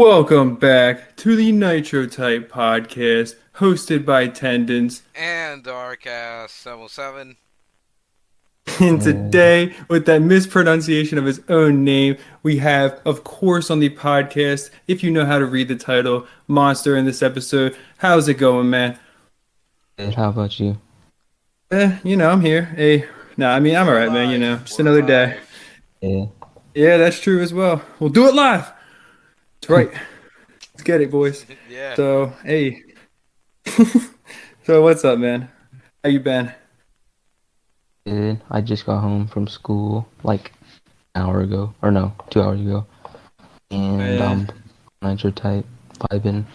Welcome back to the Nitro Type podcast, hosted by Tendons. And Darkcast 707. And Uh, today, with that mispronunciation of his own name, we have, of course, on the podcast, if you know how to read the title, Monster in this episode. How's it going, man? Good. How about you? I'm here. Hey, nah, I mean, I'm all We're right, man. live. Just We're another day. live. Yeah. Yeah, that's true as well. We'll do it live. That's right. Let's get it, boys. Yeah. So, hey. So, what's up, man? How you been? Good. I just got home from school like an hour ago, or no, 2 hours ago, and Yeah. Nitro type vibing.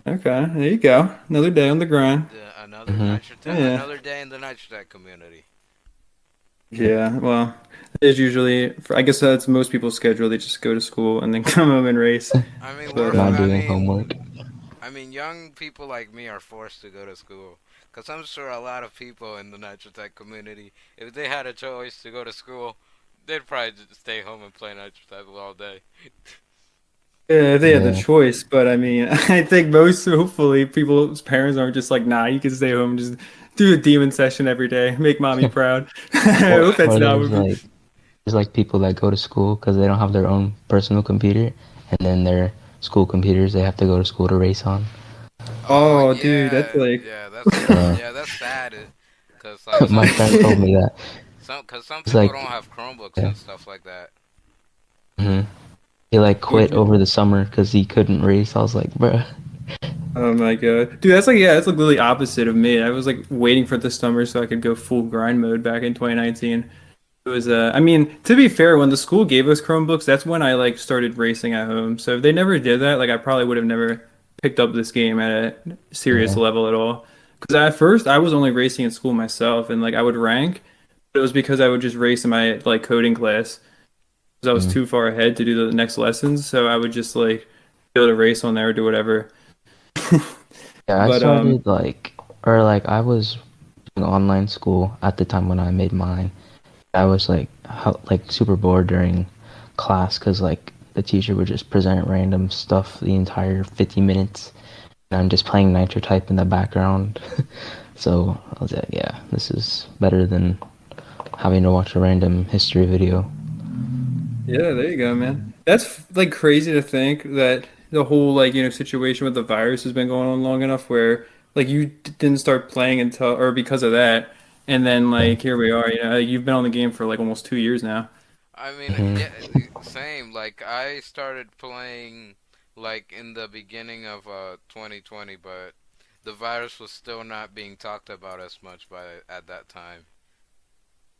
Okay, there you go. Another day on the grind. Another Mhm. Yeah. another day in the Nitro community. Yeah, well, it's usually, I guess that's most people's schedule. They just go to school and then come home and race. I mean, But, Not doing homework. young people like me are forced to go to school. Cause I'm sure a lot of people in the Nitro community, if they had a choice to go to school, they'd probably just stay home and play Nitro all day. yeah, they had the Yeah. choice. But I mean, I think most, hopefully, people's parents aren't just like, nah, you can stay home and just do a demon session every day, make mommy proud. I Or, hope that's or not what we. there's like people that go to school because they don't have their own personal computer, and then their school computers they have to go to school to race on. Oh Oh, dude, that's yeah, like, yeah, that's Yeah. yeah, that's sad. Cause like My some friend told me that. some It's people like, don't have Chromebooks yeah. and stuff like that. Mhm. He like quit over the summer because he couldn't race. I was like, bruh. oh my God. Dude, that's like, yeah, that's like literally opposite of me. I was like waiting for the summer so I could go full grind mode back in 2019. It was I mean, to be fair, when the school gave us Chromebooks, that's when I like started racing at home. So if they never did that, like I probably would have never picked up this game at a serious Yeah. level at all. Because at first I was only racing in school myself and like I would rank, but it was because I would just race in my like coding class because I was Mm. too far ahead to do the next lessons. So I would just like be able to race on there or do whatever. Yeah, I But started like I was doing online school at the time when I made mine. I was like like super bored during class because like the teacher would just present random stuff the entire 50 minutes, and I'm just playing Nitro Type in the background. So I was like, yeah, this is better than having to watch a random history video. yeah, there you go, man. That's like crazy to think that the whole like, situation with the virus has been going on long enough where like you didn't start playing until or because of that. And then Yeah. like here we are, like, you've been on the game for like almost 2 years now. I mean, Hmm. yeah, same. Like I started playing like in the beginning of 2020, but the virus was still not being talked about as much by at that time.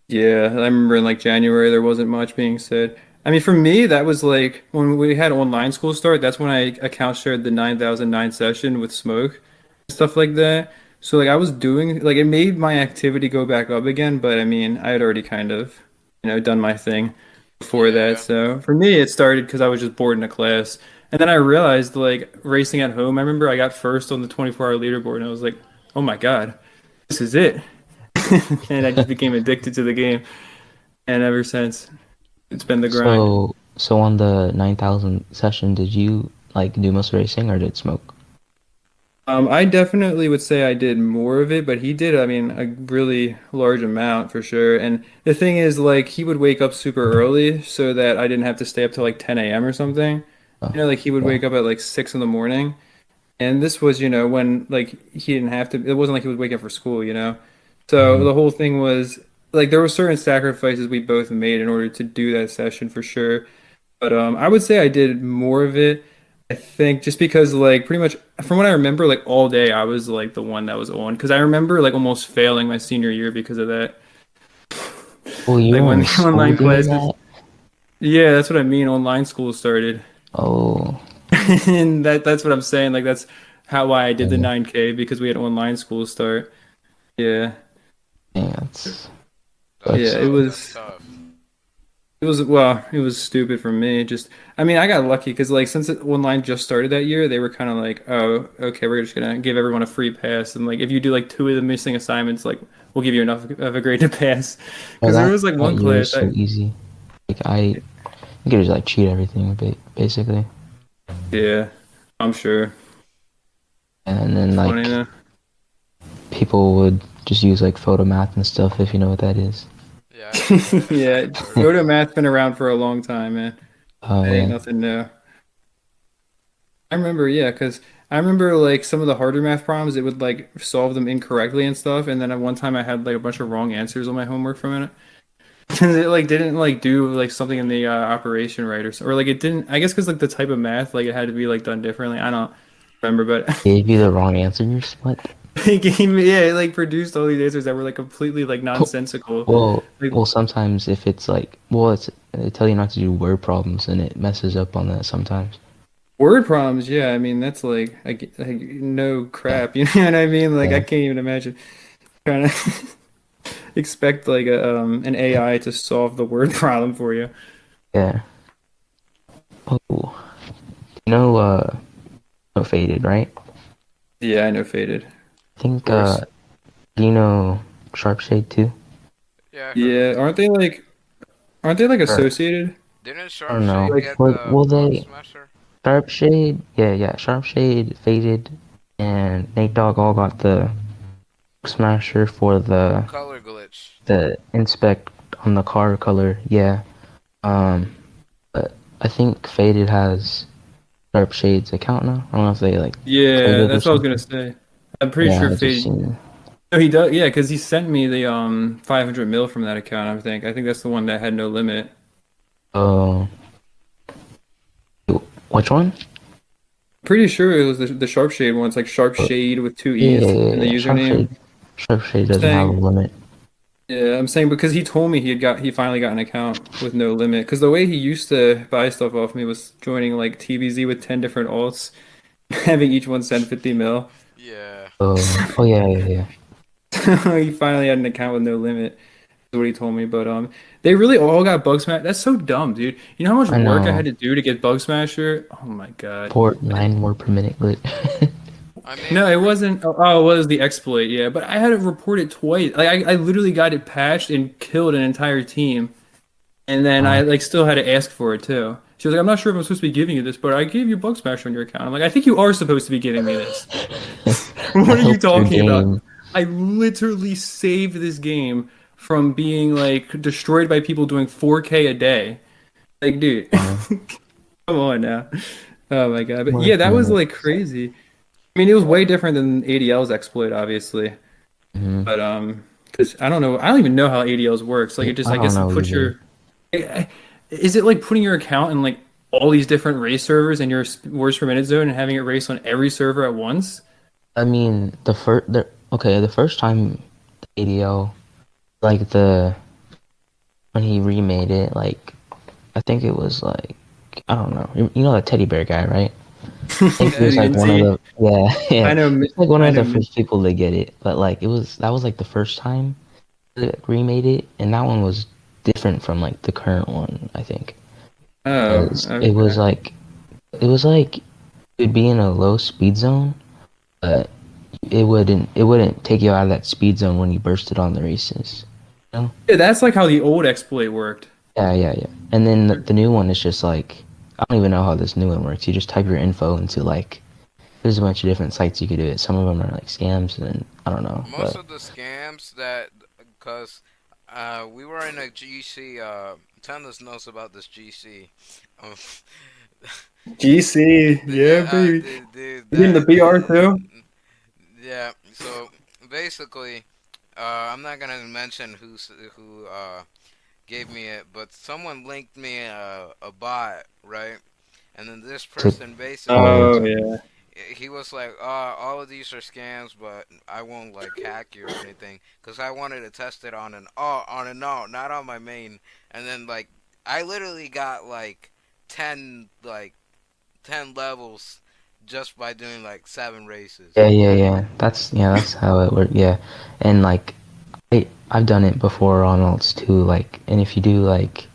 Yeah, I remember in like January there wasn't much being said. I mean, for me, that was like when we had online school start, that's when I account shared the 9009 session with Smoke, stuff like that. So like I was doing like it made my activity go back up again, but I mean, I had already kind of, done my thing before that. Yeah. So for me, it started because I was just bored in a class. And then I realized like racing at home, I remember I got first on the 24-hour leaderboard and I was like, "Oh my God, this is it." And I just became addicted to the game. And ever since, it's been the grind. So on the 9,000 session, did you like do most racing or did Smoke? I definitely would say I did more of it, but he did, I mean, a really large amount for sure. And the thing is, like, he would wake up super early so that I didn't have to stay up till like 10 a.m. or something. Oh, Like he would yeah. wake up at like 6 in the morning. And this was, when like he didn't have to, it wasn't like he was waking up for school. So Hmm. the whole thing was like there were certain sacrifices we both made in order to do that session for sure. But I would say I did more of it. I think just because like pretty much from what I remember, like all day I was like the one that was on because I remember like almost failing my senior year because of that. Oh, you Like were when in the school online doing classes. that? Yeah, that's what I mean. Online school started, Oh, and that's what I'm saying. Like that's how why I did the yeah. 9K because we had online school start. Yeah, Yeah, that's That's yeah. sucks. It tough. That's was. tough. It was stupid for me. Just, I mean, I got lucky because like since online just started that year, they were kind of like, oh, okay, we're just gonna give everyone a free pass, and like if you do like two of the missing assignments, like we'll give you enough of a grade to pass. Oh, Because there that was like that one year is class, so easy. Like I you could just like cheat everything basically. Yeah, I'm sure. And then Funny like though. people would just use like photo math and stuff if you know what that is. Yeah, yeah, Yeah, I've heard of photo it. math's been around for a long time, man. Oh It ain't yeah. nothing new. I remember, yeah, because I remember like some of the harder math problems, it would like solve them incorrectly and stuff. And then at one time I had like a bunch of wrong answers on my homework from it. And it like didn't like do like something in the operation right or like it didn't, I guess because like the type of math, like it had to be like done differently. I don't remember, but Gave you the wrong answers? What? it gave me, yeah, it like produced all these answers that were like completely like nonsensical. Like Well, sometimes if it's like, well, it's they tell you not to do word problems, and it messes up on that sometimes. word problems, yeah, I mean, that's like no Yeah, crap, you know what I mean? Like I yeah, can't even imagine trying to expect like an AI to solve the word problem for you. yeah. Oh, no faded, right? Yeah, I know faded, of I think course. do you know sharp shade too? Yeah, I heard of Yeah, it. aren't they like Or associated? Didn't I don't know. Sharpshade Like get Well, the well, Bug they Smasher? sharp shade, yeah, sharp shade, faded, and Nate Dogg all got the smasher for Color glitch. the inspect on the car color. Yeah. Um, but I think faded has sharp shades account now. I don't know if they like cleared yeah, it or that's what I was gonna something. say. I'm pretty Yeah, sure I just faded. seen. No, he does. Yeah, because he sent me the 500 mil from that account. I think that's the one that had no limit. Oh, which one? Pretty sure it was the Sharp Shade one. It's like Sharp Oh, Shade with two yeah, E's in the Sharp username. shade. Sharp shade I'm doesn't have a saying, limit. yeah, I'm saying because he told me he finally got an account with no limit. Because the way he used to buy stuff off me was joining like TVZ with 10 different alts, having each one send 50 mil. Yeah. Oh yeah. He finally had an account with no limit. Is what he told me. But they really all got Bug Smash. That's so dumb, dude. You know how much I work I know. had to do to get Bug Smasher? Oh my God. Port 9 more per minute glitch. I mean, No, it wasn't. Oh, it was the exploit. Yeah, but I had to report it twice. Like I literally got it patched and killed an entire team, and then I uh, like still had to ask for it too. She was like, "I'm not sure if I'm supposed to be giving you this, but I gave you Bug Smasher on your account." I'm like, "I think you are supposed to be giving me this." that What are you helps your talking about? game. I literally saved this game from being like destroyed by people doing 4K a day. Like, dude, Uh, come on now. Oh my God. But more yeah, per that was minute. like crazy. I mean, it was way different than ADL's exploit, obviously. Hmm. But because I don't know, I don't even know how ADLs works. Like Yeah, it just, I I don't guess it know puts either. your, is it like putting your account in like all these different race servers and your words per minute zone and having it race on every server at once? I mean, the first time the ADL, like when he remade it, like I think it was like I don't know. You know the teddy bear guy, right? I think he yeah, was like yeah. one of Minty. the yeah I yeah. know, He was like one I of know. the first people to get it, but like that was like the first time they remade it, and that one was different from like the current one. I think Oh, 'cause okay. it was like it'd be in a low speed zone, but it wouldn't take you out of that speed zone when you bursted on the races. You know? Yeah, that's like how the old exploit worked. Yeah. And then the new one is just like I don't even know how this new one works. You just type your info into like there's a bunch of different sites you could do it. Some of them are like scams, and I don't know, Most but of the scams that, cause we were in a GC. Tendus knows about this GC. Um, GC, yeah, yeah, baby. dude, You getting the that, BR too? yeah. So basically, I'm not gonna mention who gave me it, but someone linked me a bot, right? And then this to person oh basically Oh yeah. he was like, all of these are scams, but I won't like hack you or anything, cause I wanted to test it on an alt, not on my main." And then like I literally got like 10 like 10 levels just by doing like 7 races. that's how it works. Yeah, and like I've done it before on alts too. Like, and if you do like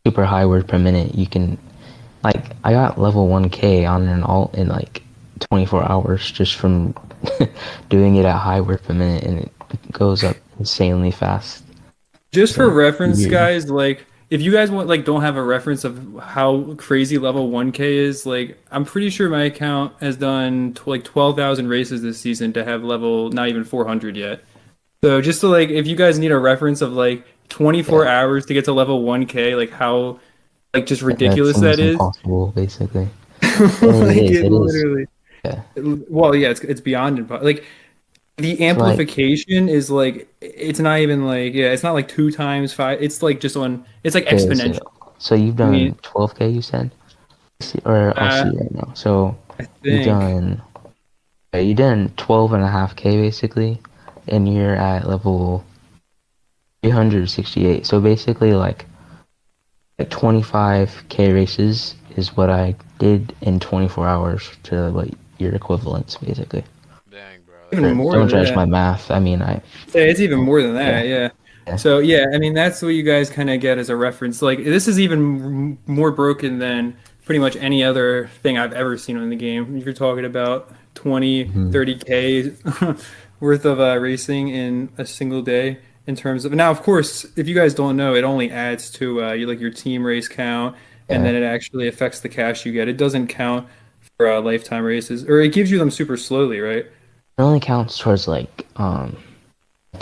super high word per minute, you can like I got level 1K on an alt in like 24 hours just from doing it at high word per minute, and it goes up insanely fast. Just It's for like reference, weird. guys, like if you guys want like don't have a reference of how crazy level 1K is, like I'm pretty sure my account has done like 12,000 races this season to have level not even 400 yet. So just to like if you guys need a reference of like 24 Yeah, hours to get to level 1K, like how like just that ridiculous seems that is. impossible, basically. And it Like is, it it is. literally. Yeah. Well, yeah, it's beyond like the So like, amplification is like it's not even like yeah, it's not like two times five. It's like just on. It's like okay, exponential. so you've I mean, done 12K, you said? Or I'll uh, see right now. So I you've think. done, yeah, you done 12.5K basically, and you're at level 368. So basically, like 25K races is what I did in 24 hours to like your equivalents, basically. Dang, bro, Even that's Or more don't than judge that. my math. I mean, Yeah, it's even more than yeah, that. Yeah. yeah. So yeah, I mean that's what you guys kind of get as a reference. Like this is even more broken than pretty much any other thing I've ever seen in the game. You're talking about 20, Mhm. 30K worth of racing in a single day in terms of now, of course, if you guys don't know, it only adds to your team race count and Yeah. then it actually affects the cash you get. It doesn't count for lifetime races or it gives you them super slowly, right? It only counts towards the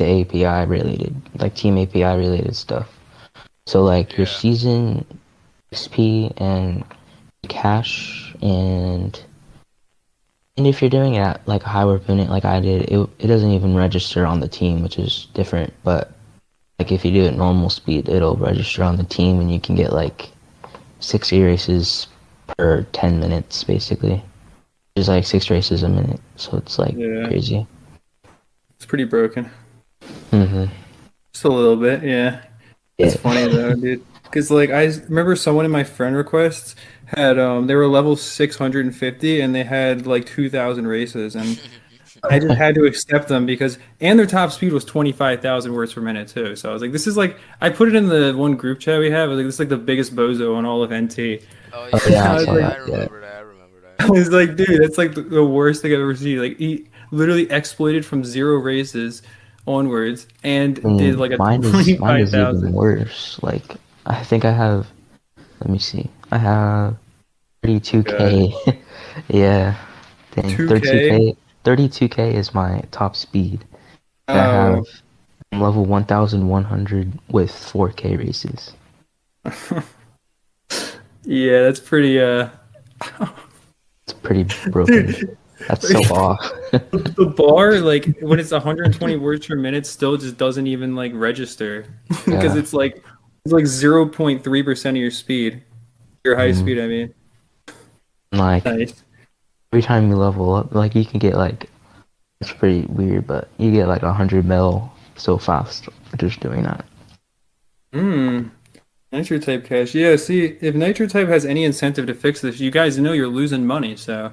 API related, like team API related stuff. So like your yeah. season XP and cash and if you're doing it at like a high warp unit like I did, it doesn't even register on the team, which is different. But like if you do it normal speed, it'll register on the team, and you can get like 60 races per 10 minutes, basically. Which is like 6 races a minute, so it's like Yeah, crazy. it's pretty broken. Hmm. Just a little bit, yeah. That's Yeah. funny though, dude. Because like I remember someone in my friend requests had they were level 650 and they had like 2,000 races and I just had to accept them because and their top speed was 25,000 words per minute too. So I was like, this is like I put it in the one group chat we have. I was like, this is like the biggest bozo on all of NT. Oh Oh yeah, yeah, I I was saw yeah. like, I that. Yeah. remember that. I remember that. I was like, dude, that's like the worst thing I've ever seen. Like he literally exploited from zero races onwards I and did mean, like a mine is even 25,000. worse. Like I think I have. Let me see. I have God. 32K. Yeah. Dang. 2K. 32K is my top speed. I Oh. have I'm level 1100 with 4K races. Yeah, that's pretty It's pretty broken. dude, That's so like, off. the bar like when it's 120 words per minute still just doesn't even like register because Yeah. it's like 0.3% of your speed. Your high Mm. speed, I mean. Like Nice. every time you level up, like you can get like it's pretty weird, but you get like 100 mil so fast just doing that. Hmm. Nitro type cash. Yeah, see, if Nitro type has any incentive to fix this, you guys know you're losing money, so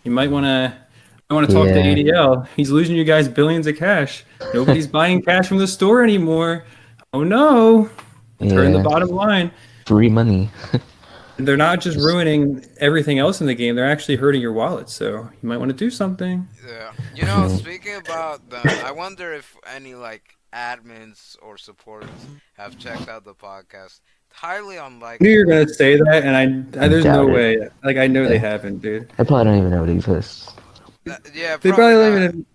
you might want to talk to Yeah. ADL. He's losing you guys billions of cash. Nobody's buying cash from the store anymore. Oh no. It's hurting the Yeah. bottom line. Free money. They're not just Just- ruining everything else in the game, they're actually hurting your wallet, so you might want to do something. Yeah. mm, Speaking about them, I wonder if any like admins or supports have checked out the podcast. Highly I knew you unlikely. were gonna say that, and there's no doubt it. way. Like I know they Yeah. haven't, dude. I probably don't even know it exists. Yeah, They probably probably don't not. even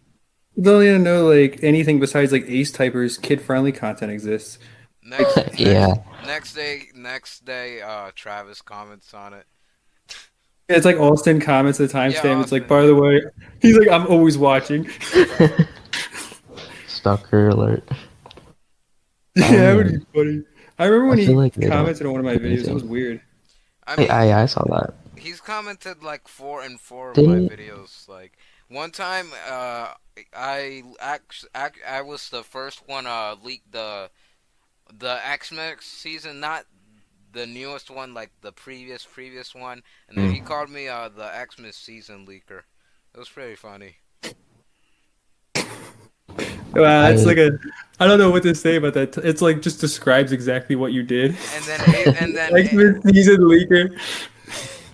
don't even know like anything besides like Ace Typer's kid-friendly content exists. Like Yeah. Next day, Travis comments on it. it's like Austin comments the Yeah, timestamp. It's like, Austin. by the Yeah. way, he's like, I'm always watching. Stalker alert. Yeah, I that would be mean, funny. I remember I when feel he like they don't commented on one of my do videos. It was anything. weird. I mean, I saw that. he's commented like four and four of my Didn't videos. Like one time, I was the first one leak the X Men season, not the newest one, like the previous one, and then mm, he called me the Xmas season leaker. It was pretty funny. Wow, that's I like a. I don't know what to say about that. It's like just describes exactly what you did. And then A- and then Like A- the season leaker.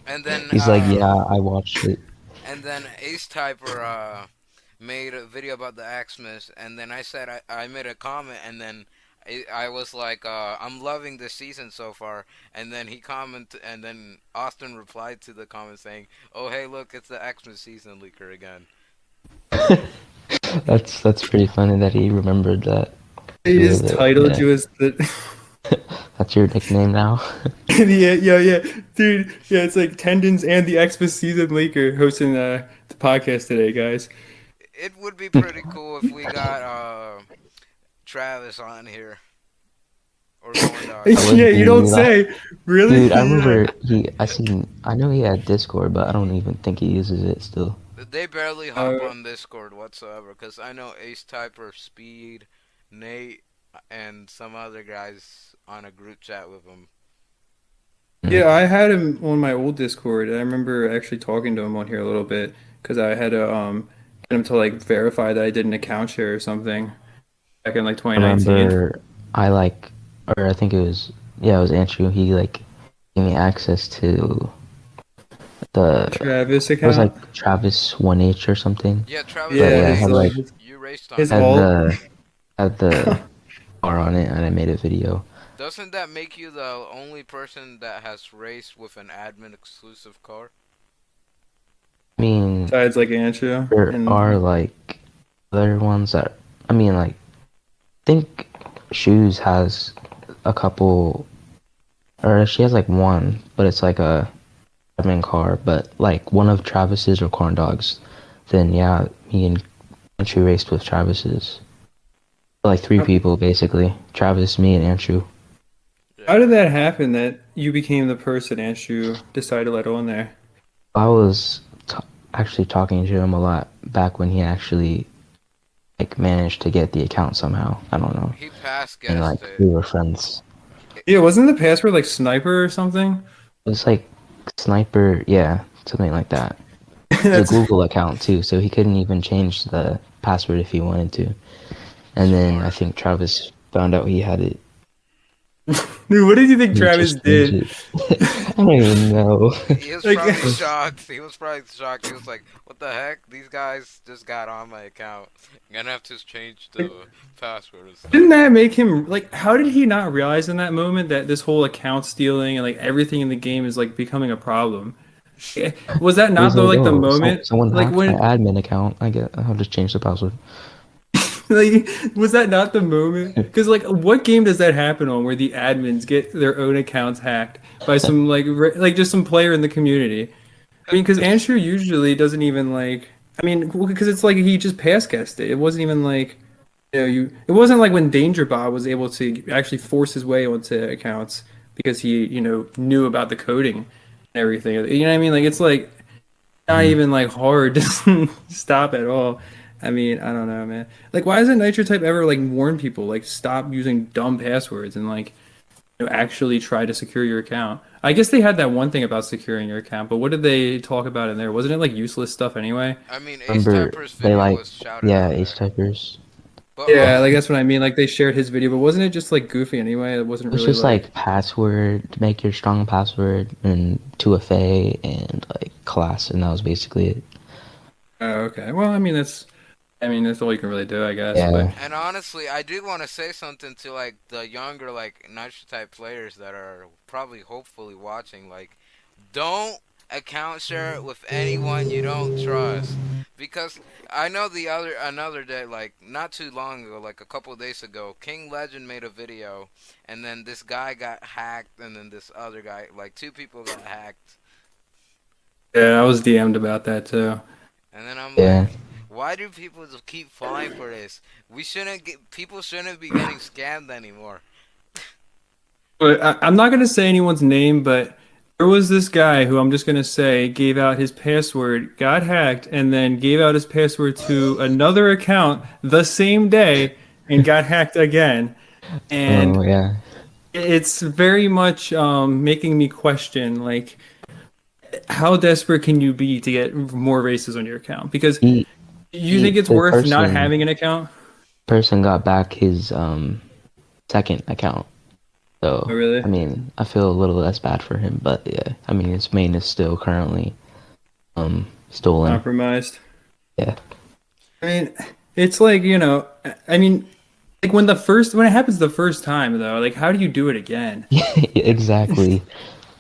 and then he's like, yeah, I watched it. and then Ace Typer made a video about the Xmas, and then I said I made a comment, and then I was like, I'm loving this season so far, and then and then Austin replied to the comment saying, "Oh hey, look, it's the Xmas season leaker again." That's pretty funny that he remembered that He you were just the titled yeah. you as the. That's your nickname now. Yeah, yeah, yeah, dude. Yeah, it's like Tendons and the Xmas season leaker hosting the podcast today, guys. It would be pretty cool if we got Travis on here or Corn Dog. That would Yeah, you don't be that. say. Really? Dude, I Yeah. remember I know he had Discord, but I don't even think he uses it still. They barely hop Uh, on Discord whatsoever because I know Ace Typer, Speed, Nate, and some other guys on a group chat with him. Mm. yeah, I had him on my old Discord. I remember actually talking to him on here a little bit because I had to get him to like verify that I did an account share or something back in like I 2019. remember I like, or I think it was, yeah, it was Andrew. He like gave me access to the, Travis it was like account. Travis 1H or something. Yeah, Travis But Yeah, yeah, I One his had H. like, You raced on his him. had alt. the car on it and I made a video. Doesn't that make you the only person that has raced with an admin exclusive car? I mean, Besides like Ancho there are and like other ones that, I mean, like, I think Shoes has a couple, or she has like one, but it's like a admin car, but like one of Travis's or Corn Dog's, then yeah, me and Andrew raced with Travis's. Like three people basically. Travis, me, and Andrew. how Yeah. did that happen that you became the person Andrew decided to let on there? I was actually talking to him a lot back when he actually like managed to get the account somehow. I don't know. He pass And like guessed it. we were friends. Yeah, wasn't the password like sniper or something? It was like Sniper, yeah, something like that. It was a That's Google account too, so he couldn't even change the password if he wanted to. And then I Smart. think Travis found out he had it. dude, what did you think He Travis just changed did? it. I don't even know. He was Like probably shocked. He was probably shocked. He was like, "What the heck? These guys just got on my account. I'm gonna have to change the password and didn't stuff." that make him like how did he not realize in that moment that this whole account stealing and like everything in the game is like becoming a problem? Was that He was not the like, like the "Oh, moment someone like hacked my when admin account. I'll just change the password." like was that not the moment? Because like what game does that happen on where the admins get their own accounts hacked by some like like just some player in the community? I mean, because Ansher usually doesn't even like. I mean, because it's like he just pass guessed it. It wasn't even like you. It wasn't like when DangerBot was able to actually force his way onto accounts because he knew about the coding and everything. You know what I mean? Like it's like not Mhm. even like hard to stop at all. I mean, I don't know, man. Like, why doesn't Nitro Type ever like warn people like stop using dumb passwords and like actually try to secure your account? I guess they had that one thing about securing your account, but what did they talk about in there? Wasn't it like useless stuff anyway? I mean, Ace Remember Typer's they video like, was shouted yeah, on ace there, typers. but Yeah, like that's what I mean. Like they shared his video, but wasn't it just like goofy anyway? It wasn't It was really just like, like password, make your strong password, and 2FA and like class, and that was basically it. oh, okay. Well, I mean that's all you can really do, I guess. But Yeah. and honestly, I do want to say something to like the younger like Nitro type players that are probably hopefully watching. Like, don't account share it with anyone you don't trust, because I know the other another day, like not too long ago, like a couple days ago, King Legend made a video, and then this guy got hacked, and then this other guy, like two people got hacked, yeah, I was DM'd about that too. and then I'm Yeah. like. Why do people just keep falling for this? We shouldn't get people shouldn't be getting scammed anymore. But I'm not gonna say anyone's name, but there was this guy who I'm just gonna say gave out his password, got hacked, and then gave out his password to another account the same day and got hacked again. And Oh yeah. it's very much making me question like how desperate can you be to get more races on your account? Because He you think it's the worth not having an account? person got back his second account. Oh, So really? I mean, I feel a little less bad for him, but yeah, I mean his main is still currently stolen. Compromised. Yeah. I mean, it's like, I mean, Like when it happens the first time though, like how do you do it again? Exactly.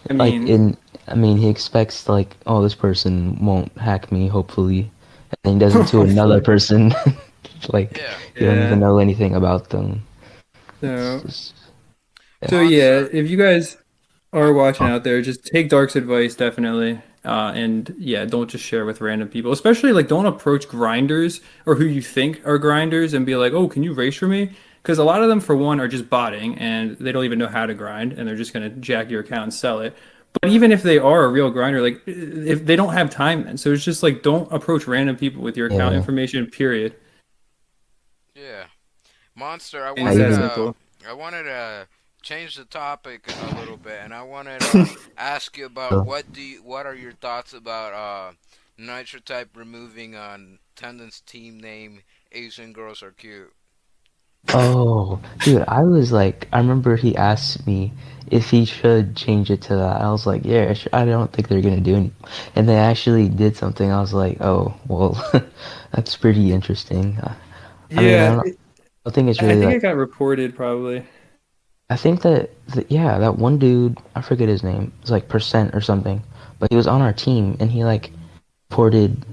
I Like mean, in, I mean, he expects like, oh, this person won't hack me, hopefully, and then he does it to another hopefully. person. Like Yeah, you don't even Yeah. know anything about them. It's So just, yeah. so yeah, Monster. if you guys are watching Oh, out there, just take Dark's advice definitely. And yeah, don't just share with random people. Especially like don't approach grinders or who you think are grinders and be like, "Oh, can you race for me?" Because a lot of them, for one, are just botting and they don't even know how to grind and they're just gonna jack your account and sell it. But even if they are a real grinder, like if they don't have time then. So it's just like don't approach random people with your account yeah. information, period. Yeah, Monster. And I it's that even simple. I wanted to change the topic a little bit, and I wanted to Yeah, ask you about what are your thoughts about Nitro Type removing on Tendon's team name Asian girls are cute. Oh, dude, I was like, I remember he asked me if he should change it to that. I was like, yeah, I don't think they're gonna do any. And they actually did something. I was like, oh, well, that's pretty interesting. I mean, I don't think it's I really think like. it got reported probably. I think that yeah, that one dude, I forget his name. It's like percent or something, but he was on our team and he like reported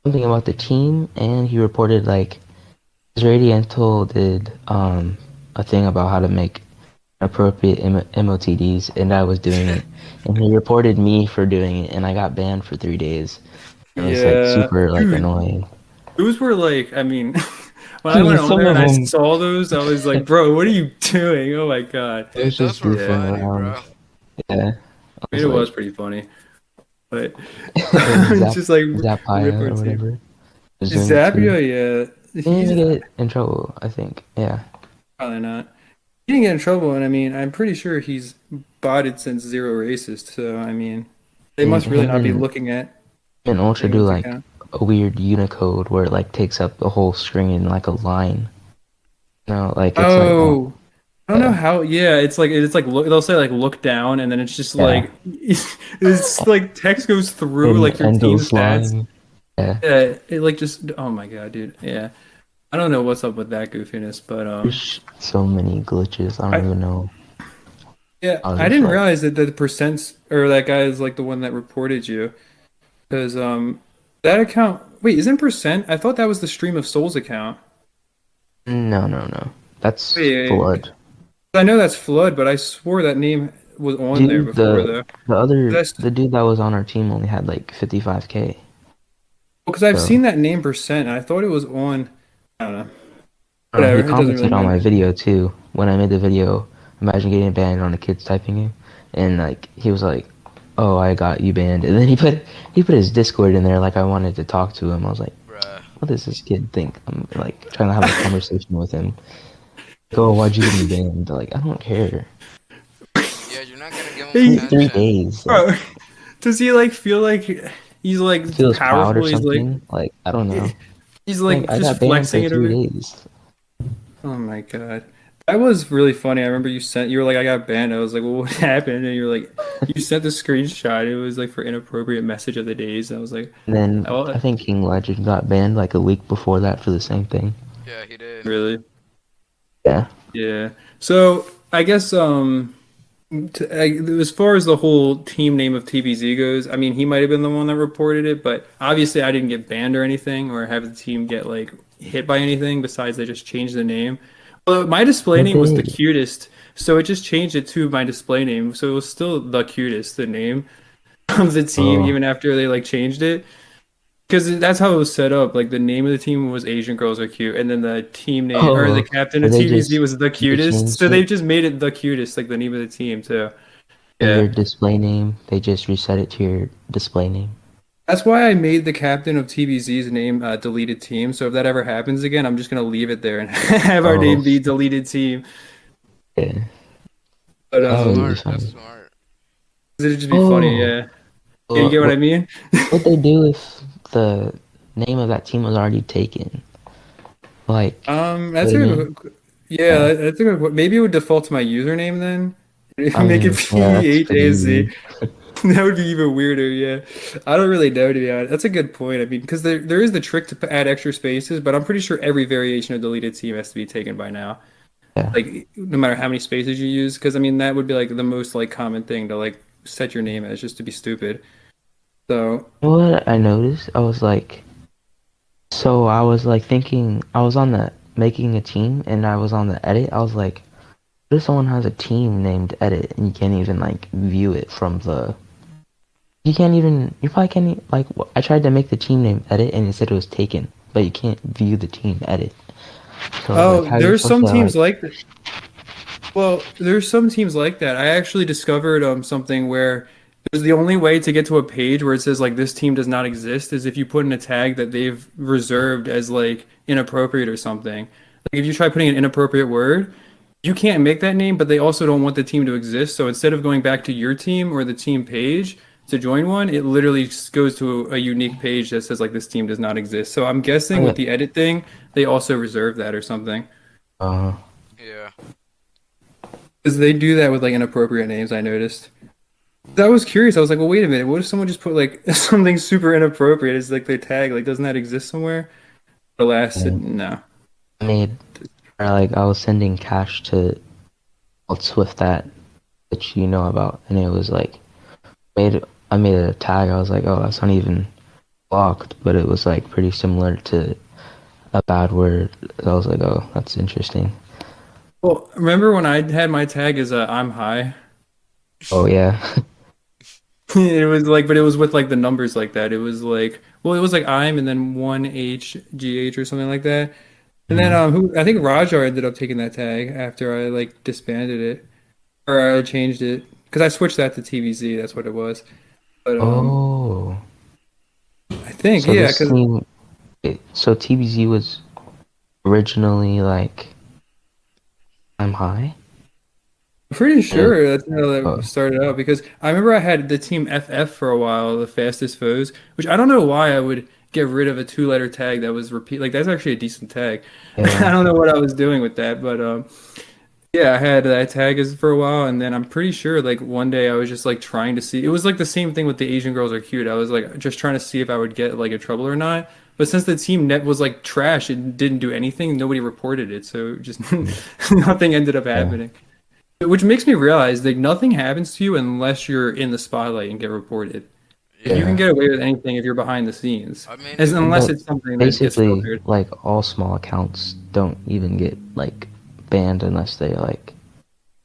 something about the team and he reported like his Radiantal did a thing about how to make appropriate MOTDs, and I was doing it. And he reported me for doing it, and I got banned for 3 days. It was like Yeah, super like dude, annoying. those were like, I mean, when I I mean, went on some there of and I them, saw those, I was like, bro, what are you doing? Oh my God. it was Dude, just those were Yeah, goofing funny, around. bro. Yeah, I I mean, was it like, was pretty funny, but or it's just like rip Zapaya our or team. whatever was doing it too. Zappia, yeah, He didn't he's even get in trouble, I think. Yeah, probably not. He didn't get in trouble, and I mean, I'm pretty sure he's botted since Zero Racist, so I mean, they and must really him not be and looking at Ultra do anyone's like account. a weird Unicode where it like takes up the whole screen in like a line. No, like it's like not. Oh, I don't know Yeah, how. Yeah, it's like look. They'll say like look down, and then it's just yeah. like it's like text goes through An like your team's endless stats. line. Yeah. Yeah, it like just oh my God, dude. Yeah, I don't know what's up with that goofiness, but There's so many glitches. I don't I even know. yeah, I was I just didn't like, realize that the percents or that guy is like the one that reported you because that account. Wait, isn't percent? I thought that was the Stream of Souls account. no, no, no. That's Wait, Flood. I know that's Flood, but I swore that name was on there Dude, before though. the That's dude that was on our team only had like 55K. because I've So, seen that name percent, and I thought it was on. I don't know. I don't know, he Whatever. It doesn't really commented on my matter. video too. When I made the video, imagine getting banned on the kids typing you, and like he was like, "Oh, I got you banned," and then he put his Discord in there like I wanted to talk to him. I was like, Bruh. "What does this kid think?" I'm like trying to have a conversation with him. Like, oh, why'd you get me banned? Like, I don't care. Yeah, you're not gonna give him Three He, three attention. days, like. bro, does he like feel like he's like Feels proud or powerful? He's like something. Like, I don't know. he's Like, like I just got banned flexing for it three over. days. Oh my God. That was really funny. I remember you were like, I got banned. I was like, well, what happened? And you're like, you sent the screenshot. It was like for inappropriate message of the days. And I was like, And then oh, I think King Legend got banned like a week before that for the same thing. Yeah, he did. really? Yeah. Yeah. So I guess as far as the whole team name of TBZ goes, I mean, he might have been the one that reported it, but obviously I didn't get banned or anything or have the team get like hit by anything besides they just changed the name. Well, my display But name was the they, cutest, so it just changed it to my display name. So it was still the cutest, the name of the team, oh, even after they like changed it. Because that's how it was set up. Like the name of the team was Asian Girls Are Cute, and then the team name or the oh, captain so of TVZ was the they cutest. changed So it they just made it the cutest, like the name of the team too. in your Yeah. display name. They just reset it to your display name. That's why I made the captain of TVZ's name deleted team. So if that ever happens again, I'm just gonna leave it there and have our Oh, name be deleted team. yeah. But That That's would be smart. That's funny. smart. it'd just be funny, Oh, yeah. Yeah, you get what I mean? what they do if the name of that team was already taken? Like, That's put a it in? good, yeah, Yeah. that's a good, maybe it would default to my username then. I Make it mean, yeah, that's pretty PHAZ. easy. That would be even weirder, yeah. I don't really know, to be honest. That's a good point. I mean, because there is the trick to add extra spaces, but I'm pretty sure every variation of deleted team has to be taken by now. Yeah. Like, no matter how many spaces you use, because I mean, that would be like the most like common thing to like set your name as, just to be stupid. So, You know what I noticed? I was like, so I was like thinking, I was on the making a team and I was on the edit. I was like, what if someone has a team named edit and you can't even like view it from the, you can't even, you probably can't, like, I tried to make the team name edit and it said it was taken, but you can't view the team edit. So like, oh, how are you there's supposed some to teams like, like that. Well, there's some teams like that. I actually discovered something where there's the only way to get to a page where it says like this team does not exist is if you put in a tag that they've reserved as like inappropriate or something. Like if you try putting an inappropriate word, you can't make that name, but they also don't want the team to exist. So instead of going back to your team or the team page to join one, it literally just goes to a unique page that says like this team does not exist. So I'm guessing oh with yeah, the edit thing, they also reserve that or something. uh, Yeah. Because they do that with like inappropriate names, I noticed. I was curious. I was like, well, wait a minute. What if someone just put like something super inappropriate as like their tag? Like, doesn't that exist somewhere? Alas, and no. I made, or like, I was sending cash to old Swift that you know about, and it was like, made, I made a tag, I was like, oh, that's not even blocked, but it was like pretty similar to a bad word. I was like, oh, that's interesting. Well, remember when I had my tag as I'm high? Oh yeah. It was like, but it was with like the numbers like that. It was like, well, it was like I'm and then one HGH or something like that. And then Mhm. who I think Rajar ended up taking that tag after I like disbanded it or I changed it because I switched that to TVZ. That's what it was. But Oh, I think so yeah, this because team, so TBZ was originally like, I'm high? I'm pretty Uh, sure that's how that oh, started out because I remember I had the team FF for a while, the fastest foes, which I don't know why I would get rid of a two-letter tag that was repeat. Like that's actually a decent tag. I yeah. don't know what I was doing with that, but yeah, I had that tag as for a while, and then I'm pretty sure like one day I was just like trying to see. It was like the same thing with the Asian girls are cute. I was like just trying to see if I would get like in trouble or not. But since the team net was like trash, it didn't do anything. Nobody reported it, so just Mm, nothing ended up yeah. happening. Which makes me realize that nothing happens to you unless you're in the spotlight and get reported. Like you can Yeah. Yeah. get away with anything if you're behind the scenes, I mean, as if unless But it's something that gets basically, filtered. like all small accounts don't even get like banned unless they like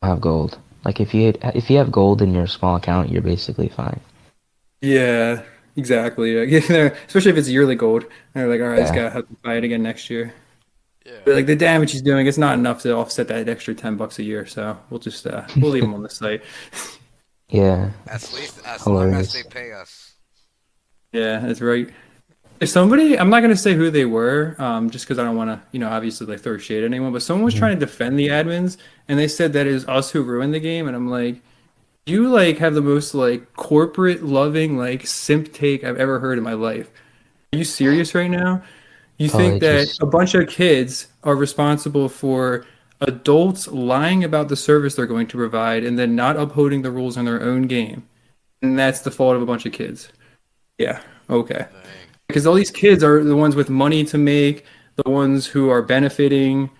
have gold. Like if you have gold in your small account, you're basically fine. Yeah, exactly. Like, especially if it's yearly gold. They're like, all right, this Yeah. guy has to buy it again next year. yeah, But like the damage he's doing, it's not enough to offset that extra $10 a year. So we'll leave him on the site. Yeah. at It's least as long as they hilarious. pay us. Yeah, that's right. If somebody, I'm not gonna say who they were, just because I don't want to, obviously like throw shade at anyone. But someone was Mhm. trying to defend the admins, and they said that it was us who ruined the game, and I'm like, you like have the most like corporate loving like simp take I've ever heard in my life. Are you serious right now? You think Probably that just a bunch of kids are responsible for adults lying about the service they're going to provide and then not upholding the rules in their own game, and that's the fault of a bunch of kids? Yeah, okay. Dang. Because all these kids are the ones with money to make, the ones who are benefiting,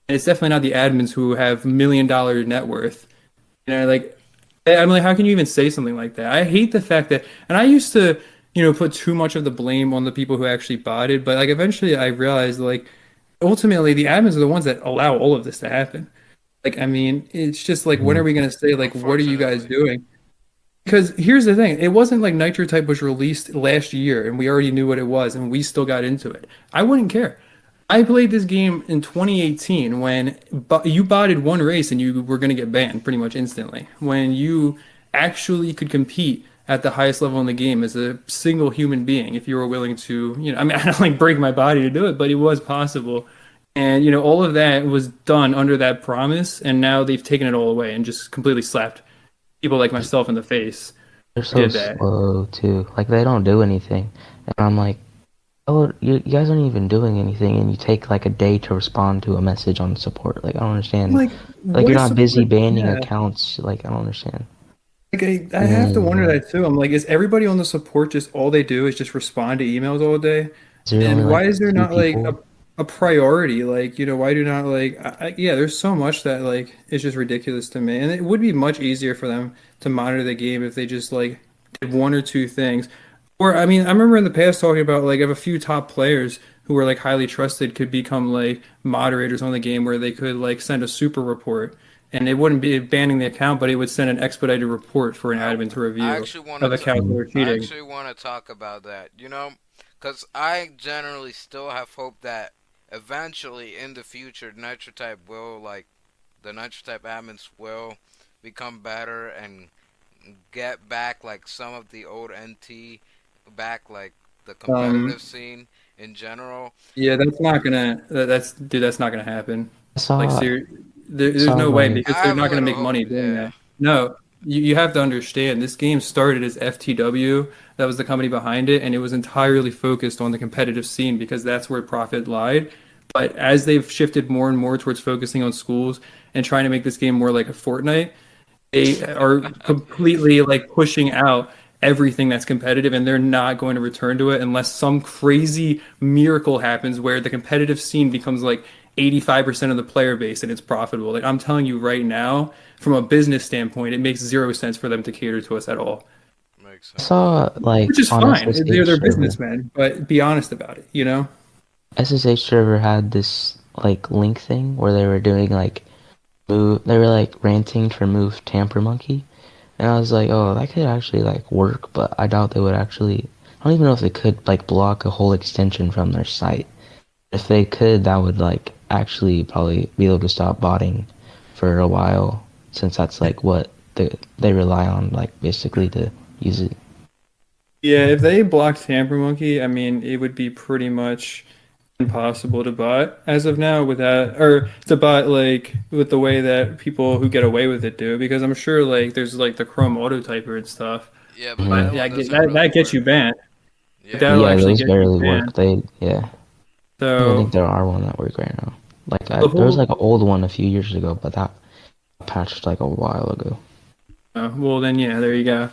and it's definitely not the admins who have $1 million net worth. Like I'm like, how can you even say something like that? I hate the fact that, and I used to, put too much of the blame on the people who actually bought it, but like eventually I realized like ultimately the admins are the ones that allow all of this to happen. Like, I mean, it's just like, when are mhm. we going to say like, what are you guys Unfortunately. doing? Because here's the thing, it wasn't like Nitro Type was released last year and we already knew what it was and we still got into it. I wouldn't care. I played this game in 2018 when you botted one race and you were going to get banned pretty much instantly. When you actually could compete at the highest level in the game as a single human being, if you were willing to, I mean, I don't like break my body to do it, but it was possible. And, all of that was done under that promise. And now they've taken it all away and just completely slapped people like myself in the face They're who so did that. slow too. Like they don't do anything, and I'm like, oh, you guys aren't even doing anything, and you take like a day to respond to a message on support. Like I don't understand. Like, Like what you're is not busy support? banning Yeah. accounts. Like I don't understand. Like I have to wonder Yeah. that too. I'm like, is everybody on the support just all they do is just respond to emails all day? Is there only And why like is there two not like people? a priority? Like, why do not like yeah, there's so much that like is just ridiculous to me. And it would be much easier for them to monitor the game if they just like did one or two things. Or I mean, I remember in the past talking about like if a few top players who were like highly trusted could become like moderators on the game where they could like send a super report and it wouldn't be banning the account, but it would send an expedited report for an I admin to I review actually want of to accounts that Mm. are I cheating. actually want to talk about that. Because I generally still have hope that eventually in the future, Nitro Type will like the Nitro Type admins will become better and get back like some of the old NT back, like the competitive Um, scene in general. yeah, that's not gonna. That's dude. That's not gonna happen. I Like, saw there's saw no way like because I they're have a not gonna little make hope. money doing Yeah, that. No, you have to understand. This game started as FTW. That was the company behind it, and it was entirely focused on the competitive scene because that's where profit lied. But as they've shifted more and more towards focusing on schools and trying to make this game more like a Fortnite, they are completely like pushing out everything that's competitive and they're not going to return to it unless some crazy miracle happens where the competitive scene becomes like 85% of the player base and it's profitable. Like I'm telling you right now, from a business standpoint, it makes zero sense for them to cater to us at all. makes I sense. saw Which like is on fine. They're SSH server. businessmen, but be honest about it, you know? SSH server had this like link thing where they were doing like they were like ranting to remove Tamper Monkey, and I was like, oh, that could actually like work, but I doubt they would actually. I don't even know if they could like block a whole extension from their site. If they could, that would like actually probably be able to stop botting for a while, since that's like what they rely on, like basically to use it. Yeah, if they blocked Tamper Monkey, I mean, it would be pretty much impossible to bot as of now without or to bot like with the way that people who get away with it do because I'm sure like there's like the Chrome auto typer and stuff Yeah, but Hmm. that but one yeah doesn't that really gets work. you banned like, Yeah, that'll Yeah, actually those get you barely work. banned They yeah. I don't even think so there are one that work right now. Like the there was like whole an old one a few years ago, but that patched like a while ago. well then yeah there you go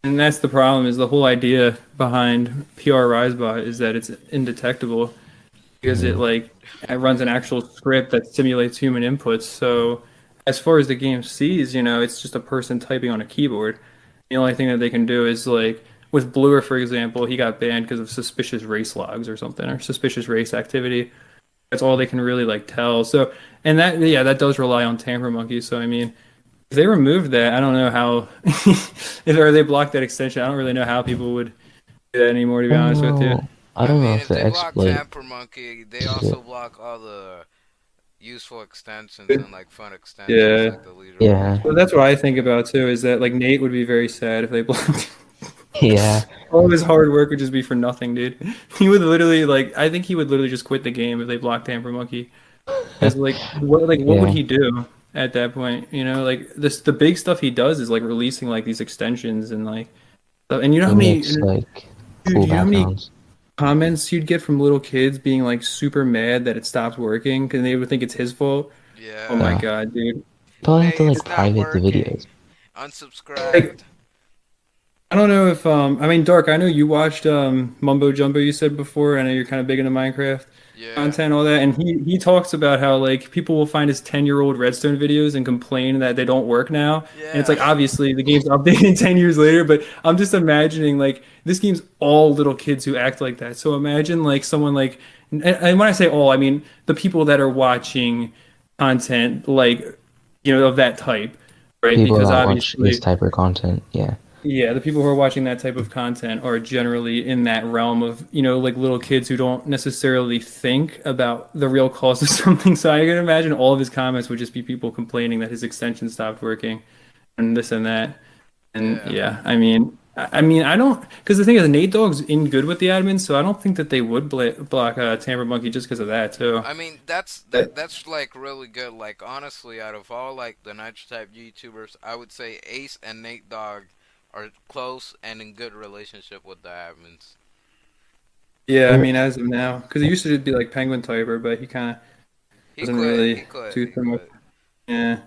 and that's the problem is the whole idea behind PR Risebot is that it's indetectable because it Hmm. like it runs an actual script that simulates human inputs. So as far as the game sees, it's just a person typing on a keyboard. The only thing that they can do is like with Bluer, for example, he got banned because of suspicious race logs or something or suspicious race activity. That's all they can really like tell. So and that yeah, that does rely on Tamper Monkey. So I mean, if they removed that, I don't know how if or they blocked that extension, I don't really know how people would do that anymore, to I be don't honest with you. know. I I don't know mean, if if they the block exploit Tamper Monkey, they is also it. block all the useful extensions and like fun extensions Yeah. like the leaderboards Yeah, So would that's what be. I think about too, is that like Nate would be very sad if they blocked yeah, all of his hard work would just be for nothing, dude. He would literally like I think he would literally just quit the game if they blocked Tamper Monkey. Because what would yeah. he do at that point? Like the big stuff he does is like releasing like these extensions and like stuff. And you know how He many makes like dude, cool you know how many backgrounds. comments you'd get from little kids being like super mad that it stopped working because they would think it's his fault. Oh my Yeah. Yeah, God, dude. probably have to Nate, like it's not private the videos. working. Unsubscribed. Like I don't know if I mean Dark, I know you watched Mumbo Jumbo you said before. I know you're kind of big into Minecraft Yeah. content, all that, and he talks about how like people will find his 10-year-old Redstone videos and complain that they don't work now. And it's Yeah. like obviously the game's updated 10 years later, but I'm just imagining like this game's all little kids who act like that. So imagine like someone like and when I say all, I mean the people that are watching content like of that type, right? People Because that watch this obviously type of content, yeah. yeah, the people who are watching that type of content are generally in that realm of, like little kids who don't necessarily think about the real cause of something. So I can imagine all of his comments would just be people complaining that his extension stopped working and this and that. And Yeah. yeah, I mean, I don't, because the thing is, Nate Dogg's in good with the admins, so I don't think that they would block Tamper Monkey just because of that too. I mean, that's like really good. Like honestly, out of all like the Nitro type YouTubers, I would say Ace and Nate Dogg are close and in good relationship with the admins. Yeah, I There, mean, as of now, because it used to be like Penguin Tiber, but he kind of He wasn't quit. really He quit. too He much. quit. Yeah.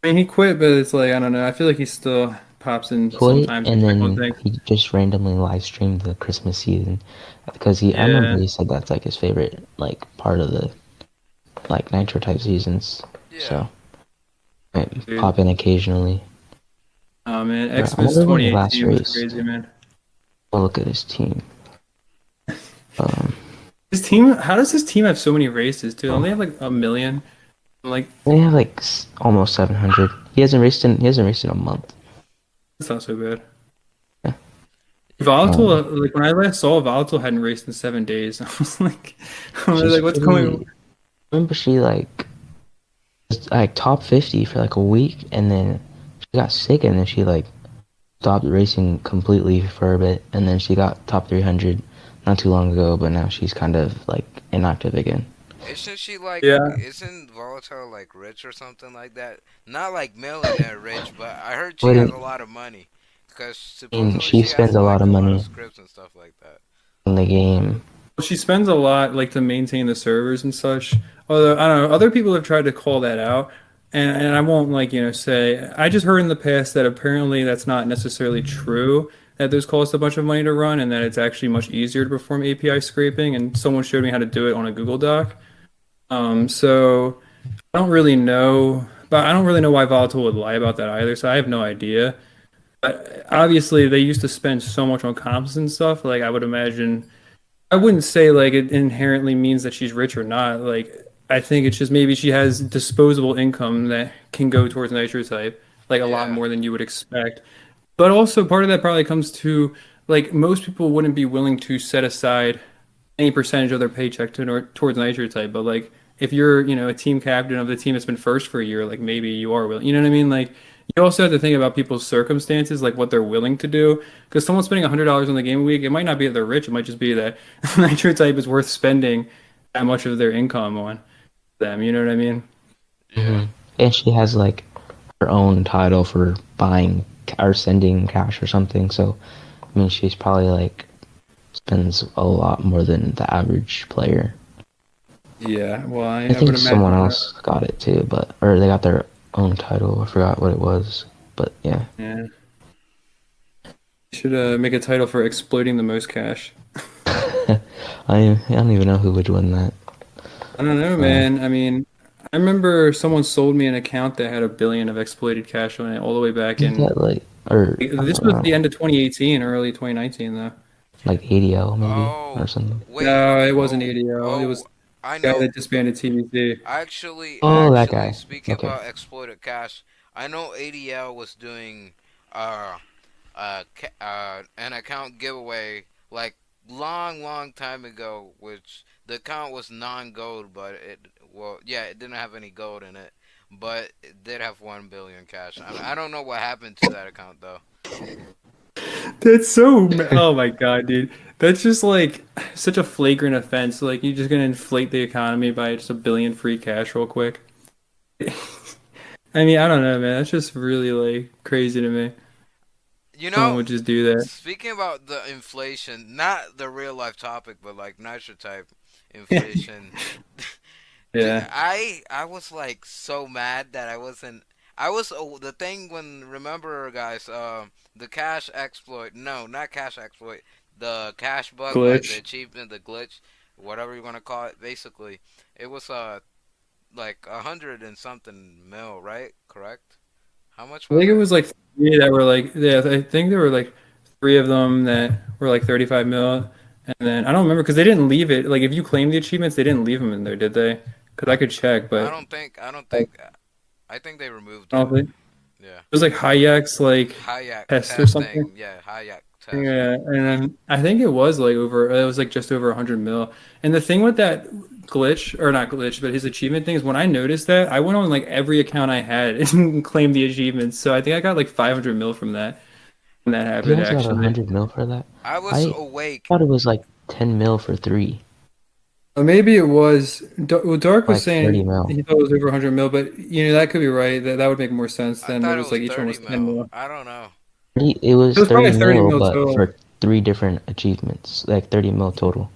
I mean, he quit, but it's like I don't know. I feel like he's still. pops in Quit, sometimes to and check on then things. he just randomly live streamed the Christmas season because I remember Yeah, he said that's like his favorite like part of the like Nitro type seasons. Yeah. So I dude. pop in occasionally. Oh man, I Xmas wonder when he last 2018 was raced. crazy, man. I'll look at his team. Um, His team, how does his team have so many races too? Don't they have like a million? Like, they have like almost 700. He hasn't raced in a month. that's not so bad. Yeah. Yeah. Volatile, like when I last saw Volatile hadn't raced in 7 days. I was She's like, what's going on? pretty. I remember she like was like top 50 for like a week, and then she got sick, and then she like stopped racing completely for a bit, and then she got top 300 not too long ago, but now she's kind of like inactive again. Isn't she like, Yeah, isn't Volatile like rich or something like that? Not like millionaire rich, but I heard she has Wouldn't a lot of money. Because I mean supposedly she she spends has a lot like of a lot of money scripts and stuff like that. in the game. well, she spends a lot like to maintain the servers and such. Although I don't know, other people have tried to call that out, and I won't like say. I just heard in the past that apparently that's not necessarily true. That those cost a bunch of money to run, and that it's actually much easier to perform API scraping. And someone showed me how to do it on a Google Doc. So I don't really know, but I don't really know why Volatile would lie about that either. So I have no idea. But obviously, they used to spend so much on comps and stuff. Like I would imagine, I wouldn't say like it inherently means that she's rich or not. Like I think it's just maybe she has disposable income that can go towards nitro type, like a lot Yeah. more than you would expect. But also part of that probably comes to like most people wouldn't be willing to set aside any percentage of their paycheck towards nitro type. But like if you're, a team captain of the team that's been first for a year, like maybe you are willing. You know what I mean? Like you also have to think about people's circumstances, like what they're willing to do. Because someone spending $100 on the game a week, it might not be that they're rich. It might just be that nitro type is worth spending that much of their income on them. You know what I mean? Yeah. hmm And she has like her own title for buying or sending cash or something. So I mean, she's probably like spends a lot more than the average player. Yeah. Well, I I would think someone imagine that. else got it too, but or they got their own title. I forgot what it was, but yeah. Yeah. You should make a title for exploiting the most cash. I don't even know who would win that. I don't know, Uh, man. I mean, I remember someone sold me an account that had 1 billion of exploited cash on it all the way back isn't in. that like or I This don't was the know, end of 2018, early 2019, though. like ADL maybe or Oh, something? wait. No, it wasn't Oh, ADO. It oh, was I the guy know. that disbanded TVC. Actually, Oh, that actually, guy. speaking Okay. about exploited cash, I know ADL was doing uh an account giveaway like long time ago, which the account was non-gold, but it didn't have any gold in it, but it did have 1 billion cash. I don't know what happened to that account though. That's so. Oh my God, dude. That's just like such a flagrant offense. Like you're just gonna inflate the economy by just 1 billion free cash real quick. I mean, I don't know, man. That's just really like crazy to me. You Someone know, would just do that. speaking about the inflation, not the real life topic, but like nitro type inflation. Yeah. I was like so mad that I wasn't. I was the thing when remember guys, the cash exploit. No, not cash exploit. The cash bug, like the Glitch. achievement, the glitch, whatever you want to call it. Basically, it was like 100 and something mil, right? Correct. How much I was think it it? was like three that were like, yeah, I think there were like three of them that were like 35 mil. And then I don't remember because they didn't leave it. Like if you claim the achievements, they didn't leave them in there, did they? Because I could check, I but don't think. I don't like, think. I think they removed I it. don't think it Yeah. was like Hayek's like Hayak test or something. testing. Yeah, Hayak test. Yeah, and then I think it was like over, it was like just over 100 mil. And the thing with that glitch, or not glitch, but his achievement thing is when I noticed that, I went on like every account I had and claimed the achievements. So I think I got like 500 mil from that when that You happened, guys got actually. 100 mil for that? I was I awake. thought it was like 10 mil for three, Or maybe it was, well, Dark was like 30 saying mil. he thought it was over 100 mil, but that could be right. That would make more sense I than it thought it was was like each one 30 was 10 mil. mil. I don't know. It It was was probably 30 30 mil, mil but total. for three different achievements, like 30 mil total.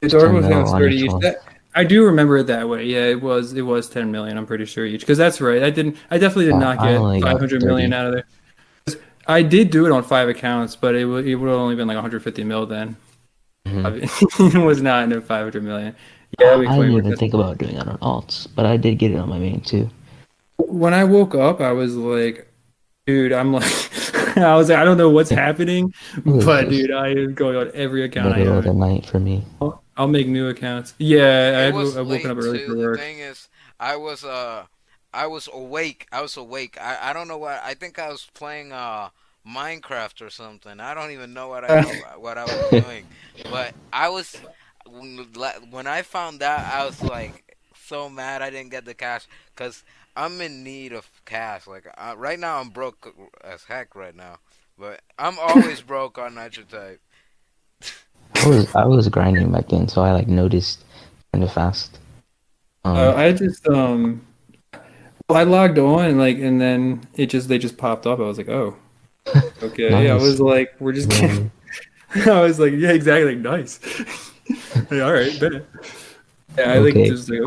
The It's Dark 10 was saying it mil was on 30 each each. one. That I do remember it that way. Yeah, it was 10 million, I'm pretty sure each. Because that's right. I definitely did Yeah, not I get only got 500 million 30. out of there. I did do it on 5 accounts, but it would have only been like 150 mil then. Hmm. It was not no 500 million. Yeah, I, that'd be I funny. didn't even think about doing that on alts, but I did get it on my main too. When I woke up, I was like, dude, I'm like, I was like, I don't know what's happening, It was but just dude, I am going on every account I middle of own. the night for me. I'll make new accounts. Yeah, It was I've woken up late early too. for The work. thing is, I was uh, I was awake. I was awake. I don't know what. I think I was playing Minecraft or something. I don't even know what I was doing. But I was when I found out, I was like so mad I didn't get the cash because I'm in need of cash. Like right now, I'm broke as heck right now. But I'm always broke on Nitro Type. I was grinding back then, so I like noticed kind of fast. Um, I just well, I logged on and like, and then they just popped up. I was like, oh, okay. I nice. was like, we're just kidding. Literally. I was like, yeah, exactly. Like, nice. Like, all right, bet. Yeah, I like Okay. just like,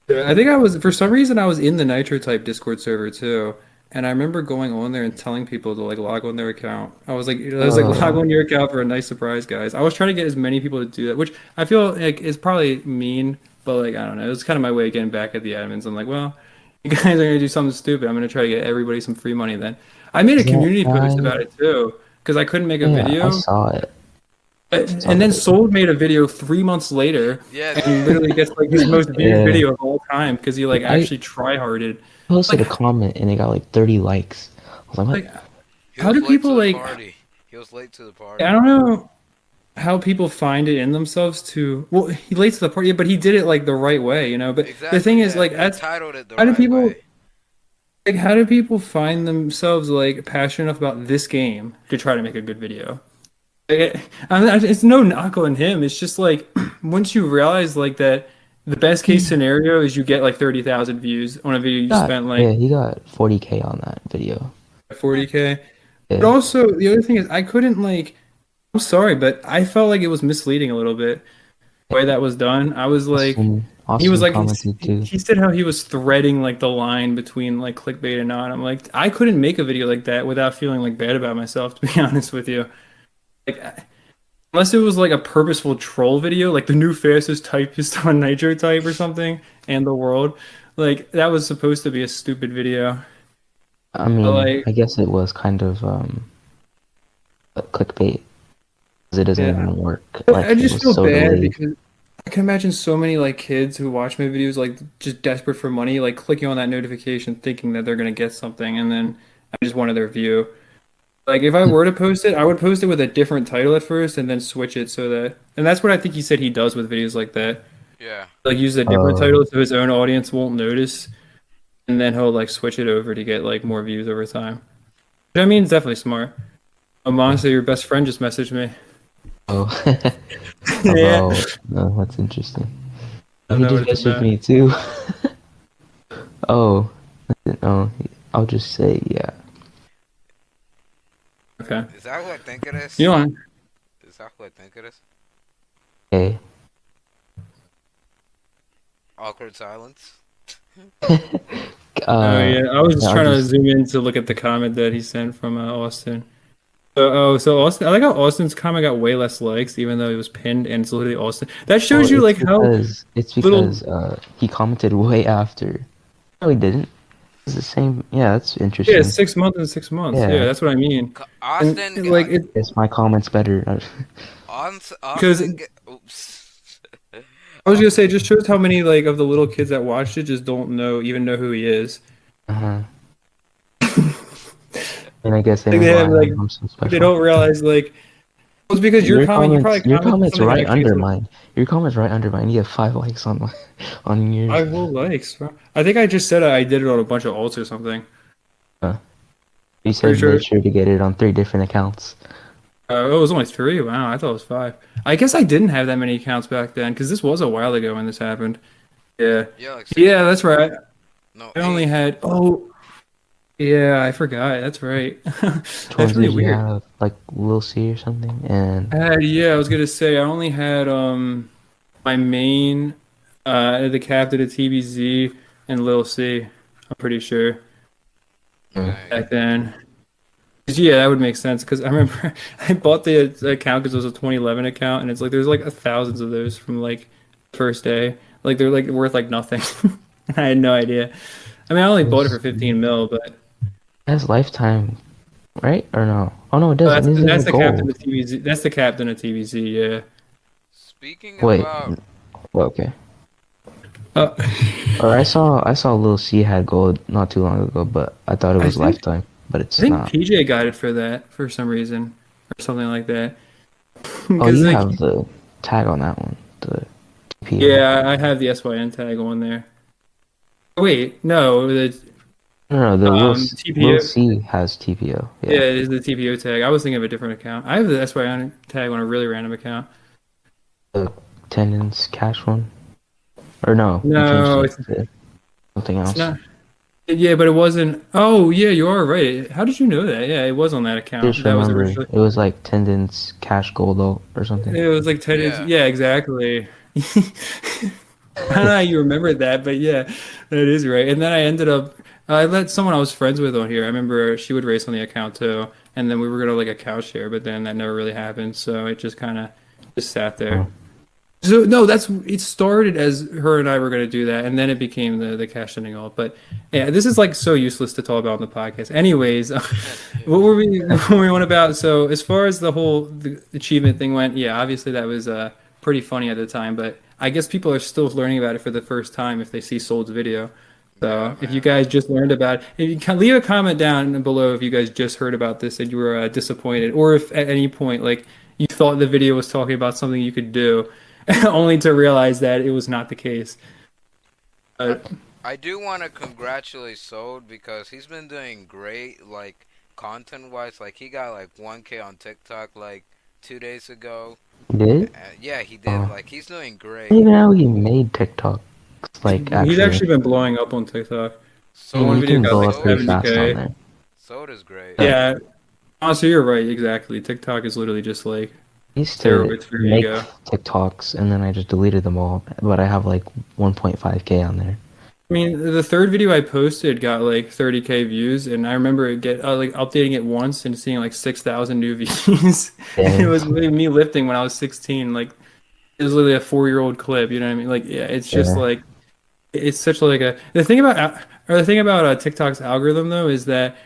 yeah, I think I was for some reason I was in the Nitro type Discord server too, and I remember going on there and telling people to like log on their account. I was like log Uh, on your account for a nice surprise, guys. I was trying to get as many people to do that, which I feel like is probably mean, but like I don't know, it was kind of my way of getting back at the admins. I'm like, well, you guys are gonna do something stupid. I'm gonna try to get everybody some free money then. I made a is that community post guy? about it too because I couldn't make a Yeah, I video. saw it. Saw And the then video. Sold made a video 3 months later Yeah, and literally gets like his most viewed Yeah. video of all time because he like I actually try harded. posted Like, a comment and it got like 30 likes. I was like, what? like he how was do late to people the like party. He was late to the I party. don't know how people find it in themselves to well he late to the party, but he did it like the right way, you know. But the thing Exactly, is yeah. like He that's titled it the how do right people way. how do people find themselves like passionate enough about this game to try to make a good video? It's no knock on him. It's just like once you realize like that the best case He scenario is you get like 30,000 views on a video you got spent like yeah, he got 40K on that video. 40K. But Yeah. also the other thing is I couldn't like I'm sorry, but I felt like it was misleading a little bit the way that was done. I was like he was Austin like commented too. he said how he was threading like the line between like clickbait and not. I'm like I couldn't make a video like that without feeling like bad about myself, to be honest with you. Like unless it was like a purposeful troll video, like the new fastest typist on Nitro type or something, and the world. Like that was supposed to be a stupid video. I But mean, like, I guess it was kind of clickbait because it doesn't yeah, even work. I Like it just was feel so bad delayed. because I can imagine so many like kids who watch my videos like just desperate for money, like clicking on that notification thinking that they're gonna get something, and then I just wanted their view. Like if I were to post it, I would post it with a different title at first and then switch it so that, and that's what I think he said he does with videos like that. Yeah. Like use a different Oh, title so his own audience won't notice, and then he'll like switch it over to get like more views over time. Which I mean, it's definitely smart. Oh, yeah. Monster, your best friend just messaged me. Oh, Yeah, about no, that's interesting. I Oh, don't he know what just it's messaged about. me too. Oh, no, I'll just say yeah. Okay, Is that who I think it you is? know, Is that who I think it is? Okay. Awkward silence. oh yeah, I was Yeah, just I'll trying to just zoom in to look at the comment that he sent from Austin. So Austin, I like how Austin's comment got way less likes, even though it was pinned, and it's literally Austin. That well, shows you like how it's little. because he commented way after. No, he didn't. It's the same. Yeah, that's Yeah, interesting. 6 months and 6 months. Yeah, Yeah, that's what I mean. And Austin, like it guess my comment's better. because Austin. Oops. I was gonna say, Austin. it just shows how many like of the little kids that watched it just don't even know who he is. Uh-huh. And I guess they Like don't they know have like I'm so they special. don't realize like it was because you probably Your commented comments something on right like under Facebook. mine. Your comments right under mine. You have 5 likes on my on yours. I will likes, bro. I think I just said I did it on a bunch of alts or something. Uh, you Pretty said sure. made sure to get it on 3 different accounts. Oh, it was only three. Wow, I thought it was five. I guess I didn't have that many accounts back then because this was a while ago when this happened. Yeah, Yeah, like 6 months. yeah, that's right. No, I only 8. had. Oh, yeah, I forgot. That's right. Which That's ones really did you weird. have? Like Lil C or something? And Yeah, I was gonna say I only had my main the captain of TBZ and Lil C. I'm pretty sure uh, Dang. back then. Yeah, that would make sense because I remember I bought the account because it was a 2011 account, and it's like there's like thousands of those from like first day. Like they're like worth like nothing. I had no idea. I mean, I only bought it for There's 15 mil, but has lifetime, right? Or no? Oh no, it doesn't. This is that's a the captain gold. of TVZ. That's the captain of TVZ. Yeah. Speaking Wait, about well, okay. Uh, Or I saw Lil C had gold not too long ago, but I thought it I was think lifetime, but I it's think not. PJ got it for that for some reason or something like that. Oh, Because you like have the tag on that one, the TPO. yeah, I have the SYN tag on there. Wait, no, the No, no, the Lil TPO. C has TPO. Yeah, Yeah, it is the TPO tag. I was thinking of a different account. I have the SYN tag on a really random account. the Tendons Cash one. Or no, you changed No, it to something it's else. not. Yeah, but it wasn't. Oh, yeah, you are right. How did you know that? Yeah, it was on that I account. just That was remember originally. it was like Tendons Cash Gold or something. It was like 10. yeah, Yeah, exactly. I don't know how you remembered that, but yeah, that is right. And then I ended up, I let someone I was friends with on here. I remember she would race on the account too, and then we were gonna like account share, but then that never really happened. So it just kind of just sat there. Oh, So no, that's it started as her and I were going to do that, and then it became the cash sending all. But yeah, this is like so useless to talk about on the podcast. Anyways, what were we what were we on about? So as far as the achievement thing went, yeah, obviously that was pretty funny at the time. But I guess people are still learning about it for the first time if they see Sold's video. yeah, So if you man. guys just learned about it, if you can leave a comment down below if you guys just heard about this and you were disappointed, or if at any point like you thought the video was talking about something you could do, only to realize that it was not the case. I Uh, I do want to congratulate Sold because he's been doing great, like content wise. Like he got like 1K on TikTok like 2 days ago. he did? Yeah, he did. Oh, Like he's doing I didn't great. even know he made TikTok. Like he's actually, actually been blowing up on TikTok. I The mean, Sold one you is video can got blow like up pretty Sold is fast on 70K. there. Sold is great. But Yeah, honestly, you're right. Exactly. TikTok is literally just like I used to steroids for your make ego. TikToks and then I just deleted them all. But I have like 1.5K on there. I mean, the third video I posted got like 30K views, and I remember it get like updating it once and seeing like 6,000 new views. And it Dang. was really me lifting when I was 16. Like it was literally a 4-year-old clip. You know what I mean? Like yeah, it's just Yeah. like it's such like a the thing about TikTok's algorithm though is that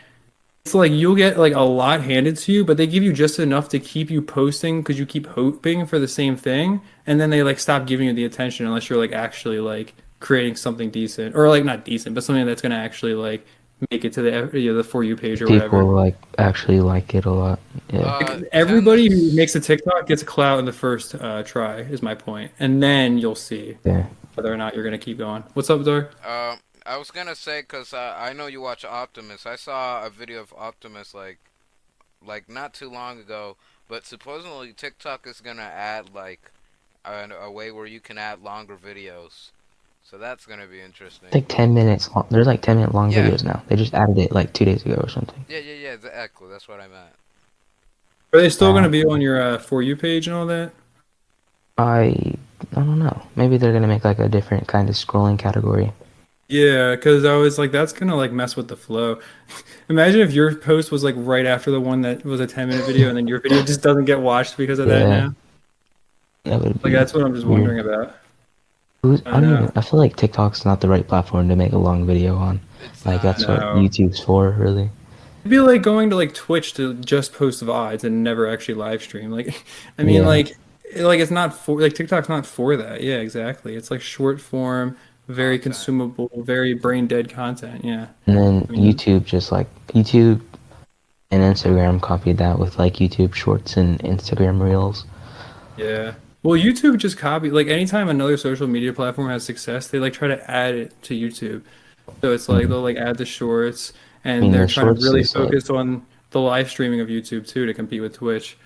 it's like you'll get like a lot handed to you, but they give you just enough to keep you posting because you keep hoping for the same thing, and then they like stop giving you the attention unless you're like actually like creating something decent or like not decent, but something that's gonna actually like make it to the For You page or People whatever. like actually like it a lot. Yeah. Like, everybody who Tendons. makes a TikTok gets a clout in the first try, is my point, and then you'll see Yeah. whether or not you're gonna keep going. What's up, Dar? I was gonna say because I know you watch Optimus. I saw a video of Optimus like not too long ago, but supposedly TikTok is gonna add like a way where you can add longer videos. So that's gonna be It's interesting. like 10 minutes long. There's like 10-minute long Yeah, videos now. They just added it like 2 days ago or something. yeah, exactly. That's what I meant. Are they still gonna Uh, be on your For You page and all that? I I don't know. Maybe they're gonna make like a different kind of scrolling category. Yeah, because I was like, that's gonna like mess with the flow. Imagine if your post was like right after the one that was a 10-minute video, and then your video just doesn't get watched because of that Yeah, now. that would Like be that's what I'm just weird. wondering about. I I don't don't know. even. I feel like TikTok's not the right platform to make a long video on. It's Like not. that's what No, YouTube's for, really. it'd be like going to like Twitch to just post VODs and never actually live stream. Like, I mean, Yeah, like it's not for like TikTok's not for that. Yeah, exactly. It's like short form, very Content. consumable, very brain dead content. Yeah. and then I mean, YouTube and Instagram copied that with like YouTube Shorts and Instagram Reels. yeah. Well, YouTube just copied like anytime another social media platform has success, they like try to add it to YouTube. So it's like Mm. they'll like add the shorts I and mean, they're the trying to Shorts really is like focus on the live streaming of YouTube too to compete with Twitch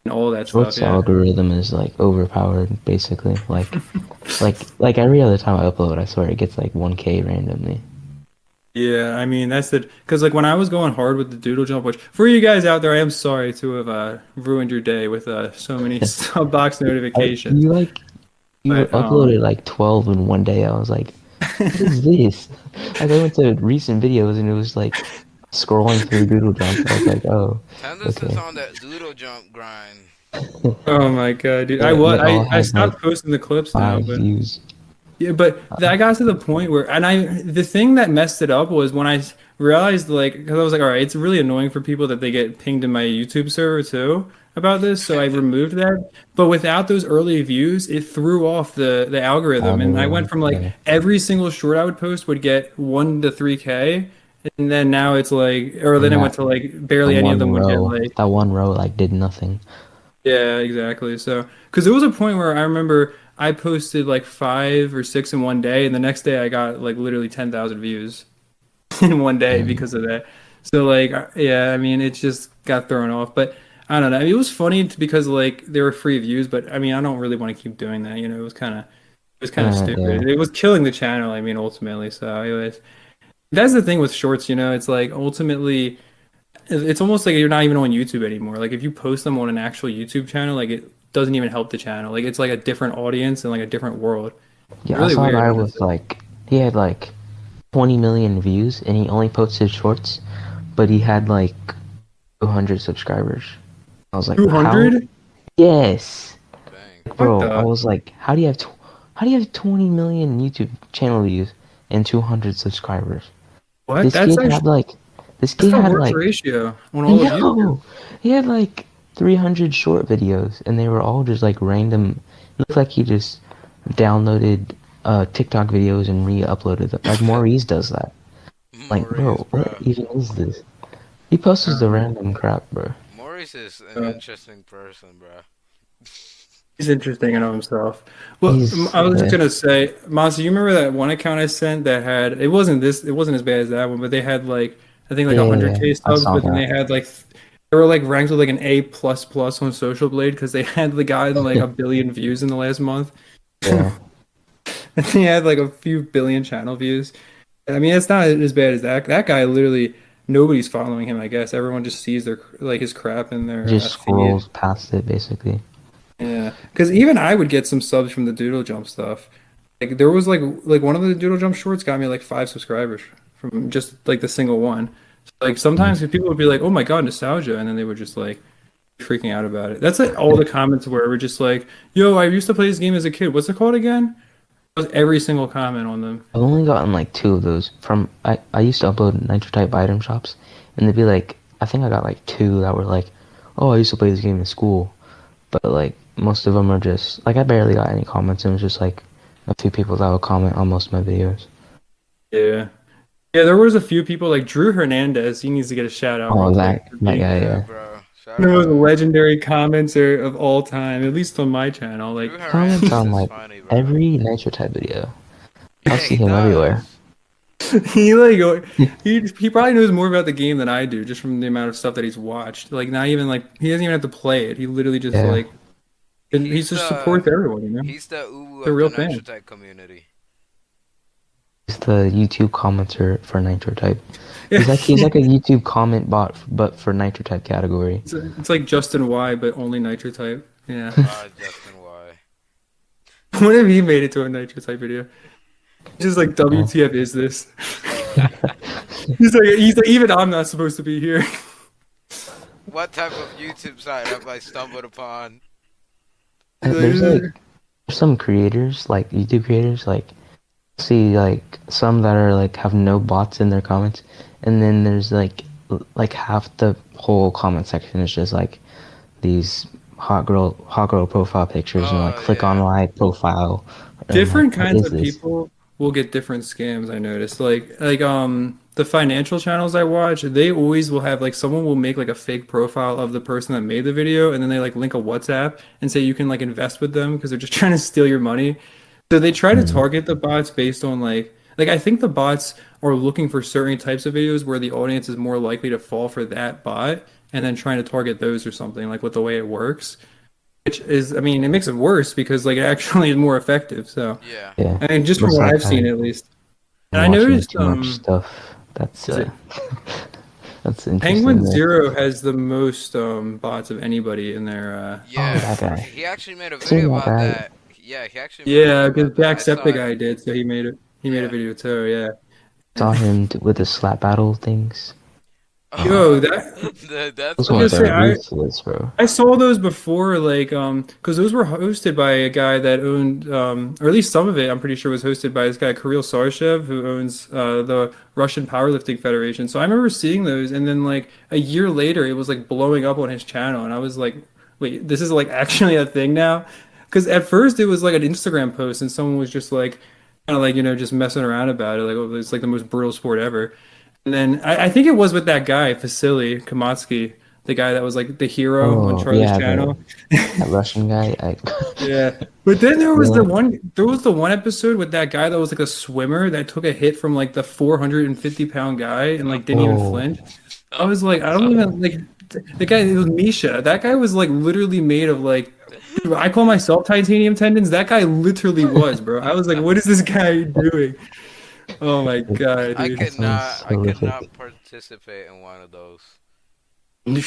and all that stuff. Shorts Yeah. algorithm is like overpowered, basically. Like every other time I upload, I swear it gets like 1K randomly. Yeah, I mean that's the because like when I was going hard with the doodle jump, which for you guys out there, I am sorry to have ruined your day with so many sub box notifications. You like you But uploaded like 12 in one day. I was like, what is this? Like I went to recent videos and it was like scrolling through Doodle Jump. I was like, oh, Tendus is okay. on that doodle jump grind. Oh my God, dude. They all I had like stopped posting the clips now, five but views. yeah, but I got to the point where, and the thing that messed it up was when realized, like, because I was like, all right, it's really annoying for people that they get pinged in my YouTube server too about this. So I removed that. But without those early views, it threw off the algorithm. And I went Algorithm. from like Yeah. every single short I would post would get 1 to 3K. And then now it's like, or then And it went to like barely any of them would get like, that one row like did nothing. yeah, exactly. So, because there was a point where I remember I posted like 5 or 6 in one day, and the next day I got like literally 10,000 views in one day And because of that. So, like, yeah, I mean, it just got thrown off. But I don't know. I mean, it was funny because like they were free views, but I mean, I don't really want to keep doing that. It was kind of yeah, stupid. It was killing the channel. I mean, ultimately. So, anyways, that's the thing with shorts. It's like ultimately. It's almost like you're not even on YouTube anymore. Like if you post them on an actual YouTube channel, like it doesn't even help the channel. Like it's like a different audience and like a different world. yeah. I Really saw a weird, guy with honestly. like he had like 20 million views, and he only posted shorts, but he had like 200 subscribers. I was like, how? 200? Yes, Dang. What bro. I the? was like, how do you have 20 million YouTube channel views and 200 subscribers? What? This kid had like, this That's kid the had worst like, ratio on I all of YouTube. know, he had like 300 short videos, and they were all just like random. It looked like he just downloaded TikTok videos and re-uploaded them. Like Maurice does that. Like, Maurice, bro, what bro. even is this? He posts the random crap, bro. Maurice is an Uh, interesting person, bro. he's interesting in himself. Well, He's I was just yeah, gonna say, Masa, you remember that one account I sent that had it wasn't as bad as that one, but they had like I think like yeah, yeah, yeah. 100K I subs, saw but then that. they had like they were like ranked with like an A plus plus on Social Blade because they had the guy in like a billion views in the last month. Yeah, And he had like a few billion channel views. I mean, it's not as bad as that. That guy literally nobody's following him, I guess. Everyone just sees their like his crap in he their just feed. scrolls past it basically. Yeah, because even I would get some subs from the Doodle Jump stuff. Like there was like one of the Doodle Jump shorts got me like 5 subscribers from just like the single one. So, like sometimes Mm. people would be like, "Oh my God, nostalgia," and then they were just like freaking out about it. That's like all the comments were just like, "Yo, I used to play this game as a kid. What's it called again?" That was every single comment on them. I've only gotten like two of those from I used to upload Nitro type item shops, and they'd be like, I think I got like two that were like, oh, I used to play this game in school, but like most of them are just like I barely got any comments. It was just like a few people that would comment on most of my videos. Yeah. Yeah, there was a few people like Drew Hernandez. He needs to get a shout out real Oh, quick for that being guy, Yeah, yeah. bro. Shout one of out the most to him. legendary commenter of all time, at least on my channel. Drew Like, Comments Hernandez on is like funny, bro. every Nitro type video. I'll Yeah, see he him everywhere. does. he like he probably knows more about the game than I do, just from the amount of stuff that he's watched. Like, not even like he doesn't even have to play it. He literally just Yeah, like and he He's just the supports everyone. he's the uwu He's a of the real Nitro fan. Tech community. he's the YouTube commenter for Nitro type. Yeah, He's like a YouTube comment bot, but for Nitro type category. it's like Justin Y, but only Nitro type. Yeah. Justin Y. What if he made it to a Nitro type video? Just like Oh. WTF is this? He's like even I'm not supposed to be here. What type of YouTube site have I stumbled upon? He's There's like like, there's some creators, like YouTube creators, like see like some that are like have no bots in their comments, and then there's like half the whole comment section is just like these hot girl profile pictures, and like Oh click on yeah. my profile, and I'm like, different what kinds is of this? people will get different scams, I noticed. Like the financial channels I watch, they always will have like someone will make like a fake profile of the person that made the video and then they like link a WhatsApp and say you can like invest with them because they're just trying to steal your money. So they try to Mm, target the bots based on like I think the bots are looking for certain types of videos where the audience is more likely to fall for that bot and then trying to target those or something like with the way it works. Which is, I mean, it makes it worse because like it actually is more effective. So, Yeah. yeah, I mean, just from looks what like I've seen at least. And I'm I watching noticed, too much stuff. That's is it that's Penguin interesting there. Zero has the most bots of anybody in their Oh, Yeah. that guy. He actually made a I've seen video that about guy. that. Yeah, he actually made a yeah, video because about that. I saw it. Jacksepticeye did, so he made a Yeah. video too. Yeah, Saw him with the slap battle things. Yo, that That's Those I was gonna ones funny. are say ruthless, bro. I saw those before, like, because those were hosted by a guy that owned, or at least some of it, I'm pretty sure was hosted by this guy, Kirill Sarshev, who owns the Russian Powerlifting Federation. So I remember seeing those, and then like a year later, it was like blowing up on his channel, and I was like, wait, this is like actually a thing now? Because at first it was like an Instagram post, and someone was just like, kind of like, just messing around about it, like, oh, it's like the most brutal sport ever. And then I think it was with that guy, Vasily Kamatsky, the guy that was like the hero on Oh Charlie's yeah, the channel. that Russian guy. Yeah. But then Yeah. there was the one episode with that guy that was like a swimmer that took a hit from like the 450-pound guy and like didn't even Oh, flinch. I was like, I don't even like the guy, it was Misha. That guy was like literally made of like, dude, I call myself titanium tendons. That guy literally was, bro. I was like, what is this guy doing? Oh my God, I dude. that could sounds not. I could not horrific. participate in one of those.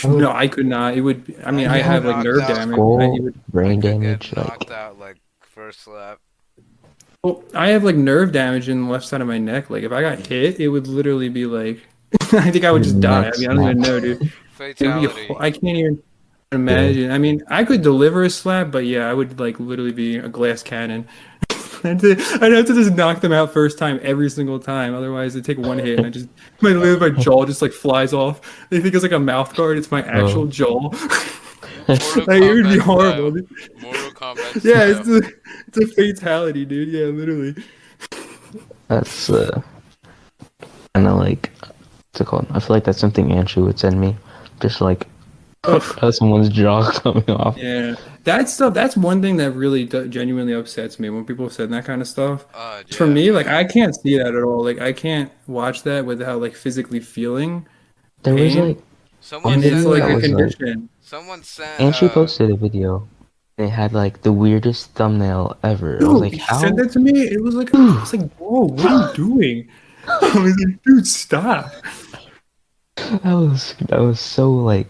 Oh, No, I could not. It would be, I I mean, I get yeah, have like knocked nerve out. damage. skull I brain could get damage. knocked out like first slap. Well, I have like nerve damage in the left side of my neck. Like if I got hit, it would literally be like, I think I would Your just die. I neck mean, I don't even snapped. know, dude. It would be, Fatality. I can't even Yeah. imagine. I mean, I could deliver a slap, but yeah, I would like literally be a glass cannon. I'd have to just knock them out first time every single time. Otherwise, they take one hit and I just my jaw just like flies off. They think it's like a mouth guard. It's my actual Oh. jaw. Mortal Like, it would be Kombat horrible, style. dude. Mortal Kombat Yeah, style. it's a fatality, dude. Yeah, literally. That's kind of like what's it called? I feel like that's something Andrew would send me. Just like Ugh. someone's jaw coming off. Yeah, that stuff. That's one thing that really genuinely upsets me when people said that kind of stuff. For Yeah, me, like man. I can't see that at all. Like I can't watch that without like physically feeling There was pain, like one Someone and it's sent video like that a was like condition. someone sent Andrew posted a video. And it had like the weirdest thumbnail ever. I was No, like, he sent how? that to me. It was like I was like, bro, what are you doing? I was like, dude, stop. That was so like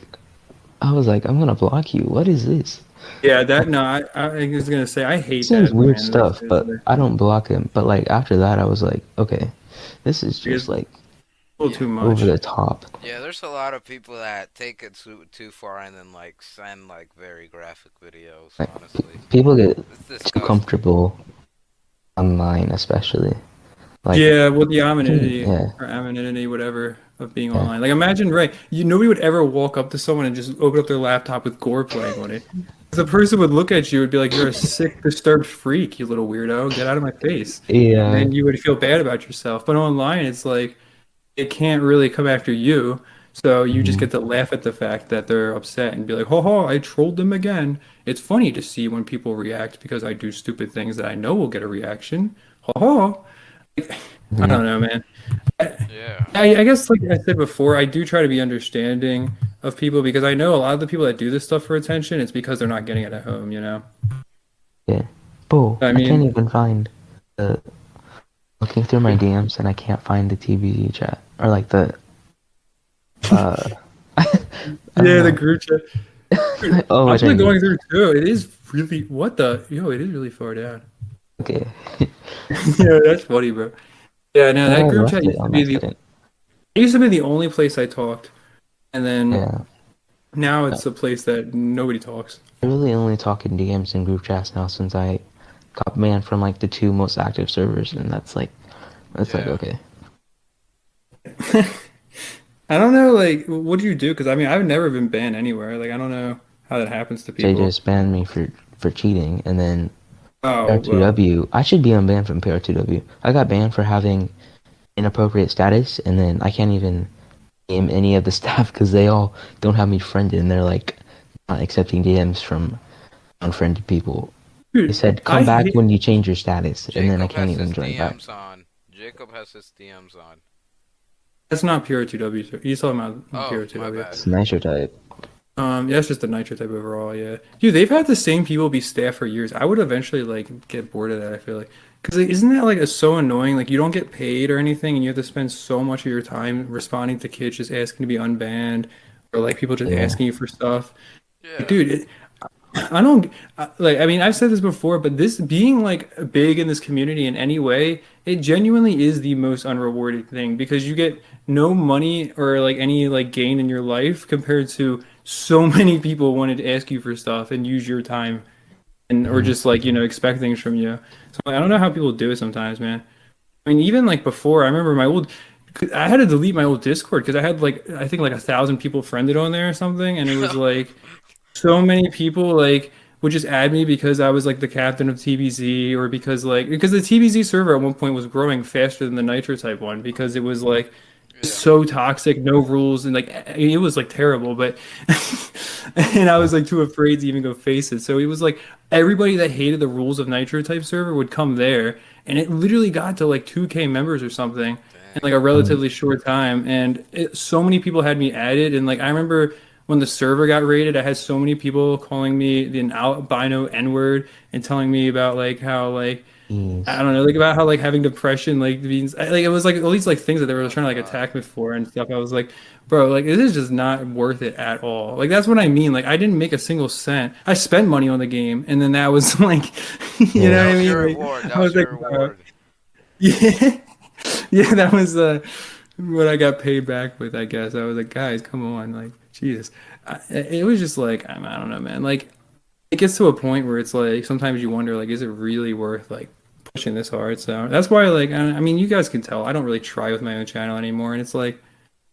I was like, I'm gonna block you. What is this? Yeah, that no, I was gonna say I He hate sends that, weird man. Like, stuff, but seriously. I don't block him. But like after that, I was like, okay, this is It's just a like little yeah. too over much. the top. Yeah, there's a lot of people that take it too far and then like send like very graphic videos, Like honestly. people get It's too disgusting. comfortable online, especially. Like, Yeah, well, the anonymity yeah, or anonymity, whatever, of being yeah, online. Like, imagine, right? Nobody would ever walk up to someone and just open up their laptop with gore playing on it. The person would look at you and be like, "You're a sick, disturbed freak, you little weirdo. Get out of my face." And yeah. then you would feel bad about yourself. But online, it's like it can't really come after you. So you just Mhm. get to laugh at the fact that they're upset and be like, "Ho ho, I trolled them again." It's funny to see when people react because I do stupid things that I know will get a reaction. Ho ho. I Yeah. don't know, man. I, Yeah. I guess, like I said before, I do try to be understanding of people because I know a lot of the people that do this stuff for attention, it's because they're not getting it at home, you know? Yeah. Bro, I I can't mean, even find the looking through my DMs and I can't find the TBD chat or like the uh I don't yeah, the know. group chat. Dude, Oh, I'm which I like need. going through too. It is really, what the? Yo, it is really far down. Okay. Yeah, that's funny, bro. Yeah, no, Thought that I group left chat it used to on be the, accident. it used to be the only place I talked. And then Yeah. now No, it's a place that nobody talks. I really only talk in DMs and group chats now since I got banned from like the two most active servers, and that's like Yeah. okay. I don't know, like, what do you do? Because I mean, I've never been banned anywhere. Like, I don't know how that happens to They people. just banned me for cheating, and then Oh, well. PR2W. I should be unbanned from PR2W. I got banned for having inappropriate status, and then I can't even name any of the staff because they all don't have me friended, and they're like not accepting DMs from unfriended people. They Dude, said I come back hate when you change your status, and then I Jacob can't has even his join back. DMs on. Jacob has his DMs on. that's not pure 2W. Sir. He's talking about Oh, pure my 2W. bad. It's Nitro type. Yeah, it's just a Nitro type overall, yeah. Dude, they've had the same people be staff for years. I would eventually like get bored of that, I feel like. Because isn't that like so annoying? Like you don't get paid or anything, and you have to spend so much of your time responding to kids just asking to be unbanned, or like people just Yeah. asking you for stuff. Like, Yeah. dude, I don't like I mean I've said this before, but this being like big in this community in any way, it genuinely is the most unrewarded thing because you get no money or like any like gain in your life compared to so many people wanted to ask you for stuff and use your time and or Mhm. just like, expect things from you. So I don't know how people do it sometimes, man. I mean, even like before, I remember I had to delete my old Discord because I had like I think like 1,000 people friended on there or something, and it was like so many people like would just add me because I was like the captain of TBZ or because the TBZ server at one point was growing faster than the Nitro type one because it was like Yeah. so toxic, no rules, and like it was like terrible. But and I was Yeah. like too afraid to even go face it. So it was like everybody that hated the rules of Nitro type server would come there, and it literally got to like 2K members or something in like a Dang. Mm. relatively short time. And so many people had me added, and like I remember when the server got raided, I had so many people calling me the albino N-word and telling me about like how like I Jeez. don't know, like about how like having depression like means like it was like all these like things that they were Oh trying to like God. attack me for and stuff. I was like, bro, like this is just not worth it at all. Like that's what I mean. Like I didn't make a single cent. I spent money on the game, and then that was like, you know Yeah. what That I was mean? your Like reward. That I was was like, your reward. yeah, yeah, that was what I got paid back with. I guess I was like, guys, come on, like Jesus. It was just like I don't know, man. Like it gets to a point where it's like sometimes you wonder like is it really worth like pushing this hard? So that's why like I mean you guys can tell I don't really try with my own channel anymore, and it's like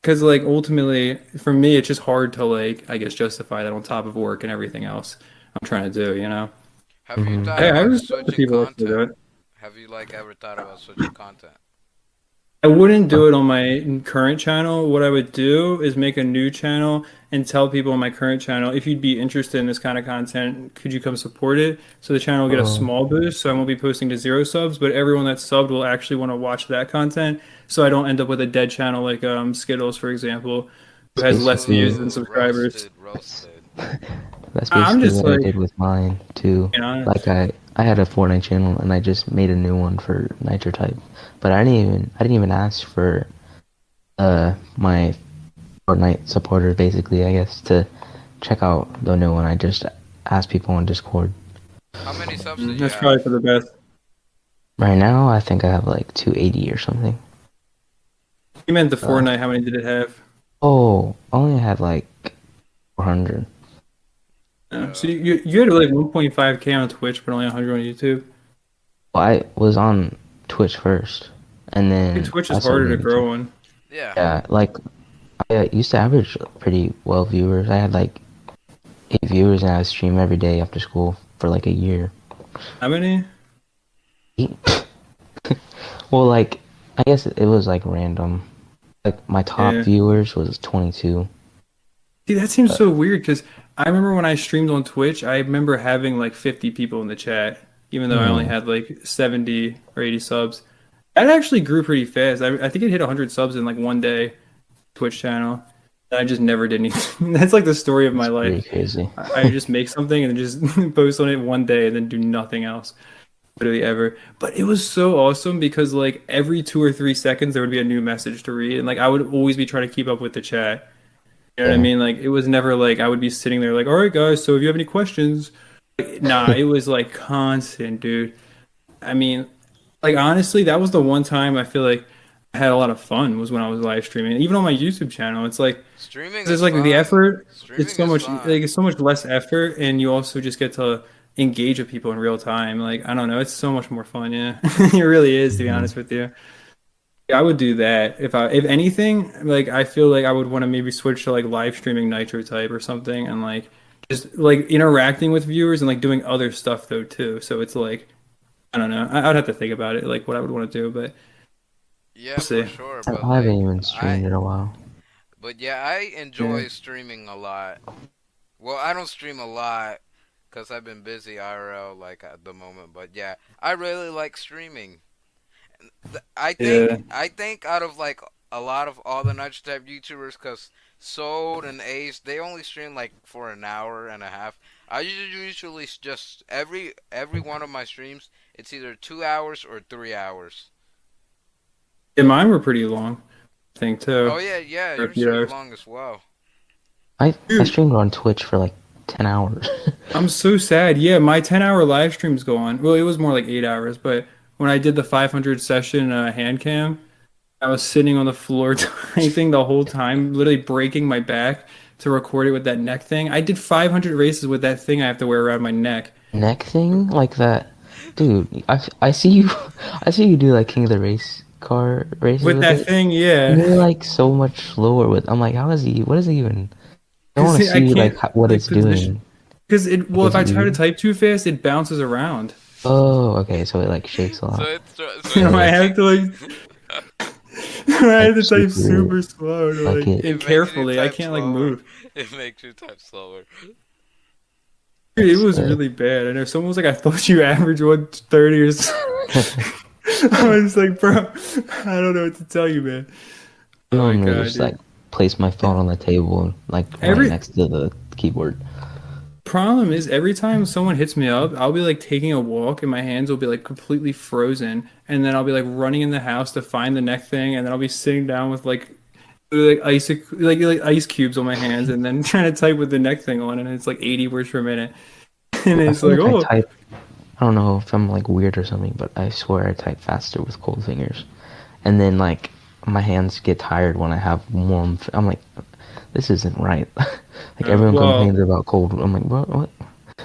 because like ultimately for me it's just hard to like I guess justify that on top of work and everything else I'm trying to do, you know. Have you Hmm. thought I about respect the switching people that do content? it. Have you like ever thought about switching content? I wouldn't do it on my current channel. What I would do is make a new channel and tell people on my current channel, if you'd be interested in this kind of content, could you come support it? So the channel will get a Oh, small boost. So I won't be posting to 0 subs, but everyone that's subbed will actually want to watch that content. So I don't end up with a dead channel like Skittles, for example, who it's has less views basically than Ooh, subscribers. roasted, roasted. that's I'm basically just what I like, did with mine too. being honest. Like I had a Fortnite channel and I just made a new one for Nitro Type, but I didn't even ask for my Fortnite supporter basically I guess to check out the new one. I just asked people on Discord. How many subs did you That's have? probably for the best. Right now I think I have like 280 or something. You meant the Uh, Fortnite. How many did it have? oh, I only had like 400. So Uh, you had like 1.5K on Twitch, but only 100 on YouTube. Well, I was on Twitch first, and I think then Twitch I is started harder to making some. grow on. yeah. Yeah, like I used to average pretty well viewers. I had like 8 viewers, and I would stream every day after school for like a year. How many? Eight? Well, like I guess it was like random. Like my top Yeah. viewers was 22. See, that seems But so weird because I remember when I streamed on Twitch, I remember having like 50 people in the chat, even though I only mm, had like 70 or 80 subs. That actually grew pretty fast. I think it hit 100 subs in like one day, Twitch channel. And I just never did anything. That's like the story of my it's pretty life. crazy. I just make something and then just post on it one day and then do nothing else, literally ever. But it was so awesome because like every 2 or 3 seconds there would be a new message to read, and like I would always be trying to keep up with the chat. You know what I Yeah. mean? Like it was never like I would be sitting there like, all right, guys, so if you have any questions, nah, it was like constant, dude. I mean, like honestly, that was the one time I feel like I had a lot of fun was when I was live streaming. Even on my YouTube channel, it's like Streaming there's is like the fun. effort. It's Streaming so is much like fun. it's so much less effort, and you also just get to engage with people in real time. Like I don't know, it's so much more fun. Yeah, it really is, to be Hmm. honest with you. Yeah, I would do that if anything, like I feel like I would want to maybe switch to like live streaming Nitro type or something and like just like interacting with viewers and like doing other stuff though too. So it's like I don't know. I'd have to think about it, like what I would want to do, but Yeah, we'll for see. sure. I But I haven't like, even streamed in a while. I Yeah. enjoy streaming a lot. Well, I don't stream a lot because I've been busy IRL like at the moment. But yeah, I really like streaming. Yeah. I think out of like a lot of all the Nudge type YouTubers, cause Sold and Ace, they only stream like for an hour and a half. I usually just every one of my streams, it's either 2 hours or 3 hours. Yeah, mine were pretty long, I think Oh too. yeah, yeah, For a yours few are hours. long as well. I Dude, streamed on Twitch for like 10 hours. I'm so sad. Yeah, my 10-hour live stream's gone. Well, it was more like 8 hours, but when I did the 500 session hand cam, I was sitting on the floor typing the whole time, literally breaking my back to record it with that neck thing. I did 500 races with that thing I have to wear around my neck. Neck thing like that, dude. I see you. I see you do like King of the Race car races With with that it. thing, And yeah. you're like so much slower with. I'm like, how is he? What is he even? I want Because to I see like can't what like it's position. doing. Because it, Like well, if it's I try to weird. type too fast, it bounces around. Oh, okay. So it like shakes a So lot. So I Uh, have making to like I like have to type super, super slow to like like it. and it makes you carefully. I type can't like slower. move. It makes you type slower. Dude, it That's was really bad. I know someone was like, I thought you average 130 or something. I was like, bro, I don't know what to tell you, man. I Oh my normally God, just like dude. place my phone on the table, like right Every next to the keyboard. problem is every time someone hits me up, I'll be like taking a walk and my hands will be like completely frozen. And then I'll be like running in the house to find the neck thing. And then I'll be sitting down with like ice cubes on my hands and then trying to type with the neck thing on and it's like 80 words per minute. And I it's feel like, like I oh, type. I don't know if I'm like weird or something, but I swear I type faster with cold fingers. And then like my hands get tired when I have warm. I'm like, this isn't right. Like everyone well, complains about cold. I'm like, what?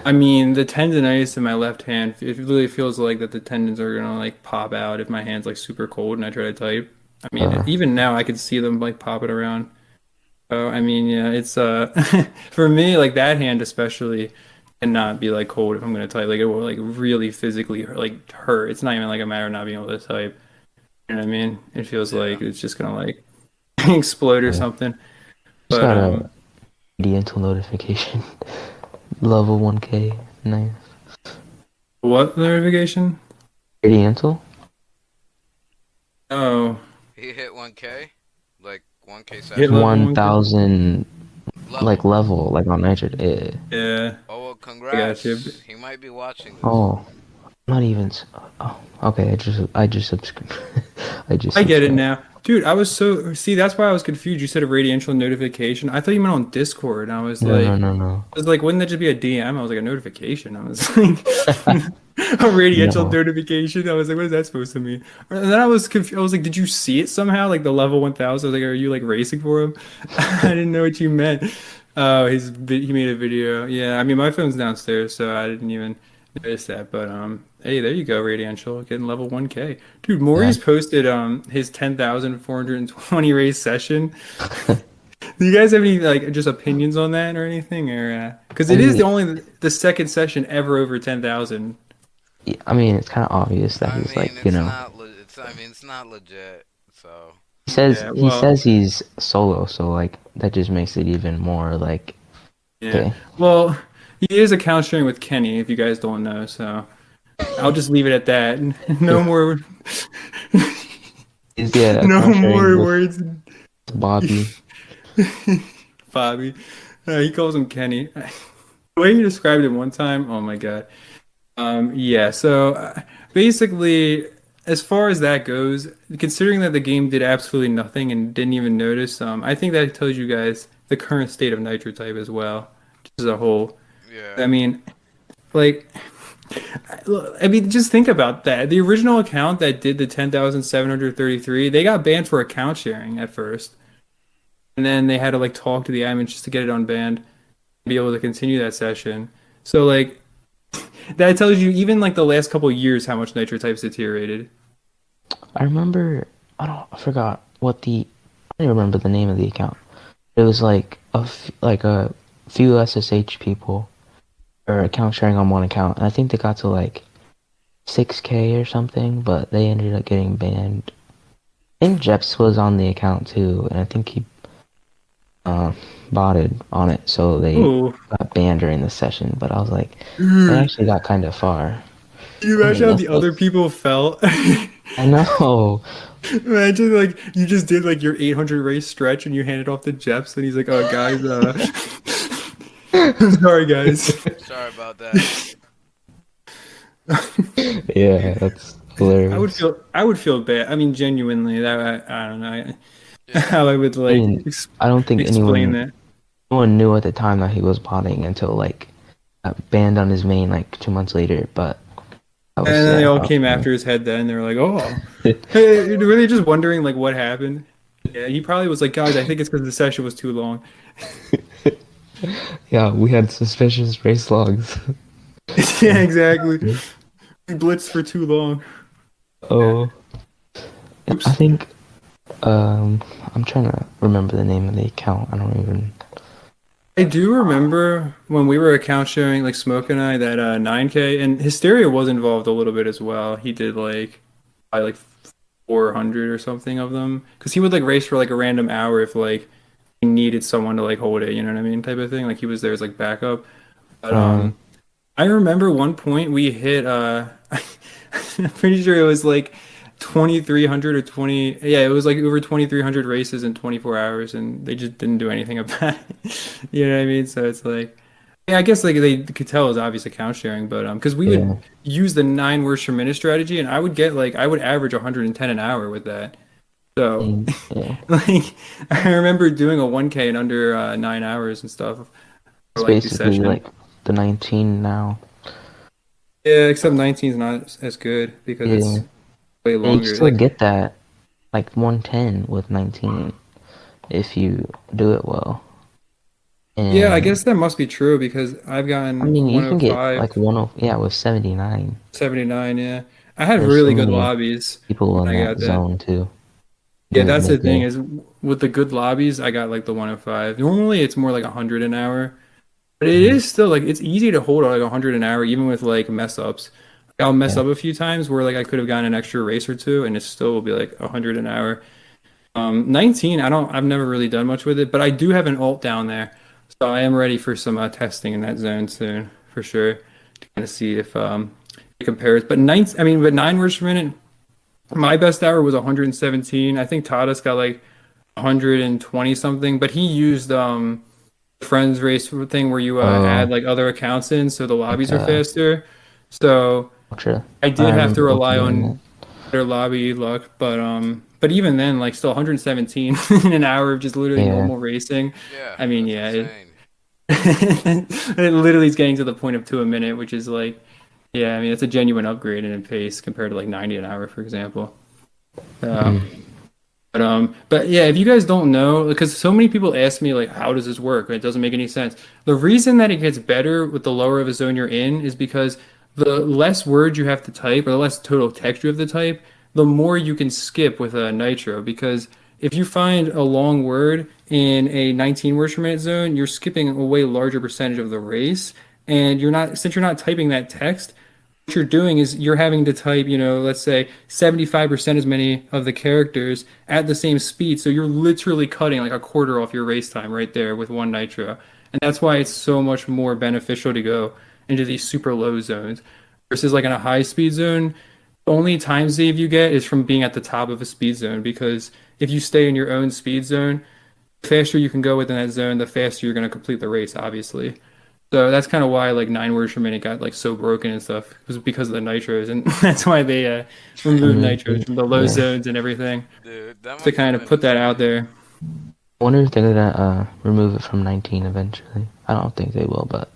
I mean, the tendonitis in my left hand, it really feels like that the tendons are gonna like pop out if my hand's like super cold and I try to type. I mean, Uh, even now I can see them like popping around. Oh, I mean, yeah, it's for me like that hand especially cannot be like cold if I'm gonna type. Like it will like really physically like hurt. It's not even like a matter of not being able to type. You know what I mean? It feels Yeah. like it's just gonna like explode or yeah. something. Just But got a dental notification. Level 1K. Nice. what notification? Dental? Oh, He hit 1K, like 1K hit session level 1K. 1,000 like level. level, like on Nitro. Eh. Yeah, Oh well, I got you. congrats. He might be watching this. Oh, not even. Oh, okay. I just subscribed. I just I get it subscribed. now. Dude, I was so see that's why I was confused. You said a radiential notification. I thought you meant on Discord. And No, no, no, no. I was like, wouldn't that just be a DM? I was like a notification. I was like a radiential No. notification. I was like, what is that supposed to mean? And then I was confused. I was like, did you see it somehow? Like the level 1000? I was like, are you like racing for him? I didn't know what you meant. Oh, he made a video. Yeah, I mean my phone's downstairs, so I didn't even notice that. But hey, there you go, Radiantral, getting level 1K. Dude, Yeah. Maurice posted his 10,420 race session. Do you guys have any like just opinions on that or anything? Or because I it is mean, the second session ever over 10,000. it's kind of obvious that I he's mean, like, you it's know, not. I mean, it's not legit. So he says Yeah, he well, says he's solo, so like that just makes it even more like, yeah. okay. Well, he is account sharing with Kenny, if you guys don't know. So I'll just leave it at that. No Yeah. more, He's yeah, no account sharing more with words. Bobby. Bobby. He calls him Kenny. The way you described it one time, oh my God. Yeah, so basically, as far as that goes, considering that the game did absolutely nothing and didn't even notice, I think that tells you guys the current state of Nitro Type as well, just as a whole. yeah, I mean, like, I mean, just think about that. The original account that did the 10,733, they got banned for account sharing at first. And then they had to like talk to the admins just to get it unbanned, be able to continue that session. So like that tells you even like the last couple of years how much Nitro Type's deteriorated. I remember. I forgot what the. I don't even remember the name of the account. It was like like a few SSH people or account sharing on one account, and I think they got to like 6K or something, but they ended up getting banned. I think Jeps was on the account too, and I think he uh, botted on it, so they Oh, got banned during the session. But I was like, they dude. actually got kind of far. Can you I mean, imagine how the other people felt? I know. Imagine like you just did like your 800 race stretch and you handed off to Jeps and he's like, "Oh guys, I'm sorry guys." sorry about that. Yeah, that's hilarious. I would feel bad. I mean, genuinely, that I don't know Yeah, how I would I like mean, I don't think explain anyone that. no one knew at the time that he was botting until like banned on his main like 2 months later. But that was And then they all that was came funny. after his head then. They were like, oh, hey, were they just wondering like what happened? Yeah, he probably was like, guys, I think it's because the session was too long. Yeah, we had suspicious race logs. Yeah, exactly. We blitzed for too long. Yeah. Oh, I Oops. think um I'm trying to remember the name of the account. I don't even. I do remember when we were account sharing, like Smoke and I, that 9K and Hysteria was involved a little bit as well. He did like probably like 400 or something of them because he would like race for like a random hour if like he needed someone to like hold it, you know what I mean, type of thing. Like he was there as like backup. But Uh, I remember one point we hit I'm pretty sure it was like 2300 or 20, yeah, it was like over 2300 races in 24 hours and they just didn't do anything about it. You know what I mean? So it's like yeah, I guess like they could tell it was obvious account sharing, but because we would yeah, use the 9 words per minute strategy and I would get like I would average 110 an hour with that. So yeah. like I remember doing a 1K in under 9 hours and stuff for It's like the basically session. like the 19 now. Yeah, except 19 is not as good because Yeah, it's way and you can longer. still Like, get that like 110 with 19 if you do it well. yeah, I And guess that must be true because I've I gotten mean, you can get 105, like yeah, with 79. 79. Yeah, I had There's so really good many lobbies people when in I that got that. zone too. Yeah, Didn't that's the make thing it. is with the good lobbies, I got like the 105. Normally, it's more like 100 an hour, but it Mhm. is still like it's easy to hold like 100 an hour even with like mess ups. I'll mess Yeah. up a few times where like I could have gotten an extra race or two, and it still will be like 100 an hour. 19, I've never really done much with it, but I do have an alt down there. So I am ready for some testing in that zone soon, for sure, to kind of see if it compares. But 9 words per minute, my best hour was 117. I think Tadas got like 120 something, but he used the friends race thing where you add Oh, like other accounts in, so the like lobbies are faster. So Ultra. I I did have to remember Ultra rely doing that. on better lobby luck, but even then, like still 117 in an hour of just literally Yeah. normal racing. Yeah, I mean, that's yeah, insane. it literally is getting to the point of 2 a minute, which is like, yeah, I mean, it's a genuine upgrade in pace compared to like 90 an hour, for example. Uh, Mm. but yeah, if you guys don't know, because so many people ask me like, how does this work? It doesn't make any sense. The reason that it gets better with the lower of a zone you're in is because the less words you have to type, or the less total text you have to type, the more you can skip with a Nitro. Because if you find a long word in a 19 words per minute zone, you're skipping a way larger percentage of the race, and you're not since you're not typing that text what you're doing is you're having to type, let's say 75% as many of the characters at the same speed. So you're literally cutting like a quarter off your race time right there with one nitro. And that's why it's so much more beneficial to go into these super low zones versus like in a high speed zone. The only time save you get is from being at the top of a speed zone because if you stay in your own speed zone, the faster you can go within that zone, the faster you're going to complete the race, obviously. So that's kind of why like 9 words per minute got like so broken and stuff. It was because of the nitros, and that's why they removed nitros Mhm. from the low Yeah. zones and everything Dude, that to must kind have of been put that out insane. there. I wonder if they're gonna remove it from 19 eventually. I don't think they will, but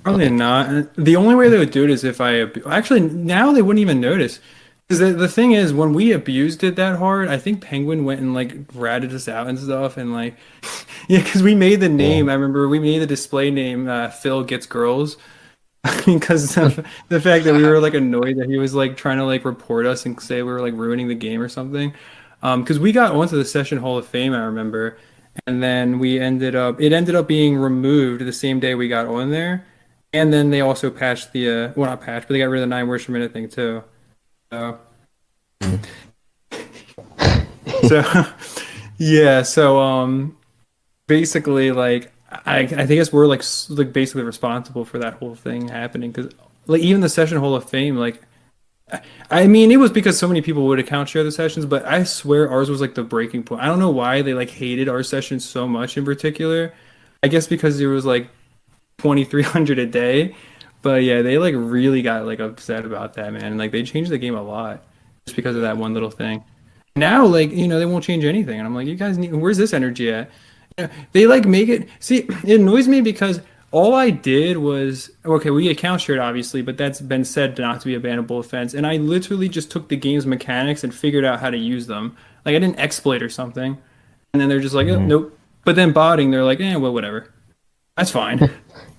Probably like, not. The only way they would do it is if actually now they wouldn't even notice. Because the thing is, when we abused it that hard, I think Penguin went and like ratted us out and stuff, and like, yeah, because we made the yeah. name. I remember we made the display name Phil Gets Girls, because of the fact that we were like annoyed that he was like trying to like report us and say we were like ruining the game or something. Because we got onto the Session Hall of Fame, I remember, and then it ended up being removed the same day we got on there, and then they also patched well, not patched, but they got rid of the 9 words per minute thing too. So, Mm. so yeah, so basically like I think we're like like basically responsible for that whole thing happening because like even the Session Hall of Fame like I mean, it was because so many people would account share the sessions, but I swear ours was like the breaking point. I don't know why they like hated our sessions so much in particular. I guess because it was like 2,300 a day. But yeah, they like really got like upset about that, man. And like they changed the game a lot just because of that Yeah. one little thing. Now, like, they won't change anything. And I'm like, you guys need, where's this energy at? They like make it. See, it annoys me because all I did was okay. We account shared obviously, but that's been said not to be a bannable offense. And I literally just took the game's mechanics and figured out how to use them. Like I didn't exploit or something. And then they're just like, oh, Hmm. nope. But then botting, they're like, well, whatever. That's fine.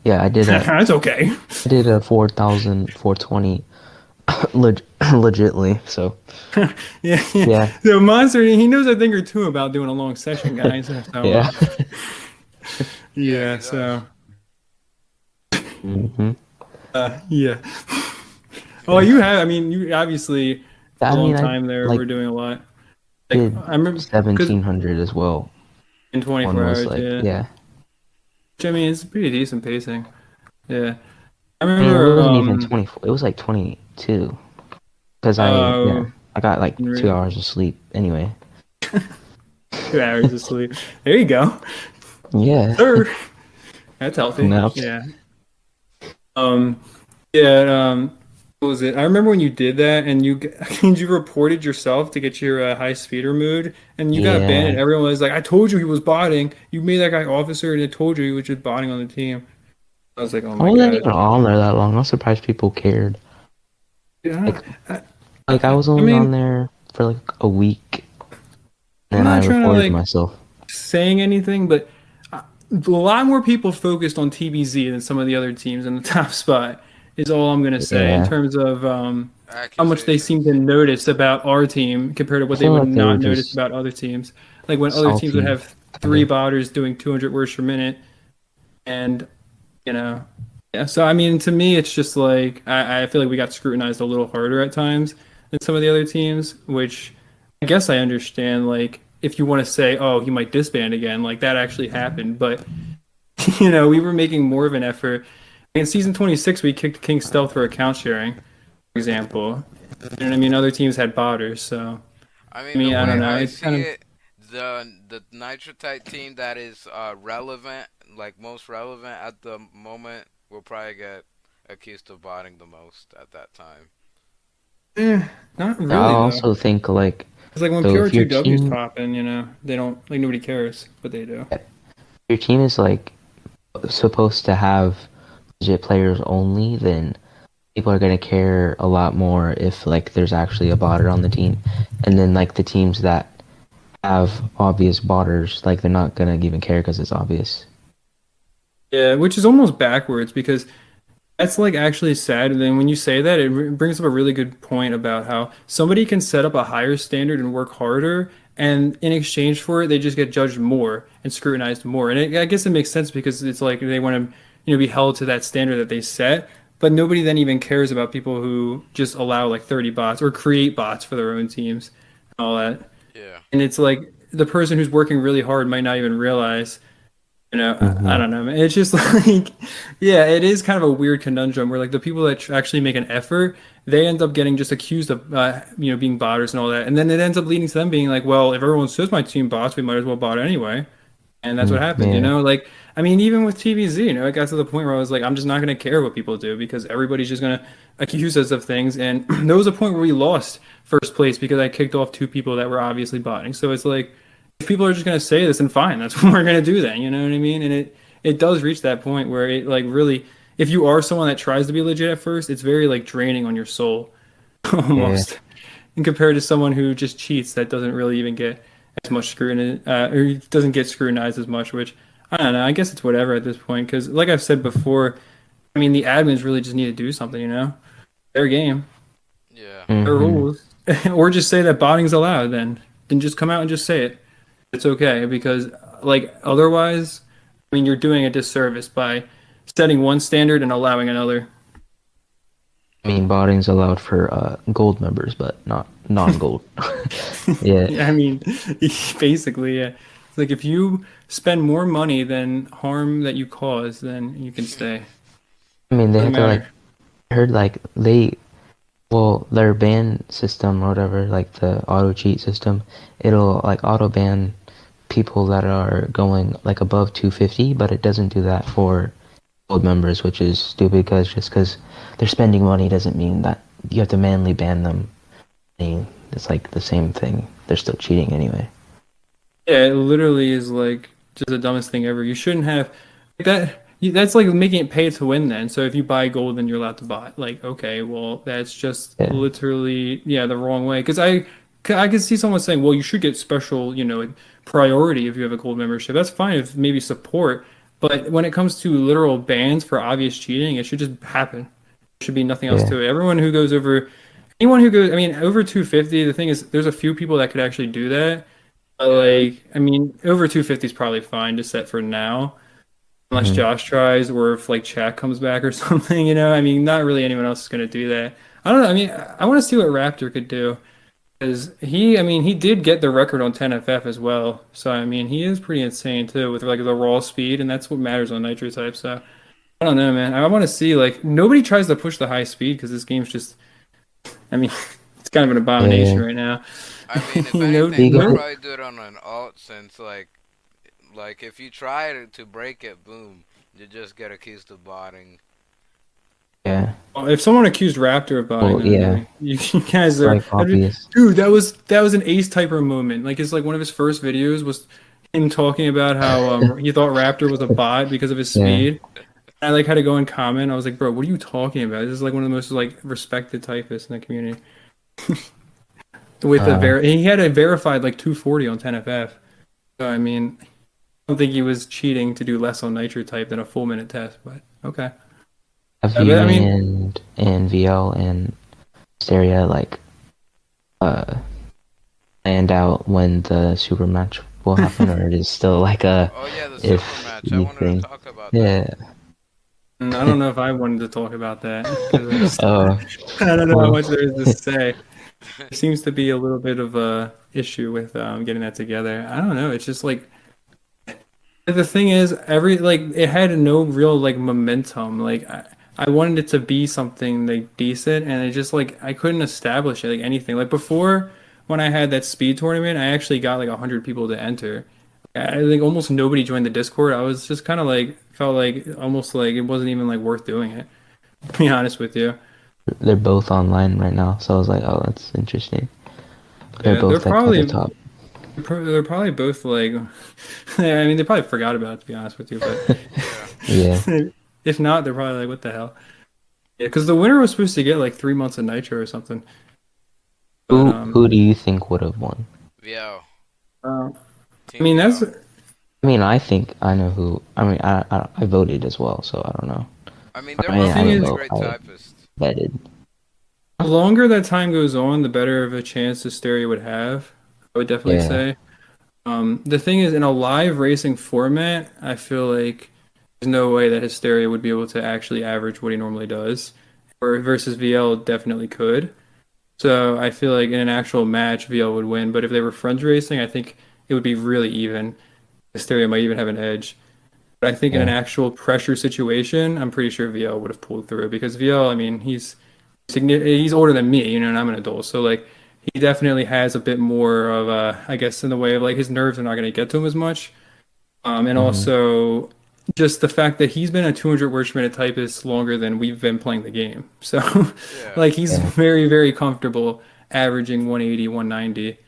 Yeah, That's okay. I did a 4,420 legitly. So Yeah, yeah. yeah, So Monster, he knows a thing or two about doing a long session, guys. So, yeah. Yeah, yeah. he does. So, Hmm. yeah. Oh, Yeah. you have. I mean, you obviously for I a long mean, I time there like were doing a lot. Like did I remember because 1,700 as well. in One 24 was hours, like, yeah. yeah. Which I mean, it's pretty decent pacing. Yeah. I I mean, it remember. wasn't even 24. It was like 22 because Uh, I got like in 2 hours of sleep anyway. 2 hours of sleep. There you go, Yeah, sir. That's healthy. naps. Yeah. Um. Yeah. What was it? I remember when you did that, and you reported yourself to get your high speeder mood, and you got banned, and Yeah. everyone was like, "I told you he was botting. You made that guy officer, and it told you he was just botting on the team." I was like, "Oh I my wasn't God." even on there that long. I was surprised people cared. Yeah. Like, I, I was I only on mean, there for like a week, and I'm then I not trying to reported like myself. saying anything, but a lot more people focused on TBZ than some of the other teams in the top spot is all I'm gonna say in Yeah, terms of how much they seem to Accusations. notice about our team compared to I what they feel would like they were not notice just about other teams. Like when other teams would salty, have kind three of. botters doing 200 words per minute, and you know, yeah. So I mean, to me, it's just like I feel like we got scrutinized a little harder at times than some of the other teams, which I guess I understand. Like if you want to say, oh, he might disband again, like that actually happened, but we were making more of an effort. In season 26, we kicked King Stealth for account sharing, for example. And I mean, other teams had botters, so I I mean, the mean, I way don't know. I It's kind see of it, the Nitrotite team that is relevant, like most relevant at the moment, will probably get accused of botting the most at that time. not Yeah, I really though. also think like It's like when so if your PR2W's team popping, they don't like nobody cares, but they do. your team is like supposed to have legit players only, then people are gonna care a lot more if like there's actually a botter on the team, and then like the teams that have obvious botters, like they're not gonna even care because it's obvious. Yeah, which is almost backwards because that's like actually sad. And then when you say that, it brings up a really good point about how somebody can set up a higher standard and work harder, and in exchange for it, they just get judged more and scrutinized more. And I guess it makes sense because it's like they want to, be held to that standard that they set. But nobody then even cares about people who just allow like 30 bots or create bots for their own teams and all that. Yeah. And it's like the person who's working really hard might not even realize I Hmm. don't know, man. It's just like, yeah, it is kind of a weird conundrum where like the people that actually make an effort, they end up getting just accused of, being botters and all that, and then it ends up leading to them being like, well, if everyone says my team bots, we might as well bot anyway, and that's what happened, Yeah, Like, I mean, even with TVZ, it got to the point where I was like, I'm just not gonna care what people do because everybody's just gonna accuse us of things, and there was a point where we lost first place because I kicked off two people that were obviously botting. So it's like if people are just going to say this, and fine, that's what we're going to do then. You know what I mean? And it does reach that point where it like really, if you are someone that tries to be legit at first, it's very like draining on your soul, yeah, almost, and compared to someone who just cheats that doesn't really even get as much scrutiny or doesn't get scrutinized as much. Which I don't know. I guess it's whatever at this point because, like I've said before, I mean the admins really just need to do something. Their game, Yeah. their hmm rules, or just say that botting's allowed. Then just come out and just say it. It's okay because like otherwise, I mean, you're doing a disservice by setting one standard and allowing another. I mean, botting's allowed for gold members, but not non-gold. Yeah, Yeah, I mean, basically, yeah. It's like if you spend more money than harm that you cause, then you can stay. I mean they Doesn't have to like. matter. I heard like well, their ban system or whatever, like the auto cheat system, it'll like auto ban people that are going like above 250, but it doesn't do that for gold members, which is stupid because just because they're spending money doesn't mean that you have to manually ban them. I mean, it's like the same thing. They're still cheating anyway. Yeah, it literally is like Just the dumbest thing ever. You shouldn't have that. That's like making it pay to win then. So if you buy gold, then you're allowed to buy. Like, okay, well, that's just Yeah, literally, yeah, the wrong way. Because I could see someone saying, well, you should get special, like, priority if you have a gold membership. That's fine if maybe support. But when it comes to literal bans for obvious cheating, it should just happen. There should be nothing else yeah, to it. Everyone who goes over, anyone who goes, I mean, over 250, the thing is, there's a few people that could actually do that. But Yeah. like, I mean, over 250 is probably fine to set for now, unless hmm Josh tries or if like Chat comes back or something. I mean, not really anyone else is going to do that. I don't know. I mean, I want to see what Raptor could do because I mean, he did get the record on 10FF as well. So, I mean, he is pretty insane too with like the raw speed, and that's what matters on Nitro type. So, I don't know, man. I want to see like nobody tries to push the high speed because this game's just, I mean, it's kind of an yeah. abomination right now. I mean, if No, anything, You they'll got no. probably do it on an alt since like if you try to break it, boom, you just get accused of botting. yeah. Well, if someone accused Raptor of botting, Well, then yeah. you guys It's are, like obvious. dude. That was an Ace Typer moment. Like it's like one of his first videos was him talking about how he thought Raptor was a bot because of his Yeah. speed. I like had to go and comment. I was like, bro, what are you talking about? This is like one of the most like respected typists in the community. With a Uh, he had a verified like 240 on 10FF. So I mean, I don't think he was cheating to do less on Nitro type than a full minute test. But okay, have but I you mean, and VL and Stereo like uh planned out when the super match will happen, or it is still like a Oh yeah, the super if match. I you wanted to think? talk about that. Yeah. I don't know if I wanted to talk about that because Oh, I don't know how well, much there is to say. There seems to be a little bit of a issue with getting that together. I don't know. It's just like the thing is, every like it had no real like momentum. Like I wanted it to be something like decent, and it just like I couldn't establish it like anything. Like before, when I had that speed tournament, I actually got like 100 people to enter. I think almost nobody joined the Discord. I was just kind of like felt like almost like it wasn't even like worth doing it. To be honest with you. they're both online right now, so I was like, oh, that's interesting. They're Yeah, they're both like at the probably top. they're probably both like, I mean, they probably forgot about it to be honest with you, but Yeah. Yeah. if not, they're probably like, what the hell? Yeah, because the winner was supposed to get like 3 months of Nitro or something. But Who do you think would have won? VO. uh, I Team mean, that's VO. I mean, I think I know who. I mean, I voted as well, so I don't know. I mean, they're I both thing didn't is, really vote. great I typists. vetted. the longer that time goes on, the better of a chance Hysteria would have. I would definitely Yeah. say. The thing is, in a live racing format, I feel like there's no way that Hysteria would be able to actually average what he normally does, or versus VL definitely could. So I feel like in an actual match, VL would win. But if they were friends racing, I think it would be really even. Hysteria might even have an edge. But I think in an Yeah. actual pressure situation, I'm pretty sure VL would have pulled through because VL, I mean, he's older than me, and I'm an adult. So like he definitely has a bit more of I guess in the way of like his nerves are not going to get to him as much. And hmm also just the fact that he's been a 200 word per minute typist longer than we've been playing the game. So Yeah. like he's Yeah. very, very comfortable averaging 180, 190.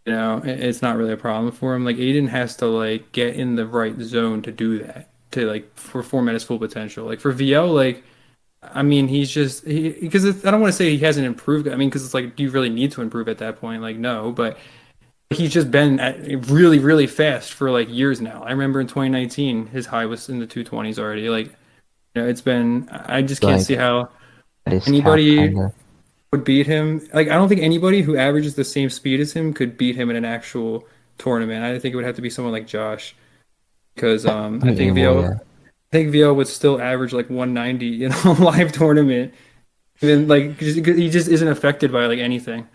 It's not really a problem for him. Like Aiden has to like get in the right zone to do that, to like perform at his full potential. Like for VL, like I mean, he's just because I don't want to say he hasn't improved. I mean, because it's like, do you really need to improve at that point? Like, no, but he's just been at really, really fast for like years now. I remember in 2019, his high was in the 220s already. Like, it's been, I just can't Like see how at his cap, anybody kind of. would beat him. Like, I don't think anybody who averages the same speed as him could beat him in an actual tournament. I think it would have to be someone like Josh because I mean, well, yeah. I think VL would still average like 190 in a live tournament. Even like he just isn't affected by like anything.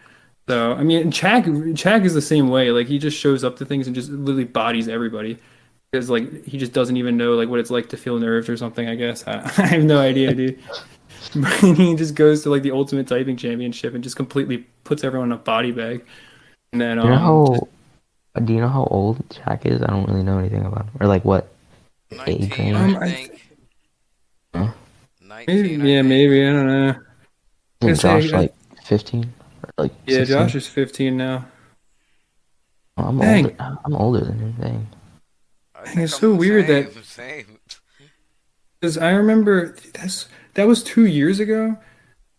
So I mean, Chak is the same way. Like he just shows up to things and just literally bodies everybody because like he just doesn't even know like what it's like to feel nerves or something. I guess I have no idea, dude. But he just goes to like the Ultimate Typing Championship and just completely puts everyone in a body bag. And then You know just do you know how old Jack is? I don't really know anything about him. Or like what age 19, I range? I think. Huh? 19, maybe I yeah think. maybe I don't know. I Isn't say Josh like 15 or like yeah, 16? Josh is 15 now. Oh, I'm older. Dang. I'm older than him. Dang. I think It's I'm so the weird same. that Same. because I remember that was 2 years ago.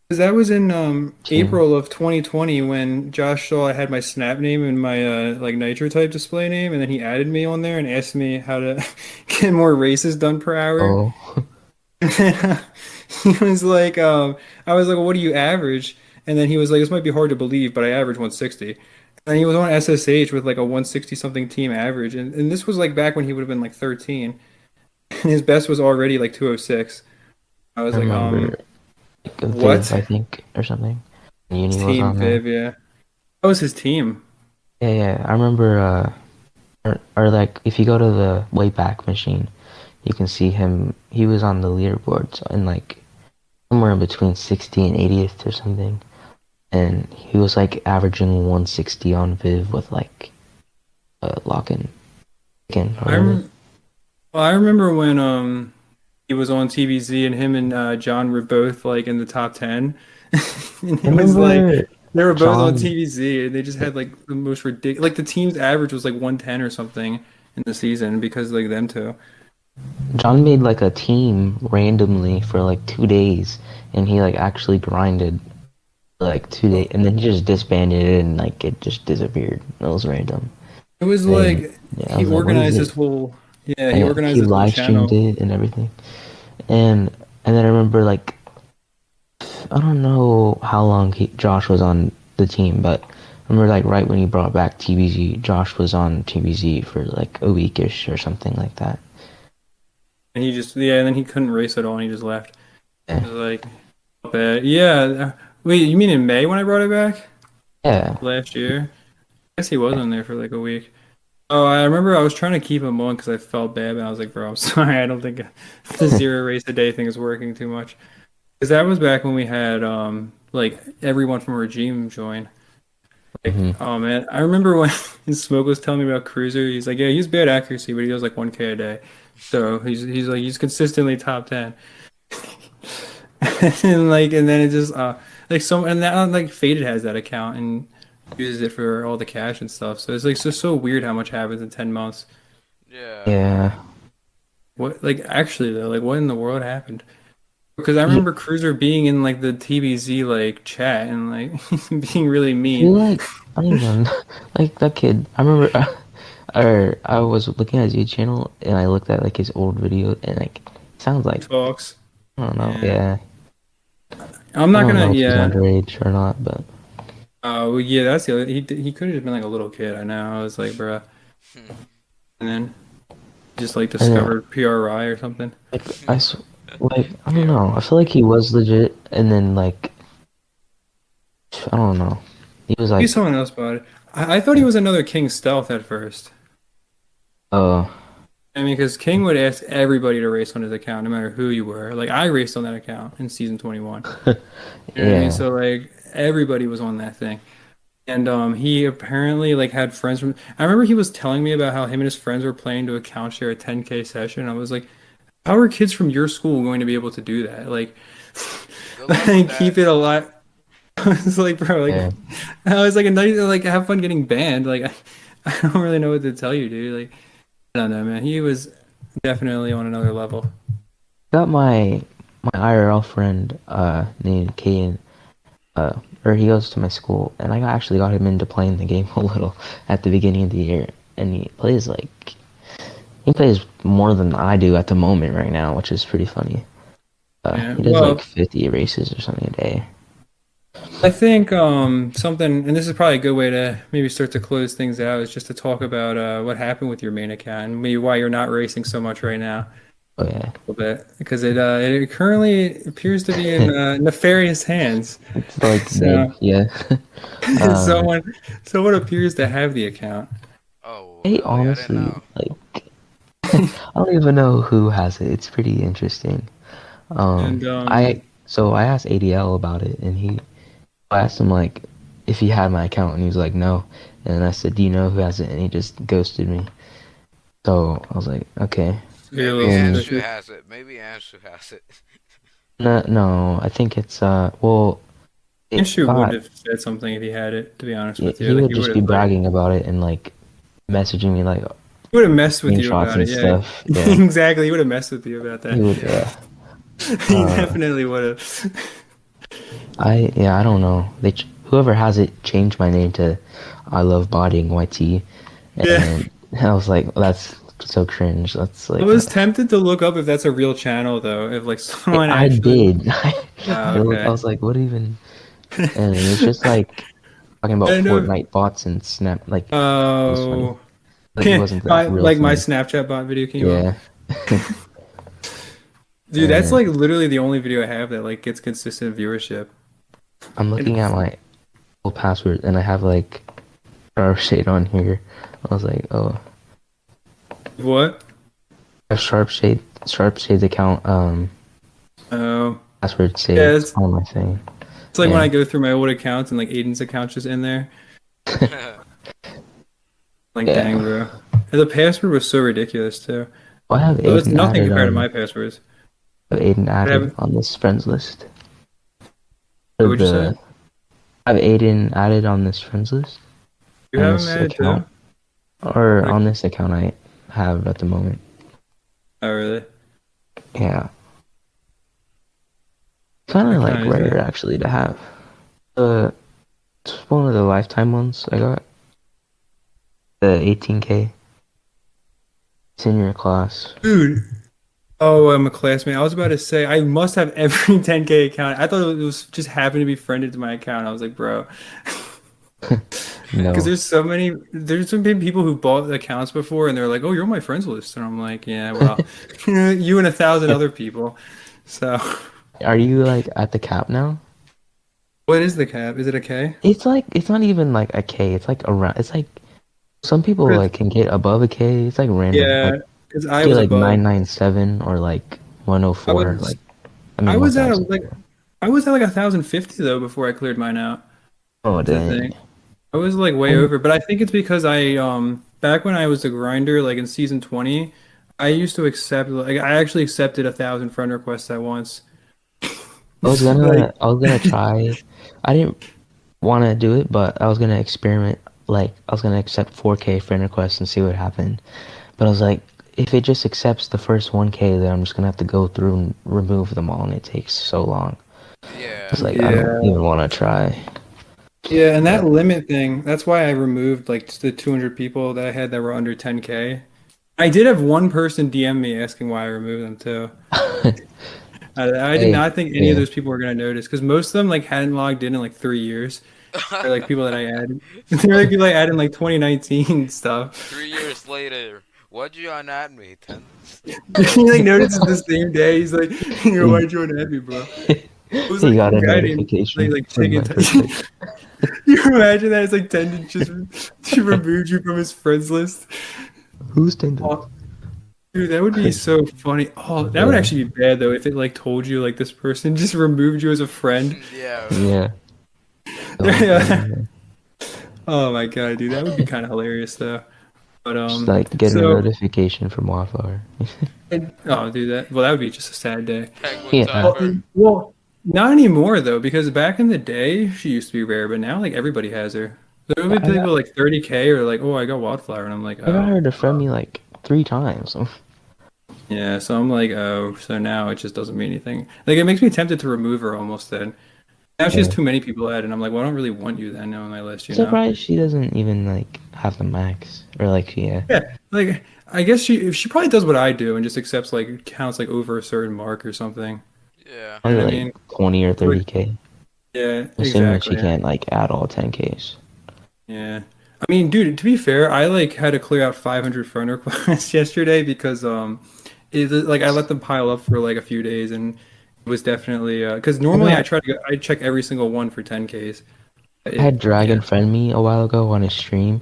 Because that was in Two. April of 2020 when Josh saw I had my Snap name and my like Nitro type display name, and then he added me on there and asked me how to get more races done per hour. Oh, And then he was like, I was like, well, what do you average? And then he was like, this might be hard to believe, but I average 160. And he was on SSH with like a 160 something team average, and this was like back when he would have been like 13, and his best was already like 206. I was I like, remember like Viv, what? I think, or something. Uni was Team on there. Viv, yeah. That was his team. Yeah, yeah. I remember. Or like if you go to the Wayback Machine, you can see him. He was on the leaderboards and like somewhere in between 60 and 80th or something. And he was like averaging 160 on Viv with like lock in, again, I whatever. rem well, I remember when he was on TVZ and him and John were both like in the top 10. And I it was like remember they were both on John. TVZ and they just had like the most ridiculous like the team's average was like 110 or something in the season because like them two. John made like a team randomly for like 2 days, and he like actually grinded for, like 2 days, Well, and then he just disbanded it and like it just disappeared. It was random. it was And like yeah, I he was like, what is organized this it? whole yeah, he And organized he this whole live streamed channel. it and everything. And then I remember like I don't know how long Josh was on the team, but I remember like right when he brought back TBZ, Josh was on TBZ for like a weekish or something like that. And he just yeah, and then he couldn't race at all and he just left. Yeah, It was like bad. Yeah. Wait, you mean in May when I brought it back? yeah. Last year? I guess he was on there for like a week. Oh, I remember I was trying to keep him on because I felt bad, but I was like, bro, I'm sorry. I don't think the zero race a day thing is working too much. Because that was back when we had like everyone from Regime join. Like, hmm oh man, I remember when Smoke was telling me about Cruiser. He's like, yeah, he's bad accuracy, but he does like 1K a day. So he's like he's consistently top 10. And like and then it just like so and now like Faded has that account and uses it for all the cash and stuff. So it's like so weird how much happens in 10 months. Yeah. Yeah. What like actually though, like what in the world happened? Because I Yeah, remember Cruiser being in like the TBZ like chat and like being really I feel mean. like I don't even like that kid. I remember, or I was looking at his YouTube channel and I looked at like his old video and like it sounds He like talks. I don't know. Yeah. Yeah, I'm I not don't gonna know if he's yeah. underage or not, but Well, yeah, that's the other he could have just been like a little kid. I know. I was like, bruh. And then just like and then discovered PRI or something. like like I don't know. I PRI. feel like he was legit, and then like I don't know. He was He's like, someone else about it. I thought he was another King Stealth at first. uh, I mean, because King would ask everybody to race on his account, no matter who you were. Like I raced on that account in season 21. You know what I mean? yeah. So like everybody was on that thing. And he apparently like had friends from I remember he was telling me about how him and his friends were planning to account share a 10K session. I was like, how are kids from your school going to be able to do that? Like, Good luck with like that. keep it alive. I was like, bro, like Yeah. I was like a nice like have fun getting banned. Like I don't really know what to tell you, dude. Like I don't know, man. He was definitely on another level. Got my IRL friend named Kaden, or he goes to my school, and actually got him into playing the game a little at the beginning of the year, and he plays more than I do at the moment right now, which is pretty funny. Yeah. He does like Well, 50 races or something a day. I think something, and this is probably a good way to maybe start to close things out, is just to talk about what happened with your main account and maybe why you're not racing so much right now. Oh yeah, A little bit because it currently appears to be in nefarious hands. it's like mid, So yeah. um, someone appears to have the account, Oh, I really? I didn't honestly know. like I don't even know who has it. It's pretty interesting. and I asked ADL about it, and I asked him like if he had my account, and he was like no. And I said, "Do you know who has it?" And he just ghosted me. So I was like, okay. be a Maybe little And Anshu suspicious. has it. Maybe Anshu has it. no, no, I think it's well, it Inshu would got have said something if he had it. To be honest with you, he like would he would just be have like bragging about it and like messaging me like He would have messed with you screenshots about and it. Yeah, stuff. Yeah, exactly. He would have messed with you about he that. would. Yeah. He Uh, definitely would have. I don't know. Whoever has it changed my name to I love bodying YT, Yeah. and I was like, that's so cringe. That's I like, was tempted to look up if that's a real channel though, if like someone I actually. did. Oh, I okay. was like, what even? And it's just like talking about I know. Fortnite bots and Snap. Like, it was funny. Oh, Like, it wasn't that my real like to my me. Snapchat bot video came up. Yeah. Dude, that's And like literally the only video I have that like gets consistent viewership. I'm And looking at my old password, and I have like Sharp Shade on here. I was like, oh, what? a Sharp Shade's account, Oh, password yeah. saved on my thing. It's like when I Yeah. go through my old accounts and like Aiden's account's just in there. Like, dang, Yeah. bro. And the password was so ridiculous too. Well, I have It was Aiden nothing added compared to on. my passwords. I have Aiden I added haven't. on this friends list. For What would you say? I have Aiden added on this friends list You on have him this added account, too? or Like, on this account I have at the moment. oh really? Yeah. Kind What of like account is rare that? actually to have. Uh, it's one of the lifetime ones I got. The 18K senior class. Dude. Oh, I'm a classmate. I was about to say I must have every 10K account. I thought it was just happened to be friended to my account. I was like, bro. Because No. there's so many people who bought accounts before and they're like, oh, you're on my friends list. And I'm like, yeah, well, you and 1,000 other people. So, Are you like at the cap now? what is the cap? Is it a K? It's like it's not even like a K. It's like around. It's like some people 'Cause- like can get above a K. It's like random. Like Yeah, because I get was like above. 997 or like I 104. was Like I mean I was at 1000. like I was at like 1,050 though before I cleared mine out. Oh That's the dang. thing. I was like way Um, over, but I think it's because I back when I was a grinder, like in season 20, I used to accept like I actually accepted 1,000 friend requests at once. Like I was gonna try. I didn't want to do it, but I was gonna experiment. Like I was gonna accept 4K friend requests and see what happened. But I was like, if it just accepts the first 1K, then I'm just gonna have to go through and remove them all, and it takes so long. It's Yeah. like I don't yeah. even want to try. Yeah, and that But limit thing, that's why I removed like just the 200 people that I had that were under 10K. I did have one person DM me asking why I removed them too. I did hey, not think any of yeah. those people were gonna notice because most of them like hadn't logged in like 3 years. They're like people that I added. They're like people I added in like 2019 stuff. 3 years later, what'd you unadd me? 10? He like notices the same day. He's like, why'd you want to add me, bro? It was He like got some a guy named notification like from Chicken. my birthday. You imagine that it's like tended just to remove you from his friends list. Who's Tinder? Oh, dude, that would be so funny. Oh, that would Yeah, actually be bad though if it like told you like this person just removed you as a friend. Yeah. yeah. Oh Yeah. man, Oh my God, dude, that would be kind of hilarious though. But just like getting a so notification from Wildflower. oh, dude, that would be just a sad day. Penguin Yeah, Well, Timer. well, not anymore though, because back in the day she used to be rare, but now like everybody has her. There would I be got people like 30K or like, oh, I got Wildflower, and I'm like, I got oh, her to friend me like 3 times. yeah. So I'm like, oh, so now it just doesn't mean anything. Like it makes me tempted to remove her almost then. Now she has Yeah. too many people added, and I'm like, well, I don't really want you then on my list, I'm you know? surprised she doesn't even like have the max or like yeah. Yeah, like I guess she probably does what I do and just accepts like counts like over a certain mark or something. Yeah. You know Probably what I like mean? 20 or Like, 30K. yeah, Assuming she exactly. can't like add all 10Ks. Yeah. I mean, dude, to be fair, I like had to clear out 500 friend requests yesterday because like I let them pile up for like a few days and it was definitely because I normally got I check every single one for 10Ks. I had Yeah. Dragon friend me a while ago on his stream.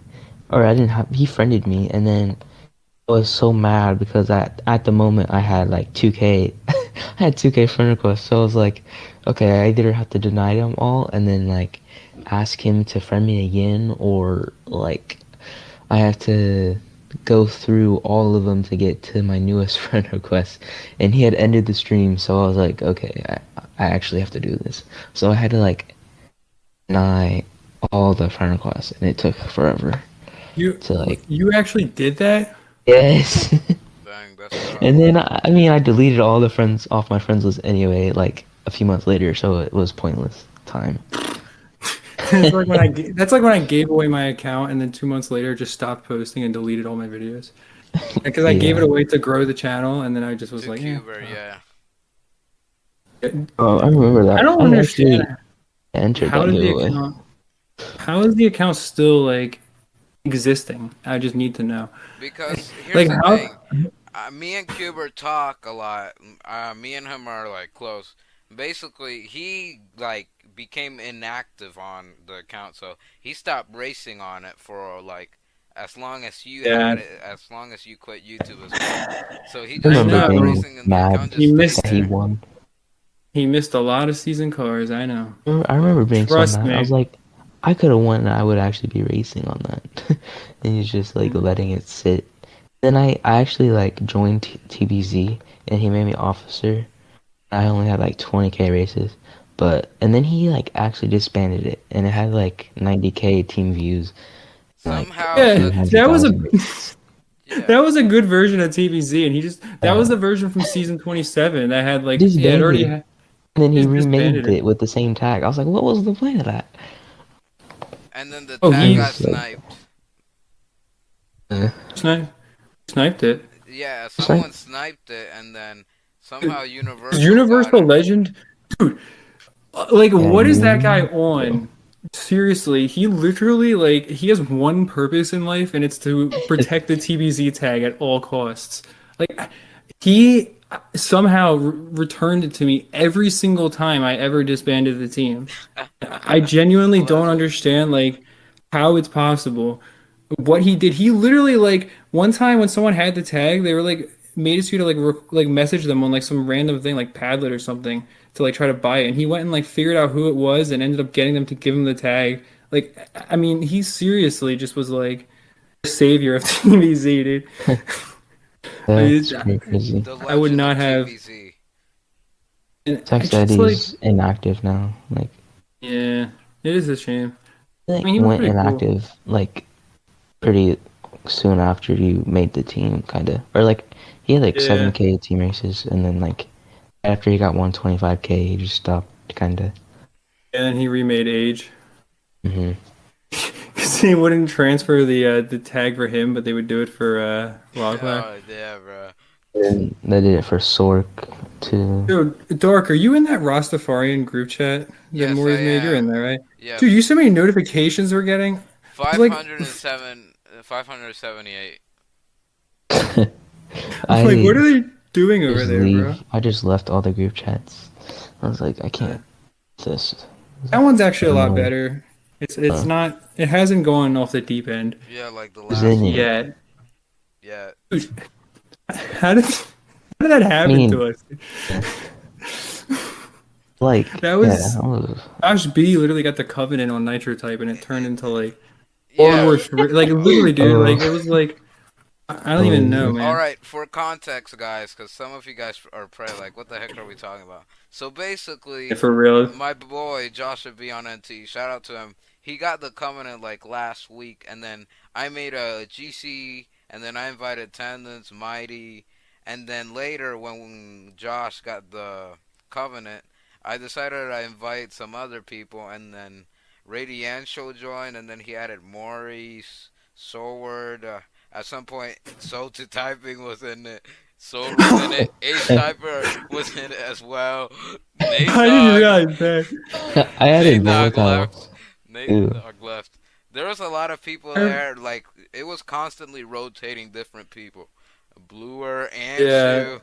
Or I didn't have he friended me and then I was so mad because at the moment I had like 2K. I had 2K friend requests, so I was like, okay, I either have to deny them all and then like ask him to friend me again, or like I have to go through all of them to get to my newest friend request. And he had ended the stream, so I was like, okay, I actually have to do this. So I had to like deny all the friend requests, and it took forever You to like you actually did that? Yes. Dang, that's tough. And then I mean I deleted all the friends off my friends list anyway, like a few months later, so it was pointless time. It's like when that's like when I gave away my account and then 2 months later just stopped posting and deleted all my videos. Because I gave it Yeah. away to grow the channel and then I just was To like, yeah. Cuber, yeah. Oh, I remember I that. don't I actually understand entered how that did the giveaway. account how is the account still like existing? I just need to know. Because here's Like the how thing. Me and Cuber talk a lot. Me and him are like close. Basically, he like became inactive on the account, so he stopped racing on it for like as long as you yeah, had it, as long as you quit YouTube as well. So he I just I remember stopped know. being racing, and the mad account He just stayed that missed he there. won. he missed a lot of season cars, I know. I remember being so Trust mad. I was me. like, I could have won and I would actually be racing on that. And he's just like letting it sit. Then I actually like joined TBZ and he made me officer. I only had like 20K races. But and then he like actually disbanded it and it had like 90K team views and like Somehow Yeah, the 300,000 races. yeah, that was a good version of TBZ, and that was Yeah. the version from season 27 that had like yeah, it already Disbanded. had, And then he just disbanded remade it. it with the same tag. I was like, what was the point of that? and then the Oh, tag I he got was like, sniped. uh, sniped it. Yeah, it's like, someone sniped it, and then somehow Universal got Universal it. Legend, dude. Like, yeah, what is that guy you, bro. on? Seriously, he literally like he has one purpose in life, and it's to protect the TBZ tag at all costs. Like, he somehow returned it to me every single time I ever disbanded the team. I genuinely don't Clever. understand like how it's possible. What he did, he literally like one time when someone had the tag, they were like made it so you to like message them on like some random thing like Padlet or something to like try to buy it. And he went and like figured out who it was and ended up getting them to give him the tag. Like I mean, he seriously just was like the savior of TVZ, dude. That's Like, pretty crazy. The I would legend not of have. TBZ. And I Sucks that just like, he's inactive now. Like, yeah, it is a shame. I I think mean, he was went pretty cool. inactive like pretty soon after you made the team, kind of. Or like, he had like Yeah, 7K team races, and then like after he got 125K, he just stopped, kind of. and then he remade Age Hmm. because he wouldn't transfer the tag for him, but they would do it for Loglar. Oh yeah, bro. And they did it for Sork too. Dude, Dark, are you in that Rastafarian group chat that Yes, I Maury's made? You're in am. there, right? Yeah, Dude, you see how many notifications we're getting? It's like, 507, 578. I'm like, I what are they doing over just there, bro? leave. I just left all the group chats. I was like, I Uh, can't. This. that one's actually a lot Annoying. better. It's Uh, not. It hasn't gone off the deep end Yeah, like the was in last it. one. yet. Yeah. Dude, how did that I happen mean, to us? yeah. Like, That yeah, was I was. Josh B literally got the Covenant on Nitro Type, and it turned into like World Yeah. War III. Like literally, dude. Like Oh, it was like I don't even know, oh, All man. right, for context, guys, because some of you guys are probably like, "What the heck are we talking about?" So Yeah, basically, for real. my boy Joshua B on NT, shout out to him. He got the Covenant like last week, and then I made a GC, and then I invited Tendance, Mighty, and then later when Josh got the Covenant, I decided I invite some other people, and then Radiantial joined, and then he added Maurice, Sword. At some point, Soul to Typing was in it. Sword was in it. Ace Typer was in it as well. Nate I didn't Dogg. realize that. I added Nate Dogg volatile left. Nate too. Dogg left. There was a lot of people I- there. Like it was constantly rotating different people. Bluer, Yeah, Anshu,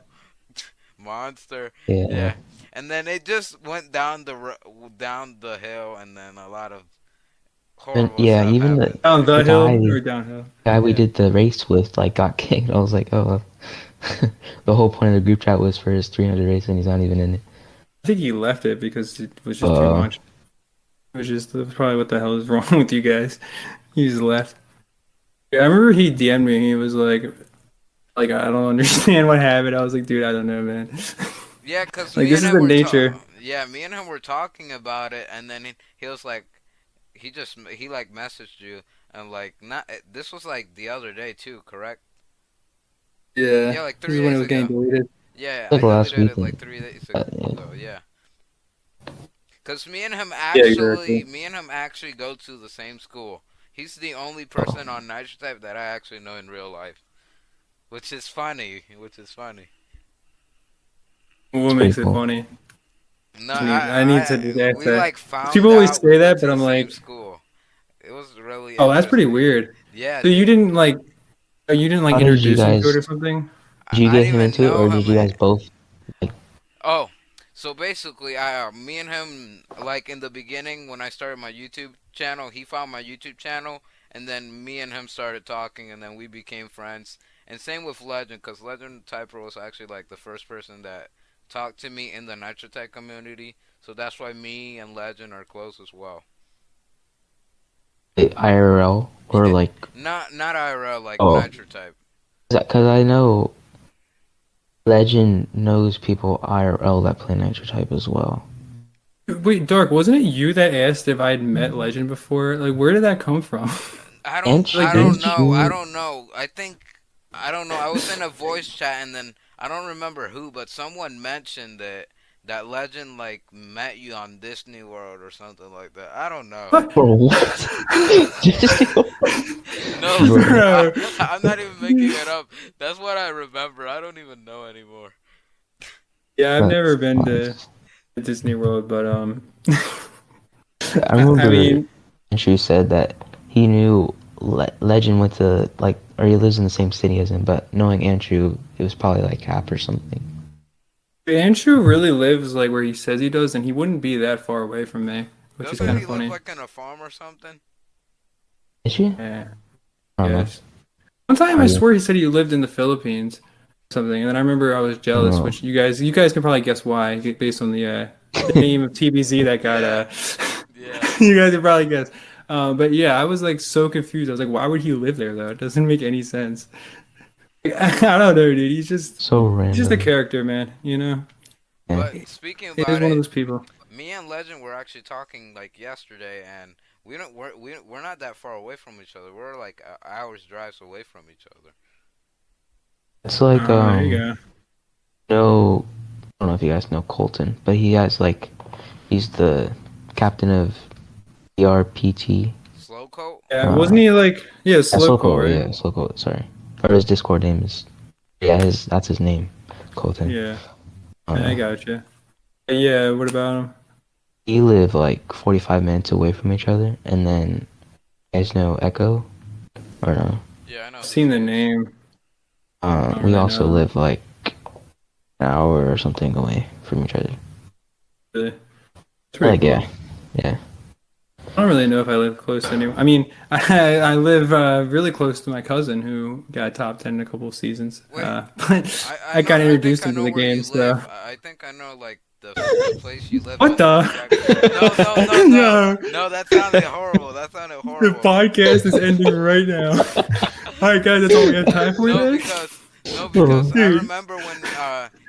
Monster. Yeah. Yeah, and then it just went down down the hill, and then a lot of And horrible yeah, stuff even happened. down the the hill guy or downhill. guy we Yeah, did the race with like got kicked. I was like, oh, the whole point of the group chat was for his 300 race, and he's not even in it. I think he left it because it was just too Uh, much. It was just probably what the hell is wrong with you guys. He just left. Yeah, I remember he DM'd me. He was like I don't understand what happened. I was like, dude, I don't know, man. Yeah, cause Like me this and is him the were nature. yeah, me and him were talking about it, and then he was like, he like messaged you, and like not this was like the other day too, correct? Yeah, Yeah, like this three is when it days was getting ago. deleted. Yeah, Like I last deleted it weekend. like 3 days Yeah. ago. Yeah, cause Yeah, exactly. me and him actually go to the same school. He's the only Oh, person on Nitro Type that I actually know in real life, which is funny. Which is funny. What it's pretty makes it cool. funny? No, I need to just ask we that. like found People always out we say went that, to but the I'm same like, school. It was really oh, that's pretty interesting. weird. Yeah, So you dude. didn't like, you didn't like How did you introduce him to it guys? or something? Did you I get didn't him even into it, know or him. did you guys both like? Oh, so basically, I me and him like in the beginning when I started my YouTube channel, he found my YouTube channel, and then me and him started talking, and then we became friends. And same with Legend, cause Legend Typer was actually like the first person that talked to me in the Nitrotech community. So that's why me and Legend are close as well. IRL or It, like not IRL like oh Nitrotype. because I know Legend knows people IRL that play Nitro Type as well. Wait, Dark, wasn't it you that asked if I'd met Legend before? Like, where did that come from? And Like, I didn't don't you? know. I you don't know. I don't know. I was in a voice chat and then I don't remember who, but someone mentioned that Legend like met you on Disney World or something like that. I don't know. What? bro what? No, Bro, I, Bro. I'm not even making it up. That's what I remember. I don't even know anymore. Yeah, I've never that's been to nice. Disney World, but I I remember mean, Andrew said that he knew Legend went to like, or he lives in the same city as him, but knowing Andrew, it was probably like half or something. Andrew really lives like where he says he does, and he wouldn't be that far away from me, which is Doesn't kind he of live funny. like in a farm or something? Is she? Yeah, I don't know. yes. One time I Are you? swear he said he lived in the Philippines or something, and then I remember I was jealous, Oh, which you guys can probably guess why based on the name of TBZ that got Yeah, yeah. you guys can probably guess. But yeah, I was like so confused. I was like, why would he live there though? It doesn't make any sense. I don't know, dude. so He's just a random. character, man. You know, Yeah. But he speaking is about one of it, those people. me and Legend were actually talking like yesterday, and we're not that far away from each other. We're like hours drives away from each other. It's like Oh, there you go. no, I don't know if you guys know Colton, but he has like he's the captain of ERPT. Slow coat. Yeah, wasn't Uh, he like yeah, Slowco, Sloko, right? yeah, Sloko. Sorry, or his Discord name is yeah, his that's his name, Colton. Yeah, I Uh, gotcha. Yeah, what about him? we live like 45 minutes away from each other, and then you guys know Echo or no? Yeah, I know I've who seen he the is. name. I don't We really also know live like an hour or something away from each other. really. It's pretty Like cool. yeah, yeah. I don't really know if I live close to anyone. I mean, I live really close to my cousin who got top 10 in a couple of seasons. Wait, But I I know. kind of I think introduced I him to know the where game, you so. live. I think I know like the place you live What at. the? Exactly. No, no, no, no, No, no. That sounded horrible. That sounded the horrible. podcast is ending right now. All right, guys, that's all we have time for No, today. because no, because Oh, I Dude. remember when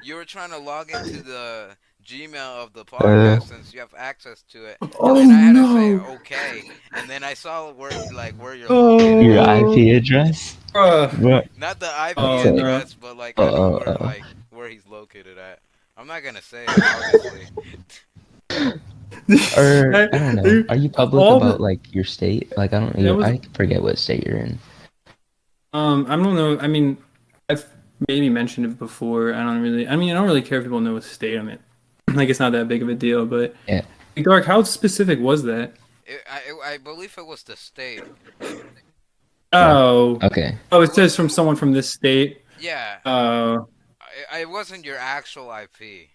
you were trying to log into the Gmail of the uh, podcast since you have access to it, and then Oh I had to say no. okay, and then I saw where you're located your at. Oh, IP address, bruh. bro. Not the IP Oh So, no. address, but like uh, I know uh, where he's located at. I'm not gonna say it, obviously. or I, I don't know. dude, Are you public all about the like your state? Like I don't. that was I forget what state you're in. I don't know. I mean, I've maybe mentioned it before. I don't really care if people know what state I'm in. Like it's not that big of a deal, but Yeah. like, Dark, how specific was that? I believe it was the state. Yeah. Oh. Okay. Oh, it It was says from someone from this state. yeah. Oh. It wasn't your actual IP.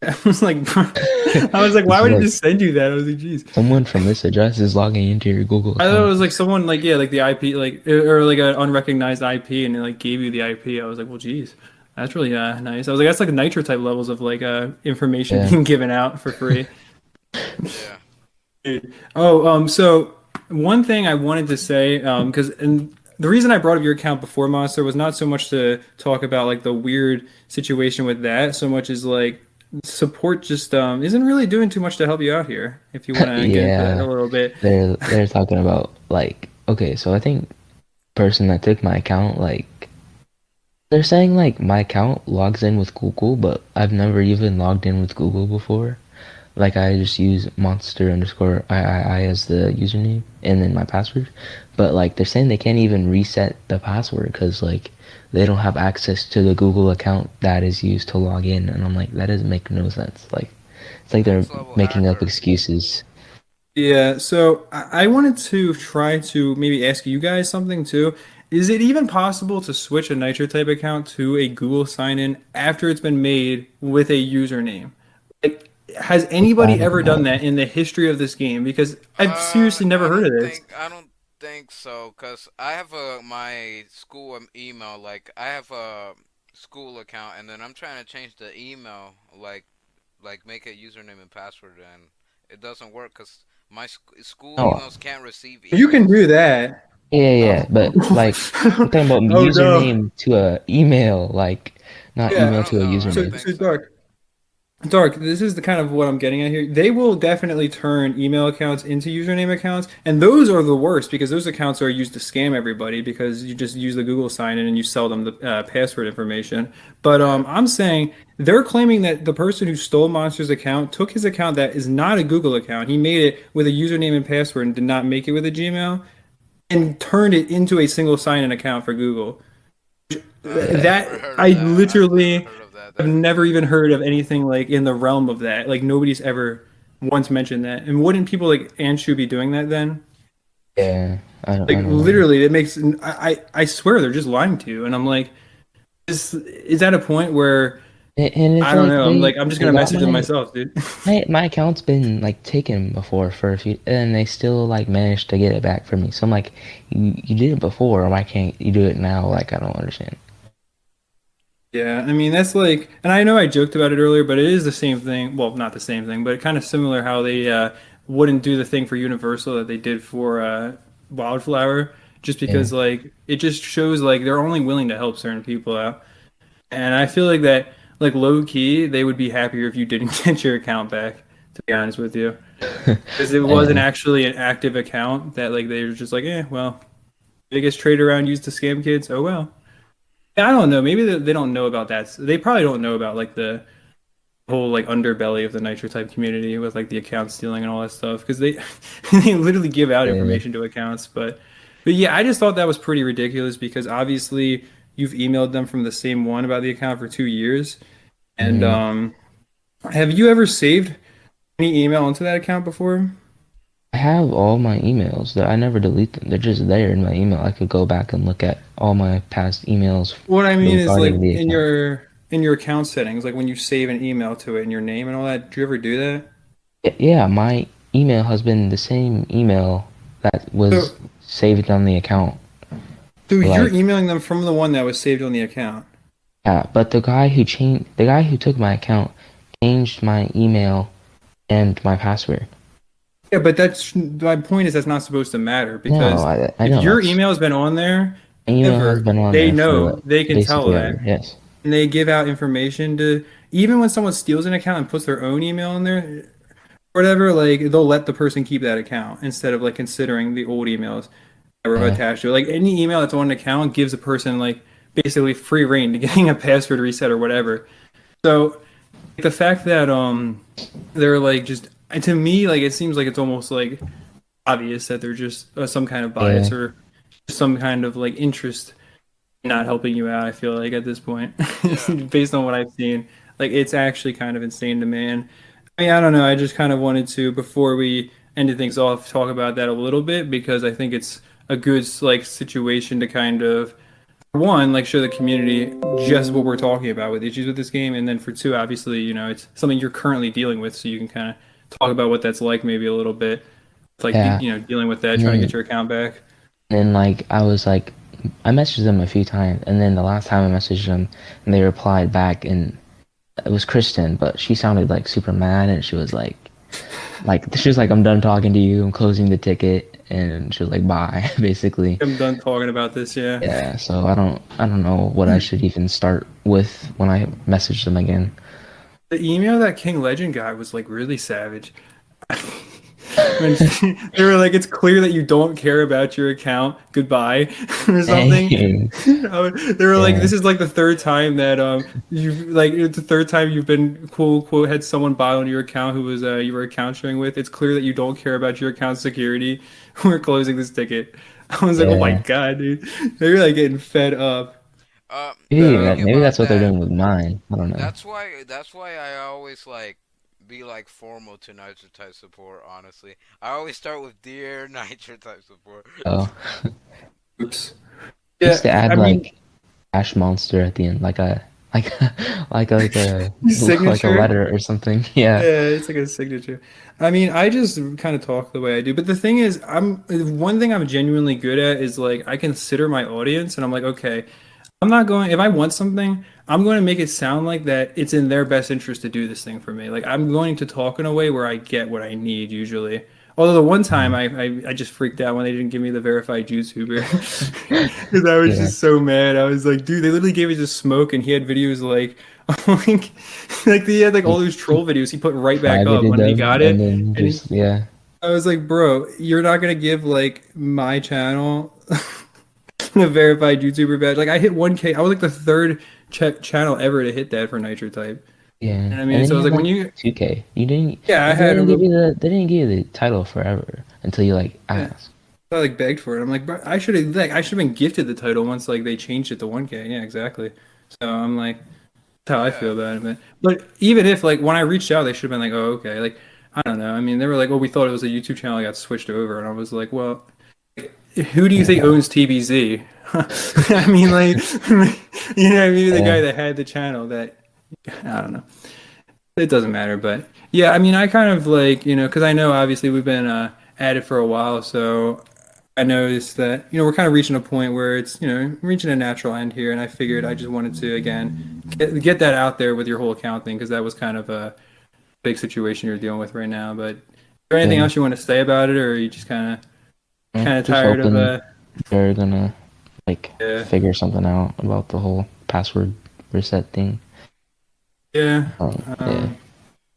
I was like, I was like, This why is would it like just send you that? I was like, geez. someone from this address is logging into your Google I thought it account. was like someone like yeah, like the IP like or like an unrecognized IP and it like gave you the IP. I was like, well, geez, that's really nice. I was like, that's like Nitro type levels of like information Yeah. being given out for free. Yeah. Oh, so one thing I wanted to say, because and the reason I brought up your account before Monster was not so much to talk about like the weird situation with that, so much as like support just isn't really doing too much to help you out here. If you want to get into that a Yeah. little bit. They're talking about like okay, so I think person that took my account like They're saying like my account logs in with Google, but I've never even logged in with Google before. Like I just use monster underscore I as the username and then my password. But like they're saying they can't even reset the password because like they don't have access to the Google account that is used to log in. And I'm like, that doesn't make no sense. Like it's like they're Next level making up hacker. excuses. Yeah, so I wanted to try to maybe ask you guys something too. Is it even possible to switch a Nitro type account to a Google sign-in after it's been made with a username? Like, has I anybody don't ever done know. that in the history of this game? Because I've seriously never heard of this. I don't think so, cause I have my school email. Like I have a school account, and then I'm trying to change the email, like make a username and password, and it doesn't work, cause my school No, emails can't receive You can emails. do that. yeah, No. yeah, but like I'm talking about Oh no. username to a email, like not Yeah. I email don't to a know. I don't So username. think so so. Dark, this is the kind of what I'm getting at here. They will definitely turn email accounts into username accounts, and those are the worst because those accounts are used to scam everybody because you just use the Google sign in and you sell them the password information. But Yeah. I'm saying they're claiming that the person who stole Monster's account took his account that is not a Google account. He made it with a username and password and did not make it with a Gmail and turned it into a single sign-in account for Google. I've Yeah, never That heard I of that. I've never literally heard of that. have That never even heard of anything like in the realm of that. Like nobody's ever once mentioned that. And wouldn't people like Anshu be doing that then? yeah, I Like don't know. literally, it makes I swear they're just lying to you. And I'm like, is that a point where And it's I don't like know. I'm like, I'm just they gonna got message them myself, dude. my account's been like taken before for a few, and they still like managed to get it back for me. So I'm like, you did it before, why can't you do it now? Like I don't understand. Yeah, I mean that's like, and I know I joked about it earlier, but it is the same thing. Well, not the same thing, but kind of similar how they wouldn't do the thing for Universal that they did for Wildflower, just Yeah, because like it just shows like they're only willing to help certain people out. And I feel like that, like low key, they would be happier if you didn't get your account back, to be honest with you, because it wasn't and actually an active account that like they were just like, well, biggest trade around used to scam kids. Oh well. I don't know. Maybe they don't know about that. They probably don't know about like the whole like underbelly of the Nitro type community with like the account stealing and all that stuff because they they literally give out uh, information to accounts. But yeah, I just thought that was pretty ridiculous because obviously you've emailed them from the same one about the account for 2 years. And mhm. have you ever saved any email into that account before? I have all my emails that I never delete them. They're just there in my email. I could go back and look at all my past emails What I mean is like regarding the account. in your account settings, like when you save an email to it and your name and all that. Do you ever do that? Yeah, my email has been the same email that was So saved on the account. So you're Like, emailing them from the one that was saved on the account. yeah, but the guy who took my account changed my email and my password. Yeah, but that's my point is that's not supposed to matter No, because I if know your that's email has been on there my email has ever, been on they there for know like they can tell basically that. ever. Yes. And they give out information to even when someone steals an account and puts their own email in there, whatever, like they'll let the person keep that account instead of like considering the old emails that were Yeah, attached to it. Like any email that's on an account gives a person like basically free reign to getting a password reset or whatever. So the fact that they're like just to me like it seems like it's almost like obvious that they're just some kind of yeah, bias or some kind of like interest in not helping you out. I feel like at this point, yeah. based on what I've seen, like it's actually kind of insane to me. And I mean, I don't know. I just kind of wanted to before we ended things off talk about that a little bit because I think it's a good like situation to kind of one, like show the community just what we're talking about with issues with this game, and then for two, obviously, it's something you're currently dealing with, so you can kind of talk about what that's like maybe a little bit, it's like yeah. dealing with that, And trying to get then your account back. like I was like I messaged them a few times, and then the last time I messaged them, and they replied back, and it was Kristen, but she sounded like super mad, and she was like, I'm done talking to you, I'm closing the ticket, and she was like, bye, basically. I'm done talking about this, yeah. Yeah, so I don't know what I should even start with when I message them again. The email that King Legend got was like really savage. when they were like, "It's clear that you don't care about your account. Goodbye," or something. Dang. They were like, Yeah. "This is like the third time that you've like it's the third time you've been quote quote had someone buy on your account who was you were account sharing with. It's clear that you don't care about your account security. We're closing this ticket." I was like, "Oh my Yeah. God, dude!" They were like getting fed up. Maybe So. that Speaking maybe about that's what they're that, doing with mine. I don't know. that's why I always like be like formal to Nitro type support. Honestly, I always start with dear Nitro type support. Oh, Oops. I used to Yeah, add I mean, like Ash Monster at the end, like like a like a signature. letter or something. Yeah. Yeah, it's like a signature. I mean, I just kind of talk the way I do, but the thing is, I'm one thing I'm genuinely good at is like I consider my audience, and I'm like, okay, I'm not going, if I want something, I'm going to make it sound like that it's in their best interest to do this thing for me. Like I'm going to talk in a way where I get what I need usually. Although the one time Mhm. I just freaked out when they didn't give me the verified YouTuber because I was Yeah. just so mad. I was like, dude, they literally gave me just smoke, and he had videos like like he had like all He those troll videos he put right back up privated when he them got and it, then and just yeah. I was like, bro, you're not gonna give like my channel a verified YouTuber badge. Like I hit 1K. I was like the third channel ever to hit that for Nitro Type. Yeah. And I And mean, then so I you was had like, when like you, 2K. You didn't yeah, I like they had didn't give a, you the title forever until you like yeah, asked. I like begged for it. I'm like, bro, I should have been gifted the title once like they changed it to 1K. Yeah, exactly. So I'm like, that's how I Yeah, feel about it. But even if like when I reached out, they should have been like, oh, okay. Like I don't know. I mean, they were like, oh, we thought it was a YouTube channel that got switched over, and I was like, well, who do you think Yeah. owns TBZ? I mean, like, maybe the guy Yeah. that had the channel that I don't know. It doesn't matter, but yeah, I mean, I kind of like, because I know obviously we've been at it for a while, so I noticed that, we're kind of reaching a point where it's, reaching a natural end here, and I figured I just wanted to, again, get that out there with your whole account thing, because that was kind of a big situation you're dealing with right now. But is there anything Yeah. else you want to say about it, or are you just kind of Just tired of hoping they're gonna like yeah, figure something out about the whole password reset thing. yeah, Yeah. um,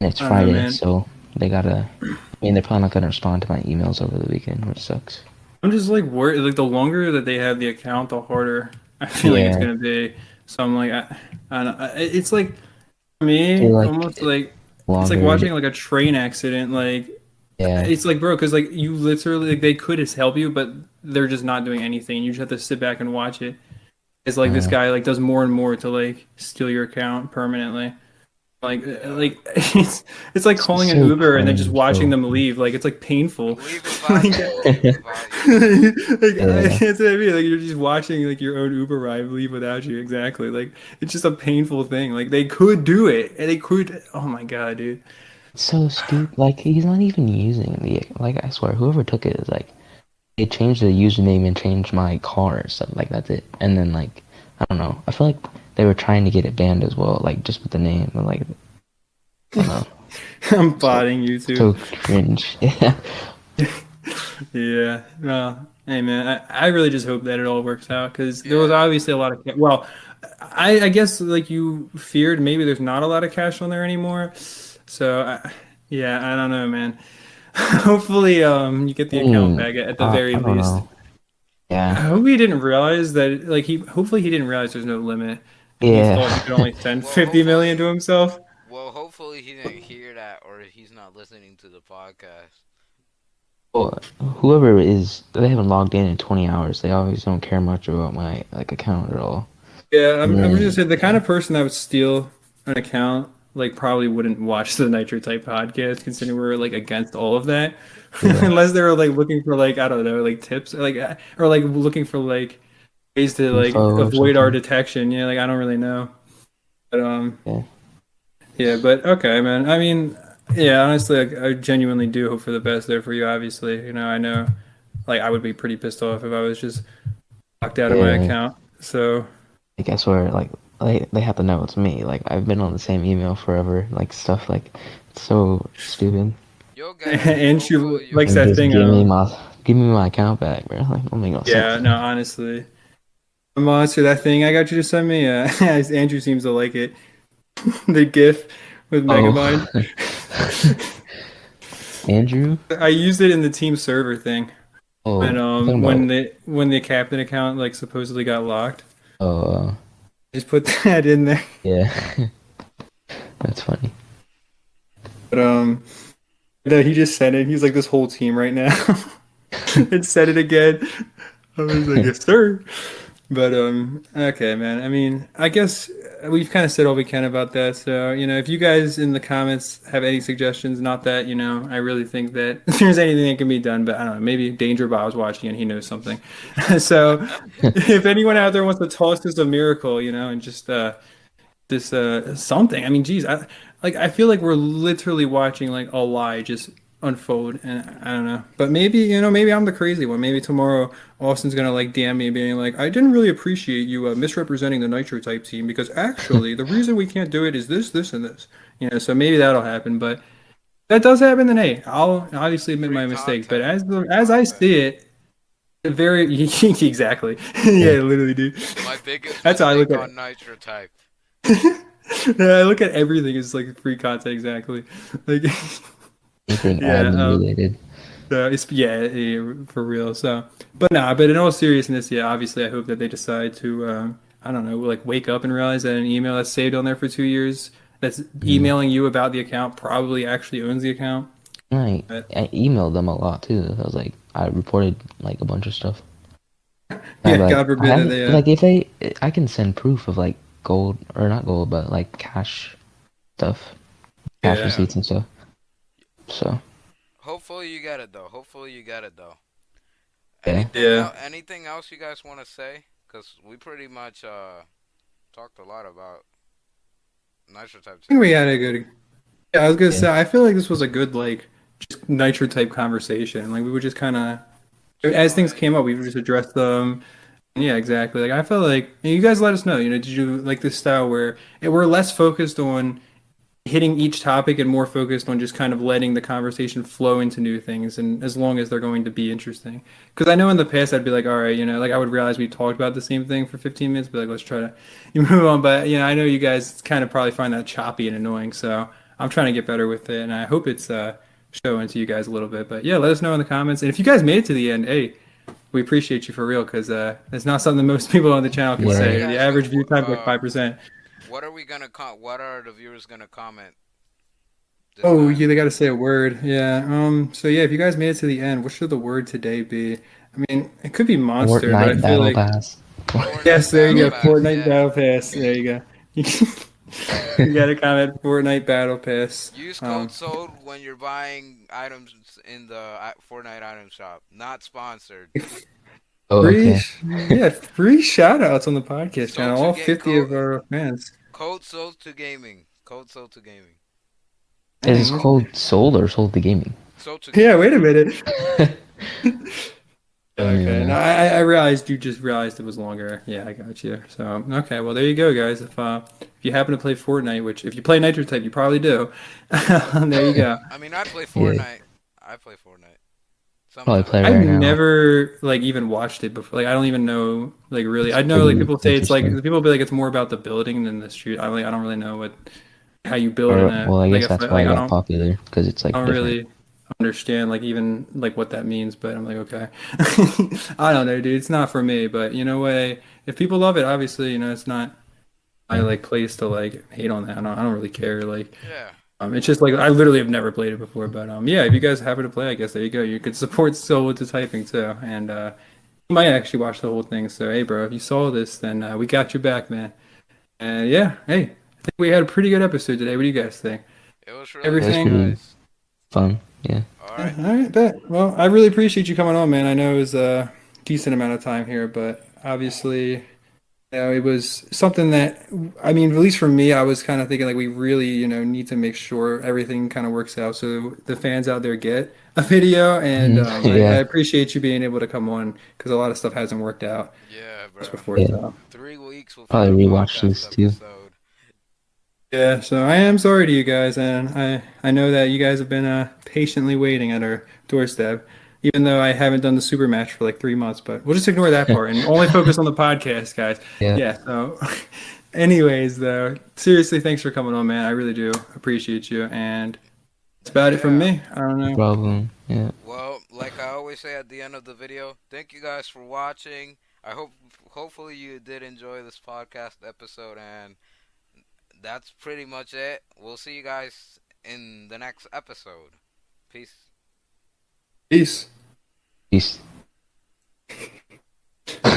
And it's I don't know, Friday, man. so they gotta. I mean, they're probably not gonna respond to my emails over the weekend, which sucks. I'm just like worried. Like the longer that they have the account, the harder I feel like it's Yeah, gonna be. So I'm like, I don't know. It's like for I feel me, like almost like it's like longer. watching like a train accident. Like Yeah, it's like, bro, because like you literally like, they could just help you, but they're just not doing anything. You just have to sit back and watch it. It's like this uh, guy like does more and more to like steal your account permanently. yeah. Like it's like it's calling an so Uber and then just cringe watching though. them leave. Like it's like painful. Leave a Like, vodka. Leave a vodka. Yeah. Yeah, that's what I mean. Like you're just watching like your own Uber ride leave without you. Exactly. Like it's just a painful thing. Like they could do it, and they could. Oh my God, dude. it's so stupid. Like he's not even using the. Like I swear, whoever took it is like they changed the username and changed my car or stuff. Like that's it. And then like I don't know. I feel like they were trying to get it banned as well. Like just with the name. And, like I don't know. I'm So botting YouTube. so cringe. Yeah. Yeah. Well, hey man, I really just hope that it all works out because there was Yeah. obviously a lot of well, I guess like you feared maybe there's not a lot of cash on there anymore. So yeah, I don't know, man. Hopefully, you get the account back at the very I don't least. know. I Yeah. hope he didn't realize that, like hopefully he didn't realize there's no limit, and he Yeah. thought he could only send Well, 50 million to hopefully, himself. hopefully he didn't hear that, or he's not listening to the podcast. Well, whoever is, they haven't logged in 20 hours. They always don't care much about my like account at all. Yeah, And I'm just then, saying the kind of person that would steal an account, like probably wouldn't watch the Nitro Type podcast, considering we're like against all of that, yeah, unless they were like looking for like I don't know, like tips, or like looking for like ways to like info or avoid our something. detection. Yeah, like I don't really know, but Yeah, yeah, but okay, man. I mean, yeah, honestly, like, I genuinely do hope for the best there for you. Obviously, I know, like I would be pretty pissed off if I was just locked out of my yeah. account. So. I guess where like they have to know it's me. Like I've been on the same email forever. Like stuff like it's so stupid. Yo, guys, And she hopefully likes And you'll. that just thing. give me my account back, bro. Like don't make no Yeah, sense. no, honestly, a monster. That thing I got you to send me. Andrew seems to like it. The GIF with Oh, Megamind. Andrew? I used it in the team server thing Oh, when I'm talking about. when the captain account like supposedly got locked. Oh, Just put that in there. yeah. That's funny. But no, he just said it. He's like this whole team right now. And said it again. I was like, yes, sir. But okay, man. I mean, I guess we've kind of said all we can about that. So, if you guys in the comments have any suggestions, not that, I really think that there's anything that can be done, but I don't know, maybe Danger Bob's watching and he knows something. So, if Danger anyone Bob. out there wants to toss us a miracle, and just this something. I mean, geez, I feel like we're literally watching like a lie just unfold, and I don't know. But maybe maybe I'm the crazy one. Maybe tomorrow Austin's gonna like DM me being like, I didn't really appreciate you misrepresenting the Nitro type team because actually the reason we can't do it is this, this, and this. So maybe that'll happen. But if that does happen, then hey, I'll obviously admit Free my mistake. But content. Free as I content. see it, very exactly. Yeah. Yeah, literally, dude. My biggest That's how I look mistake at on it. Nitro Type. Yeah, I look at everything as like free content exactly. Like Anything yeah, admin related. so it's yeah, for real. So, but nah, but in all seriousness, yeah, obviously I hope that they decide to I don't know, like wake up and realize that an email that's saved on there for 2 years that's Mm. emailing you about the account probably actually owns the account. But I emailed them a lot too. I was like, I reported like a bunch of stuff. yeah, But God I forbid that haven't they like if I can send proof of like gold or not gold, but like cash stuff, cash yeah. receipts and stuff. So Hopefully you get it though. Hopefully you get it though. yeah, Yeah. Anything else you guys want to say? Cause we pretty much talked a lot about Nitro Type I think we today. had a good yeah, I was gonna yeah, say I feel like this was a good like just nitro type conversation. Like we would just kinda Just as things going. came up, we would just address them. Yeah, exactly. Like I felt like you guys let us know. Did you like this style where we're less focused on hitting each topic and more focused on just kind of letting the conversation flow into new things, and as long as they're going to be interesting. Because I know in the past I'd be like, all right, like I would realize we talked about the same thing for 15 minutes, but like let's try to move on. But I know you guys kind of probably find that choppy and annoying, so I'm trying to get better with it, and I hope it's showing to you guys a little bit. But yeah, let us know in the comments, and if you guys made it to the end, hey. We appreciate you for real because it's not something most people on the channel can What are yeah. you say. The guys? average view time is like 5%. What are we gonna What are the viewers gonna comment this Oh, time? yeah, they got to say a word. Yeah. So yeah, if you guys made it to the end, what should the word today be? I mean, it could be monster, but I Fortnite feel battle like pass. yes, Fortnite there Battle you go. Pass. Fortnite Yeah, Battle Pass. There you go. You got to comment Fortnite Battle Pass. use code SOLD when you're buying items in the Fortnite item shop. Not sponsored. Oh, okay. Yeah, free shout outs on the podcast Sold channel, to all get 50 of our fans. code sold to gaming. Code sold to gaming. Is this Dang. called Soul or Soul the Gaming? Sold to Yeah, gaming. wait a minute. I don't even Okay, no, know. I realized you just realized it was longer. Yeah, I got you. So, okay, well, there you go, guys. If you happen to play Fortnite, which if you play Nitro Type, you probably do. There you go. I mean, I play Yeah, Fortnite. I play Fortnite probably play sometimes. I've right now. never like even watched it before. Like, I don't even know. Like, really, It's I know like pretty people say it's like interesting. people be like it's more about the building than the street. I don't really know what how you build in Or a well, I like guess a that's fight. why Like, it got popular because it's I like don't different. really understand like even like what that means, but I'm like, okay. I don't know, dude. It's not for me, but what? If people love it, obviously, it's not my Yeah, like place to like hate on that. I don't really care. Like, Yeah. it's just like I literally have never played it before, but yeah, if you guys happen to play, I guess there you go. You could support solo to typing too, and you might actually watch the whole thing. So hey, bro, if you saw this, then we got your back, man. And yeah, hey, I think we had a pretty good episode today. What do you guys think? It was really, it was really Everything. pretty nice. fun. Yeah, All Yeah, right. all right, bet. Well, I really appreciate you coming on, man. I know it was a decent amount of time here, but obviously, it was something that, I mean, at least for me, I was kind of thinking like we really, need to make sure everything kind of works out so the fans out there get a video. And I yeah, appreciate you being able to come on because a lot of stuff hasn't worked out Yeah, just bro. before. yeah. So. 3 weeks without a Probably rewatch podcast this too. episode. Yeah, so I am sorry to you guys, and I know that you guys have been patiently waiting at our doorstep, even though I haven't done the super match for like 3 months. But we'll just ignore that part and only focus on the podcast, guys. Yeah, Yeah. So, anyways, though, seriously, thanks for coming on, man. I really do appreciate you, and That's about it from Yeah. me. I don't No know. problem. Yeah. Well, like I always say at the end of the video, thank you guys for watching. I hope hopefully you did enjoy this podcast episode, and that's pretty much it. We'll see you guys in the next episode. Peace. Peace. Peace.